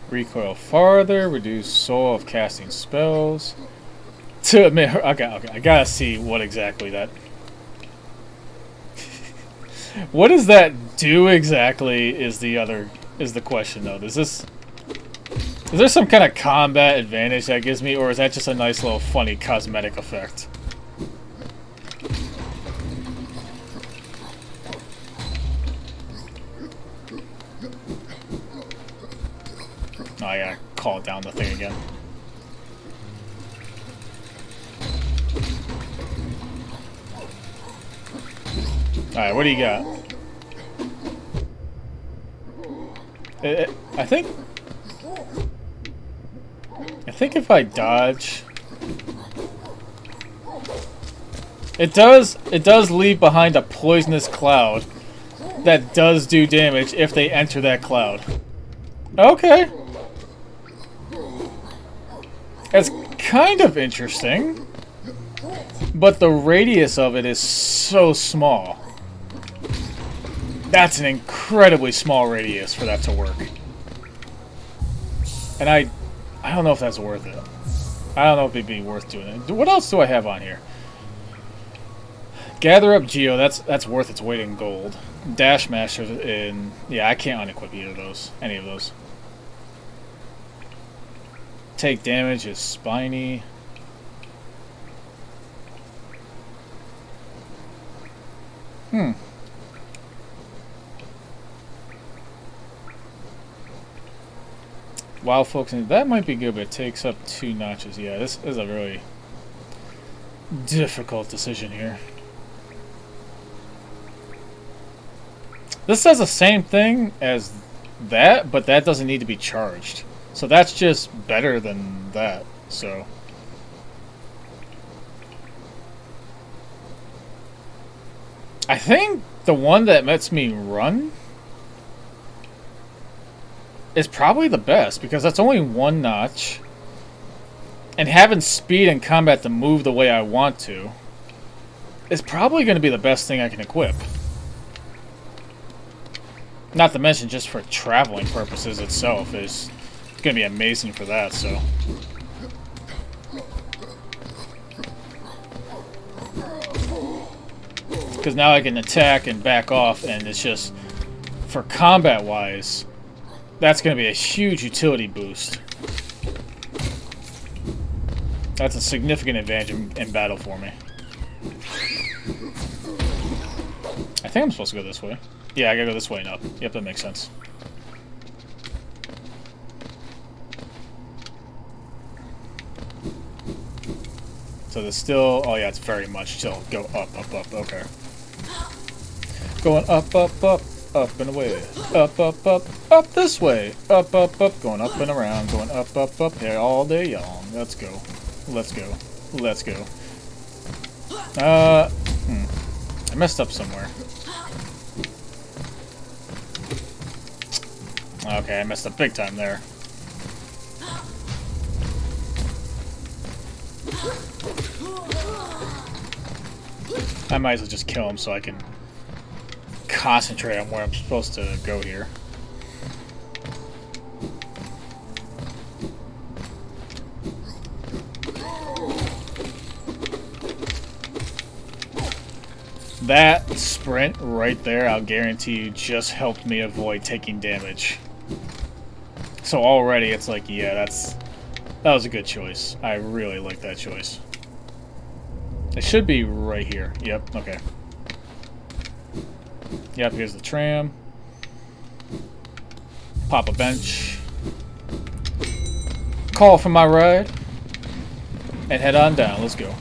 Recoil farther, reduce soul of casting spells. To admit, okay, I gotta see what exactly that. What does that do exactly? Is the question though? Is there some kind of combat advantage that gives me, or is that just a nice little funny cosmetic effect? Oh, I gotta call down the thing again. Alright, what do you got? I think if I dodge, it does leave behind a poisonous cloud that does do damage if they enter that cloud. Okay. It's kind of interesting, but the radius of it is so small. That's an incredibly small radius for that to work. And I don't know if that's worth it. I don't know if it'd be worth doing it. What else do I have on here? Gather up Geo, that's worth its weight in gold. Dash Master in... Yeah, I can't unequip either of those. Any of those. Take damage is spiny. Wild folks, that might be good, but it takes up 2 notches. Yeah, this is a really difficult decision here. This does the same thing as that, but that doesn't need to be charged. So that's just better than that, so... I think the one that lets me run is probably the best, because that's only 1 notch. And having speed in combat to move the way I want to is probably going to be the best thing I can equip. Not to mention, just for traveling purposes itself, is going to be amazing for that, so... Because now I can attack and back off, and it's just... For combat-wise, that's going to be a huge utility boost. That's a significant advantage in battle for me. I think I'm supposed to go this way. Yeah, I gotta go this way and up. Yep, that makes sense. So there's still... Oh yeah, it's very much still go up, up, up. Okay. Going up, up, up, up and away. Up, up, up, up this way. Up, up, up. Going up and around. Going up, up, up here all day long. Let's go. Let's go. Let's go. I messed up somewhere. Okay, I messed up big time there. I might as well just kill him so I can concentrate on where I'm supposed to go here. That sprint right there, I'll guarantee you, just helped me avoid taking damage. So already it's like, yeah, that was a good choice. I really like that choice. It should be right here. Yep, okay. Yep, here's the tram. Pop a bench. Call for my ride. And head on down. Let's go.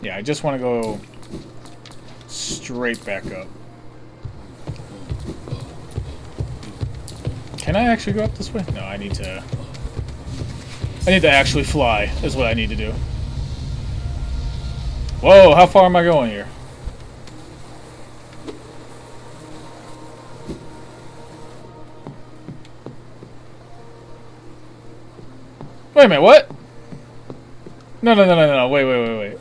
Yeah, I just want to go straight back up. Can I actually go up this way? No, I need to actually fly, is what I need to do. Whoa, how far am I going here? Wait a minute, what? No, wait.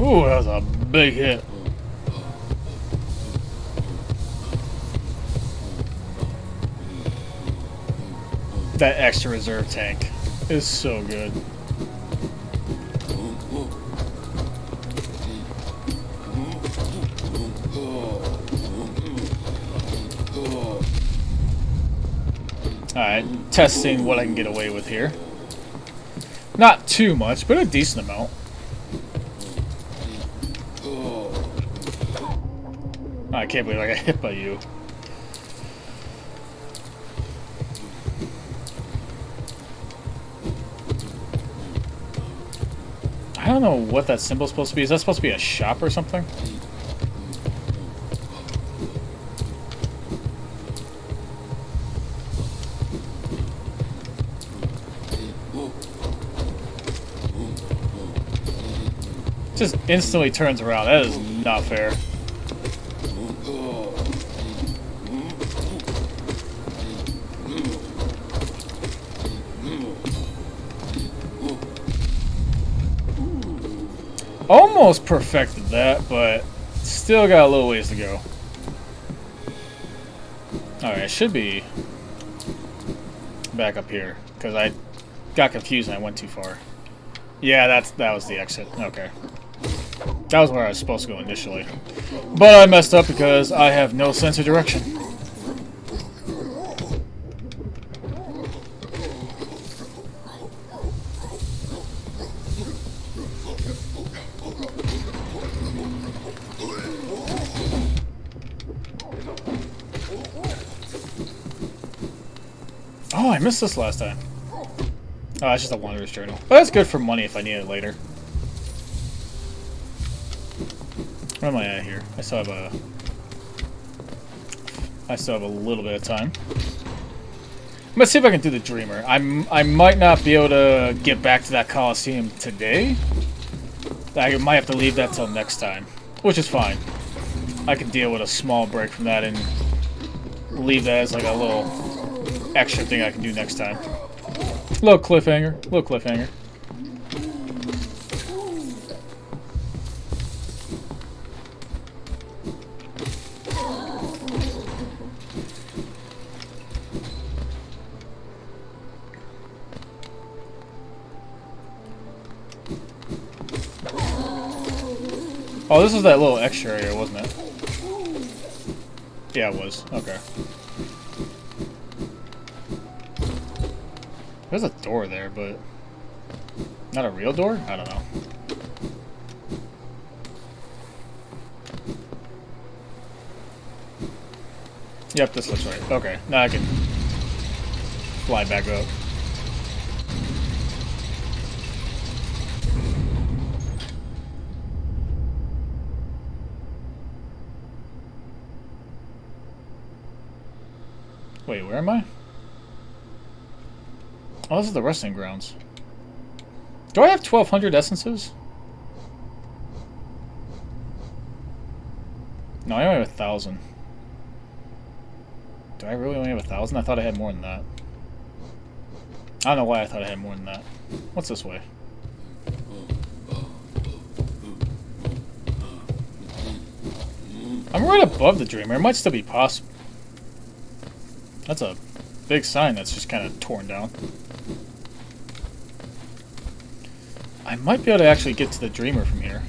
Ooh, that was a big hit. That extra reserve tank is so good. Alright, testing what I can get away with here. Not too much, but a decent amount. I can't believe I got hit by you. I don't know what that symbol's supposed to be. Is that supposed to be a shop or something? Just instantly turns around. That is not fair. Almost perfected that, but still got a little ways to go. Alright, I should be back up here, because I got confused and I went too far. Yeah, that was the exit. Okay. That was where I was supposed to go initially. But I messed up because I have no sense of direction. Oh, I missed this last time. Oh, it's just a Wanderer's Journal. But that's good for money if I need it later. Where am I at here? I still have a little bit of time. Let's see if I can do the Dreamer. I might not be able to get back to that Coliseum today. I might have to leave that till next time, which is fine. I can deal with a small break from that and leave that as like a little extra thing I can do next time. Little cliffhanger. Little cliffhanger. Oh, this is that little extra area, wasn't it? Yeah, it was. Okay. There's a door there, but not a real door? I don't know. Yep, this looks right. Okay, now I can fly back up. Wait, where am I? Oh, this is the resting grounds. Do I have 1,200 essences? No, I only have 1,000. Do I really only have 1,000? I thought I had more than that. I don't know why I thought I had more than that. What's this way? I'm right above the Dreamer. It might still be possible. That's a big sign that's just kind of torn down. I might be able to actually get to the Dreamer from here.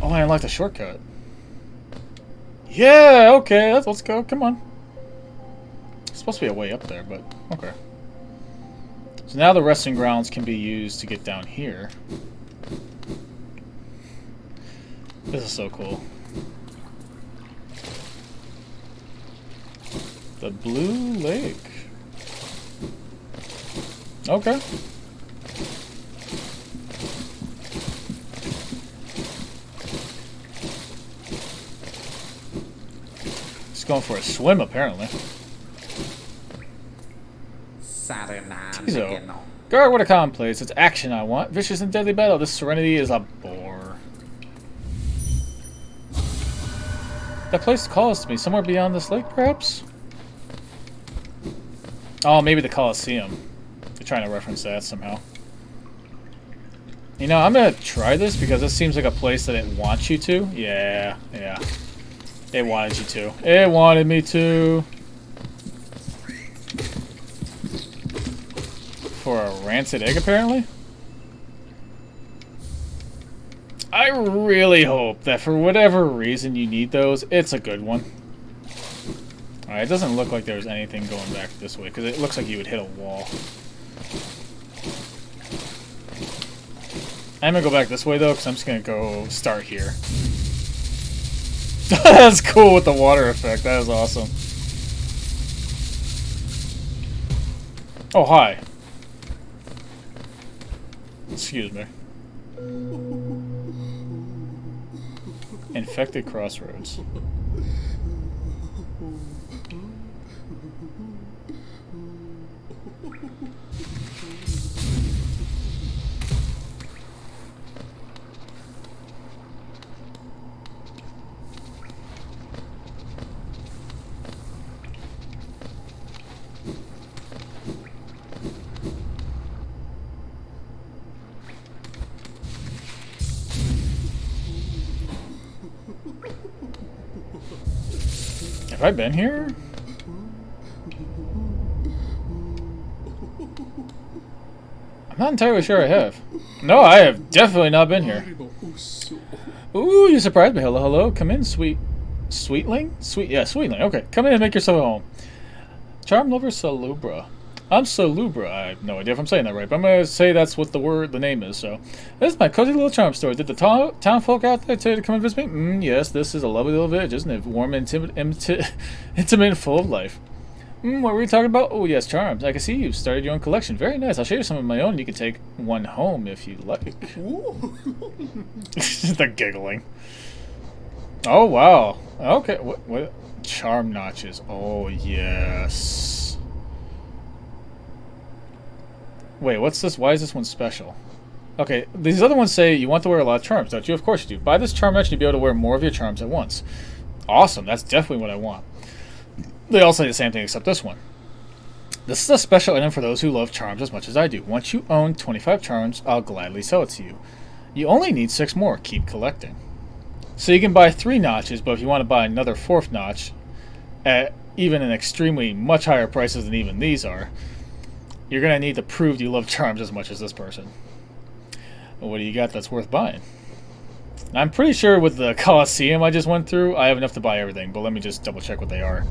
Oh, I unlocked a shortcut. Yeah, okay, let's go. Come on. It's supposed to be a way up there, but okay. So now the resting grounds can be used to get down here. This is so cool. The Blue Lake. Okay. Just going for a swim, apparently. Tizo. Guard what a common place. It's action I want. Vicious and deadly battle. This serenity is a bore. That place calls to me. Somewhere beyond this lake, perhaps? Oh, maybe the Coliseum. They're trying to reference that somehow. You know, I'm gonna try this because this seems like a place that it wants you to. Yeah, yeah. It wanted you to. It wanted me to. For a rancid egg, apparently? I really hope that for whatever reason you need those, it's a good one. Alright, it doesn't look like there's anything going back this way, because it looks like you would hit a wall. I'm gonna go back this way, though, because I'm just gonna go start here. That's cool with the water effect. That is awesome. Oh, hi. Excuse me. Infected crossroads. Have I been here? I'm not entirely sure I have. No, I have definitely not been here. Ooh, you surprised me. Hello, hello. Come in, Sweetling? Yeah, Sweetling. Okay, come in and make yourself at home. Charm lover Salubra. I'm Salubra. I have no idea if I'm saying that right, but I'm going to say that's what the name is, so. This is my cozy little charm store. Did the town folk out there tell you to come and visit me? Yes, this is a lovely little village, isn't it? Warm, intimate, and full of life. What were we talking about? Oh, yes, charms. I can see you've started your own collection. Very nice. I'll show you some of my own. You can take one home if you like. The giggling. Oh, wow. Okay, what? Charm notches. Oh, yes. Wait, what's this? Why is this one special? Okay, these other ones say you want to wear a lot of charms, don't you? Of course you do. Buy this charm notch and you'll be able to wear more of your charms at once. Awesome, that's definitely what I want. They all say the same thing except this one. This is a special item for those who love charms as much as I do. Once you own 25 charms, I'll gladly sell it to you. You only need 6 more. Keep collecting. So you can buy 3 notches, but if you want to buy another 4th notch, at even an extremely much higher prices than even these are, you're going to need to prove you love charms as much as this person. Well, what do you got that's worth buying? I'm pretty sure with the Coliseum I just went through, I have enough to buy everything, but let me just double check what they are.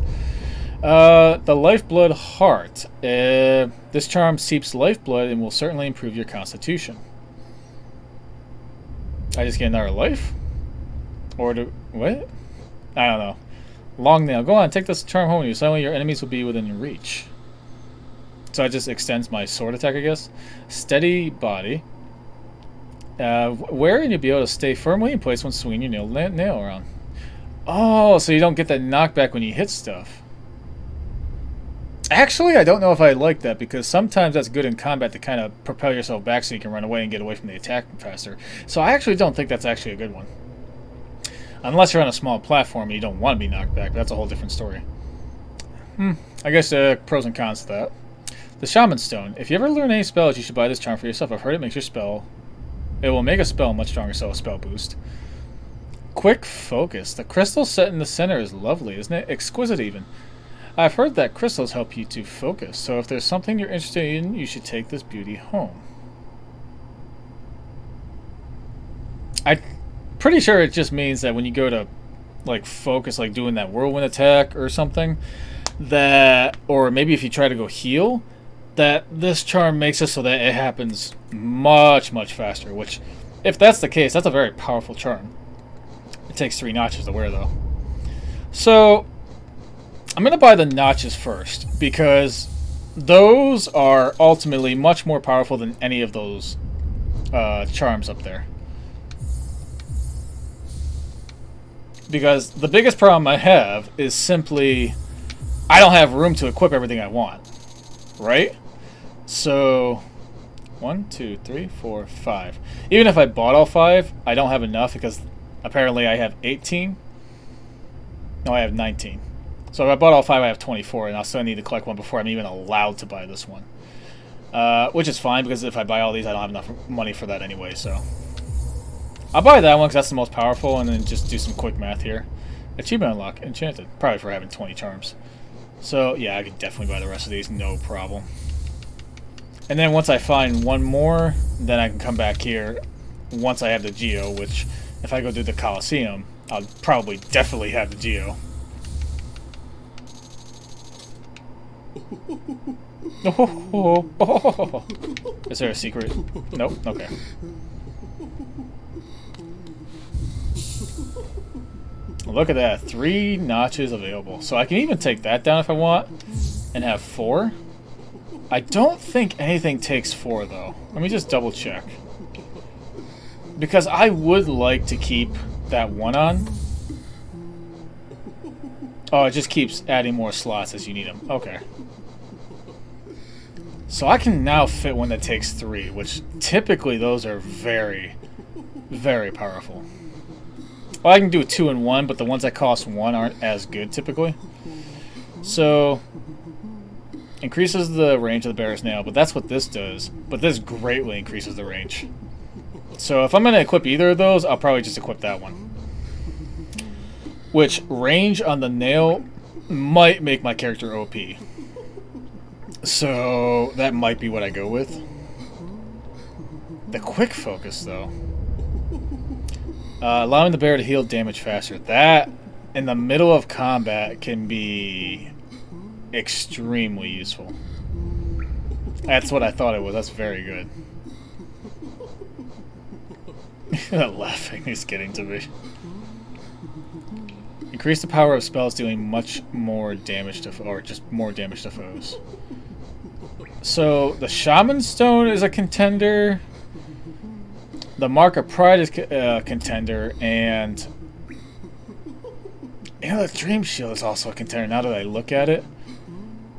The Lifeblood Heart. This charm seeps lifeblood and will certainly improve your constitution. I just get another life? Or do... what? I don't know. Long nail. Go on, take this charm home with you. Suddenly your enemies will be within your reach. So it just extends my sword attack, I guess. Steady body. Wear and you'll be able to stay firmly in place when swinging your nail around. Oh, so you don't get that knockback when you hit stuff. Actually, I don't know if I like that, because sometimes that's good in combat to kind of propel yourself back so you can run away and get away from the attack faster. So I actually don't think that's actually a good one. Unless you're on a small platform and you don't want to be knocked back, but that's a whole different story. I guess pros and cons to that. The Shaman Stone. If you ever learn any spells, you should buy this charm for yourself. I've heard it makes your spell... it will make a spell much stronger, so a spell boost. Quick focus. The crystal set in the center is lovely, isn't it? Exquisite, even. I've heard that crystals help you to focus, so if there's something you're interested in, you should take this beauty home. I'm pretty sure it just means that when you go to, like, focus, like doing that whirlwind attack or something, that, or maybe if you try to go heal, that this charm makes it so that it happens much, much faster, which, if that's the case, that's a very powerful charm. It takes 3 notches to wear, though. So, I'm going to buy the notches first, because those are ultimately much more powerful than any of those charms up there. Because the biggest problem I have is simply I don't have room to equip everything I want. Right? So, 1, 2, 3, 4, 5. Even if I bought all 5, I don't have enough because apparently I have 18. No, I have 19. So if I bought all 5, I have 24, and I'll still need to collect one before I'm even allowed to buy this one. Which is fine, because if I buy all these, I don't have enough money for that anyway, so... I'll buy that one, because that's the most powerful, and then just do some quick math here. Achievement unlock, enchanted. Probably for having 20 charms. So, yeah, I could definitely buy the rest of these, no problem. And then once I find one more, then I can come back here once I have the Geo, which, if I go do the Coliseum, I'll probably definitely have the Geo. Is there a secret? Nope. Okay. Look at that. 3 notches available. So I can even take that down if I want and have 4. I don't think anything takes 4 though. Let me just double check. Because I would like to keep that 1 on. Oh, it just keeps adding more slots as you need them. Okay. So I can now fit one that takes 3, which typically those are very, very powerful. Well, I can do 2 and 1, but the ones that cost 1 aren't as good typically. So, increases the range of the bearer's nail, but that's what this does. But this greatly increases the range. So if I'm going to equip either of those, I'll probably just equip that one. Which, range on the nail might make my character OP. So, that might be what I go with. The quick focus, though. Allowing the bearer to heal damage faster. That, in the middle of combat, can be extremely useful. That's what I thought it was. That's very good. That laughing is getting to me. Increase the power of spells dealing much more damage to, or just more damage to foes. So, the Shaman Stone is a contender. The Mark of Pride is a contender, and the Dream Shield is also a contender. Now that I look at it,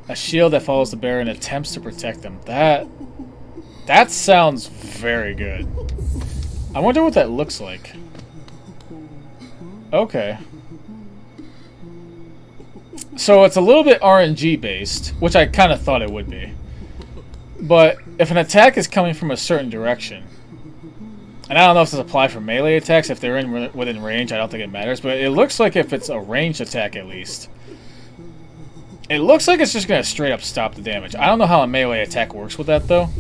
a shield that follows the bearer and attempts to protect them. That sounds very good. I wonder what that looks like. Okay. So it's a little bit RNG based, which I kind of thought it would be. But if an attack is coming from a certain direction, and I don't know if this applies for melee attacks, if they're within range, I don't think it matters, but it looks like if it's a ranged attack at least, it looks like it's just going to straight up stop the damage. I don't know how a melee attack works with that though.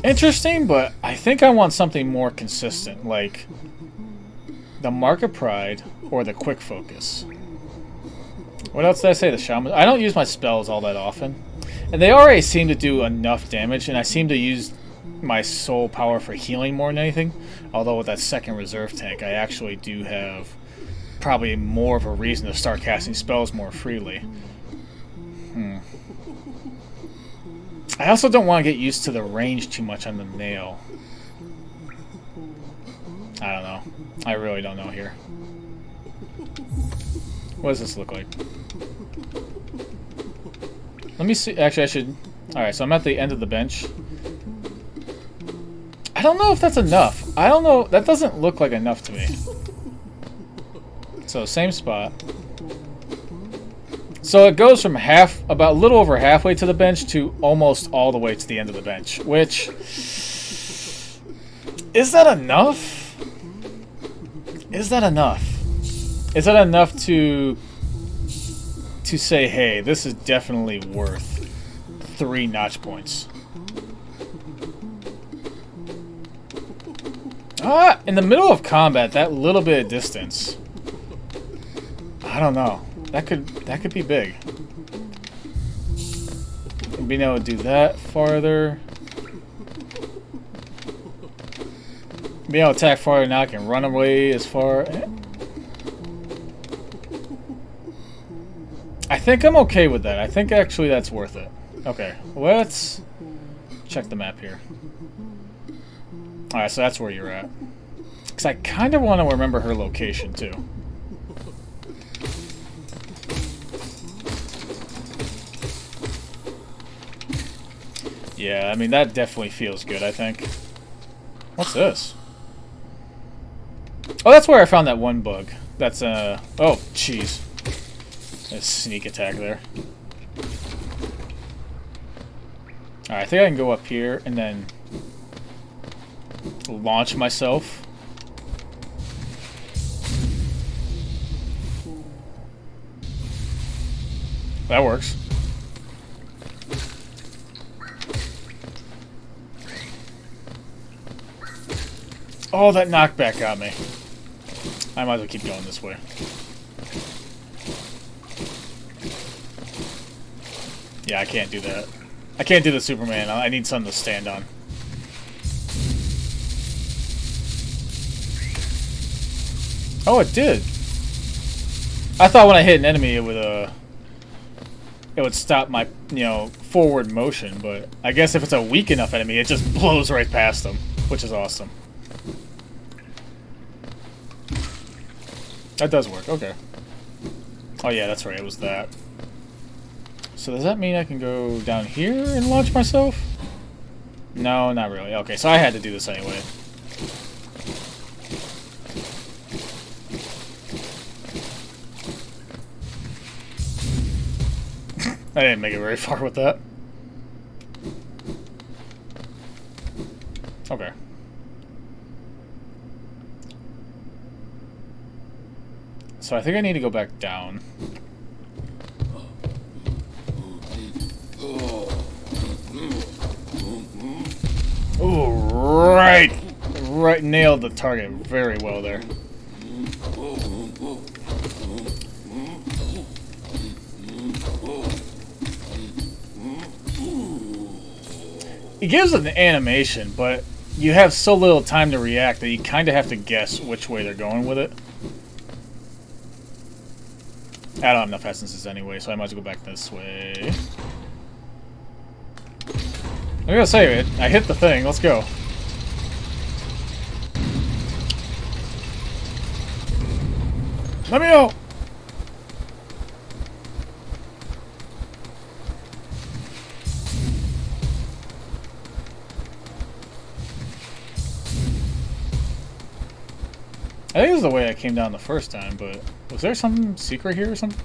Interesting, but I think I want something more consistent, like the Mark of Pride or the Quick Focus. What else did I say? The Shaman? I don't use my spells all that often. And they already seem to do enough damage, and I seem to use my soul power for healing more than anything. Although with that second reserve tank, I actually do have probably more of a reason to start casting spells more freely. I also don't want to get used to the range too much on the nail. I don't know. I really don't know here. What does this look like? Let me see. Actually, I should... Alright, so I'm at the end of the bench. I don't know if that's enough. I don't know. That doesn't look like enough to me. So, same spot. So it goes from about a little over halfway to the bench to almost all the way to the end of the bench. Which... Is that enough? Is that enough? Is that enough to say, hey, this is definitely worth 3 notch points? In the middle of combat, that little bit of distance, I don't know. That could be big. Being able to do that farther. Being able to attack farther now, I can run away as far. I think I'm okay with that. I think actually that's worth it. Okay, let's check the map here. Alright, so that's where you're at. Because I kind of want to remember her location too. Yeah, I mean, that definitely feels good, I think. What's this? Oh, that's where I found that one bug. That's, oh, jeez. A sneak attack there. Alright, I think I can go up here and then launch myself. That works. Oh, that knockback got me. I might as well keep going this way. Yeah, I can't do that. I can't do the Superman. I need something to stand on. Oh, it did. I thought when I hit an enemy, it would stop my, forward motion. But I guess if it's a weak enough enemy, it just blows right past them, which is awesome. That does work. Okay. Oh yeah, that's right. It was that. So does that mean I can go down here and launch myself? No, not really. Okay, so I had to do this anyway. I didn't make it very far with that. Okay. So I think I need to go back down. Ooh, right! Right, nailed the target very well there. It gives an animation, but you have so little time to react that you kind of have to guess which way they're going with it. I don't have enough essences anyway, so I might as well go back this way. I'm gonna save it. I hit the thing. Let's go. Let me know! I think this is the way I came down the first time, but was there some secret here or something?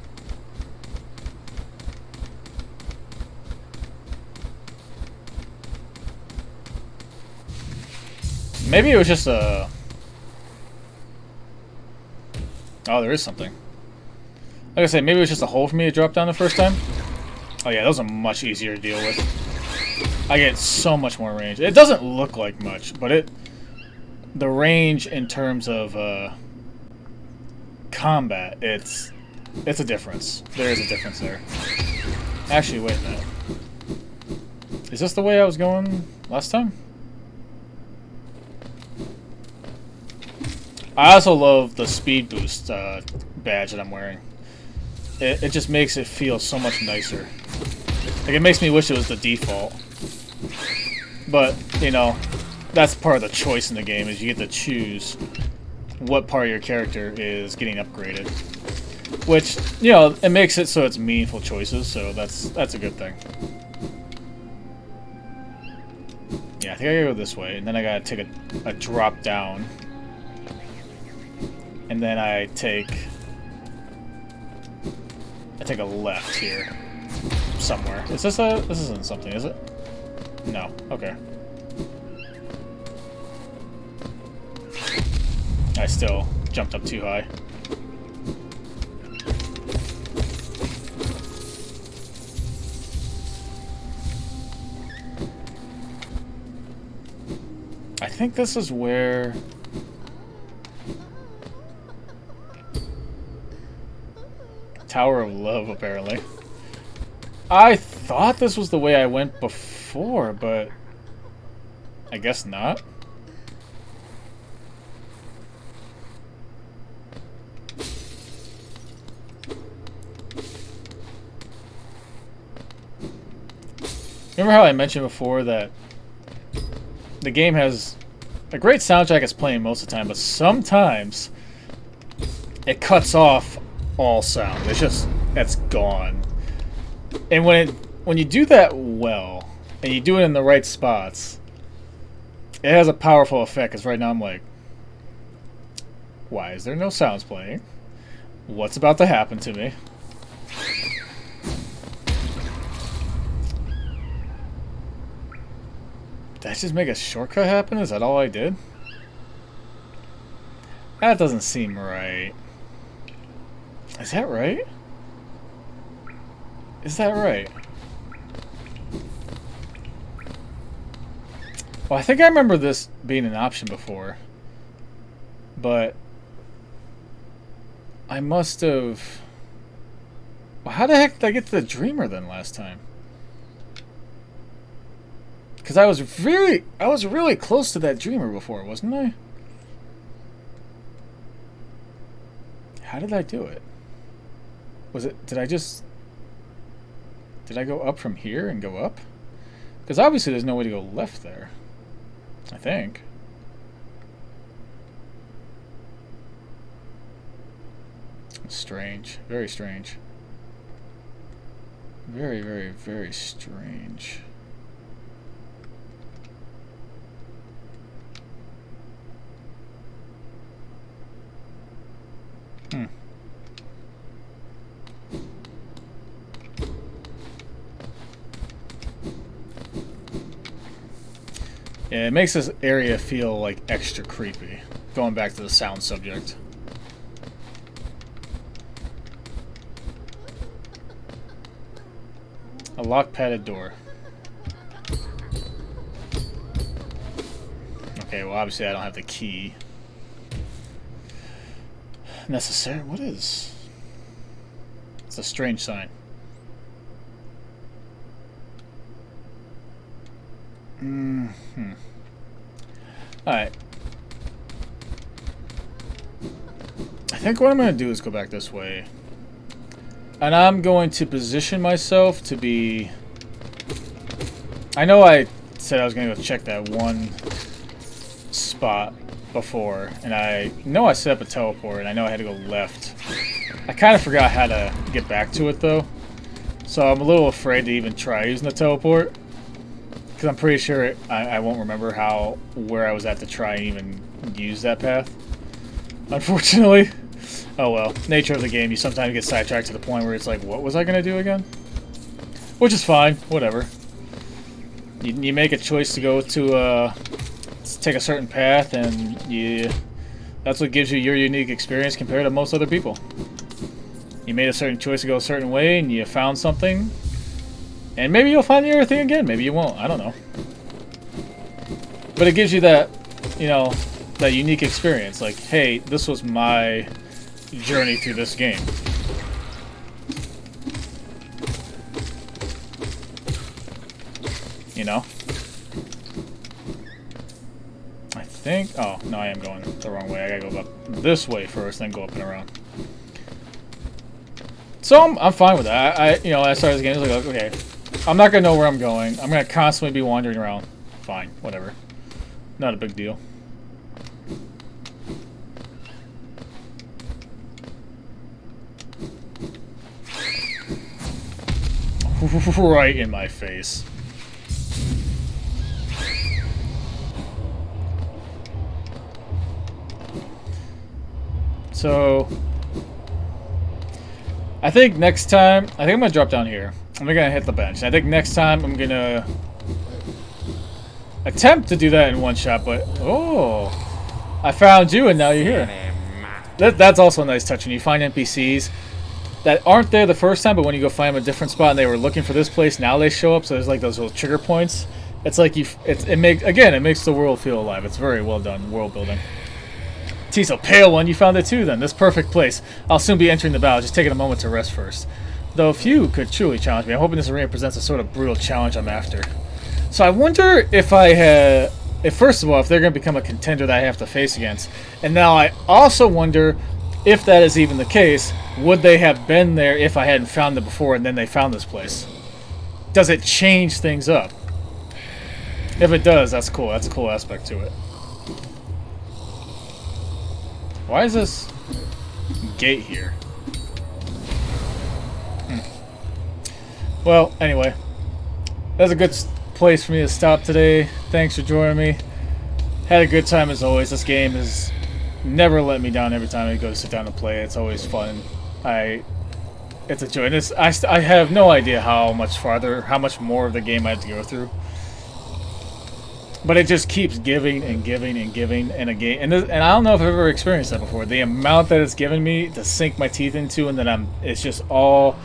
Maybe it was just a... Oh, there is something. Like I said, maybe it was just a hole for me to drop down the first time. Oh yeah, those are much easier to deal with. I get so much more range. It doesn't look like much, but the range in terms of combat, it's a difference. There is a difference there. Actually, wait a minute. Is this the way I was going last time? I also love the speed boost badge that I'm wearing. It just makes it feel so much nicer. Like, it makes me wish it was the default. But, that's part of the choice in the game, is you get to choose what part of your character is getting upgraded. Which, it makes it so it's meaningful choices, so that's a good thing. Yeah, I think I gotta go this way, and then I gotta take a drop down. And then I take a left here. Somewhere. Is this this isn't something, is it? No. Okay. I still jumped up too high. I think this is where... Tower of Love, apparently. I thought this was the way I went before, but... I guess not. Remember how I mentioned before that the game has a great soundtrack it's playing most of the time, but sometimes it cuts off all sound. It's gone. And when you do that well, and you do it in the right spots, it has a powerful effect, because right now I'm like, why is there no sounds playing? What's about to happen to me? Did I just make a shortcut happen? Is that all I did? That doesn't seem right. Is that right? Is that right? Well, I think I remember this being an option before. But I must have... Well, how the heck did I get to the Dreamer then last time? Because I was really close to that Dreamer before, wasn't I? How did I do it? Was it... Did I just... Did I go up from here and go up? Because obviously there's no way to go left there. I think. Strange. Very strange. Very, very, very strange. Hmm. Yeah, it makes this area feel like extra creepy. Going back to the sound subject. A lock-padded door. Okay, well obviously I don't have the key. Necessary? What is? It's a strange sign. Mm-hmm. Alright. I think what I'm going to do is go back this way. And I'm going to position myself to be... I know I said I was going to go check that one spot before. And I know I set up a teleport and I know I had to go left. I kind of forgot how to get back to it though. So I'm a little afraid to even try using the teleport. Because I'm pretty sure I won't remember where I was at to try and even use that path. Unfortunately. Oh well. Nature of the game, you sometimes get sidetracked to the point where it's like, what was I going to do again? Which is fine. Whatever. You make a choice to go to, take a certain path, and that's what gives you your unique experience compared to most other people. You made a certain choice to go a certain way, and you found something. And maybe you'll find the other thing again. Maybe you won't. I don't know. But it gives you that, you know, that unique experience. Like, hey, this was my journey through this game. You know? I think... Oh, no, I am going the wrong way. I gotta go up this way first, then go up and around. So I'm fine with that. You know, I started this game, I was like, okay, I'm not gonna know where I'm going. I'm gonna constantly be wandering around. Fine, whatever. Not a big deal. Right in my face. So I think next time, I'm gonna drop down here. I'm gonna hit the bench. I think next time I'm gonna attempt to do that in one shot, but oh, I found you and now you're here. That's also a nice touch when you find NPCs that aren't there the first time, but when you go find them a different spot and they were looking for this place, now they show up. So there's like those little trigger points. It's like it makes the world feel alive. It's very well done world building. Tiso, pale one, you found it too then. This perfect place. I'll soon be entering the battle, just taking a moment to rest first. Though few could truly challenge me, I'm hoping this arena presents a sort of brutal challenge I'm after. So I wonder if first of all, if they're going to become a contender that I have to face against. And now I also wonder if that is even the case, would they have been there if I hadn't found them before and then they found this place? Does it change things up? If it does, that's cool. That's a cool aspect to it. Why is this gate here? Well, anyway. That's a good place for me to stop today. Thanks for joining me. Had a good time as always. This game has never let me down every time I go to sit down and play. It's always fun. It's a joy. And I have no idea how much more of the game I have to go through. But it just keeps giving and giving and giving, and again, and I don't know if I've ever experienced that before. The amount that it's given me to sink my teeth into, and then it's just all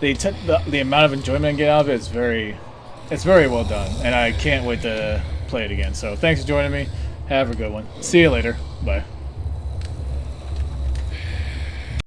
the amount of enjoyment I get out of it is it's very well done, and I can't wait to play it again. So thanks for joining me. Have a good one. See you later. Bye.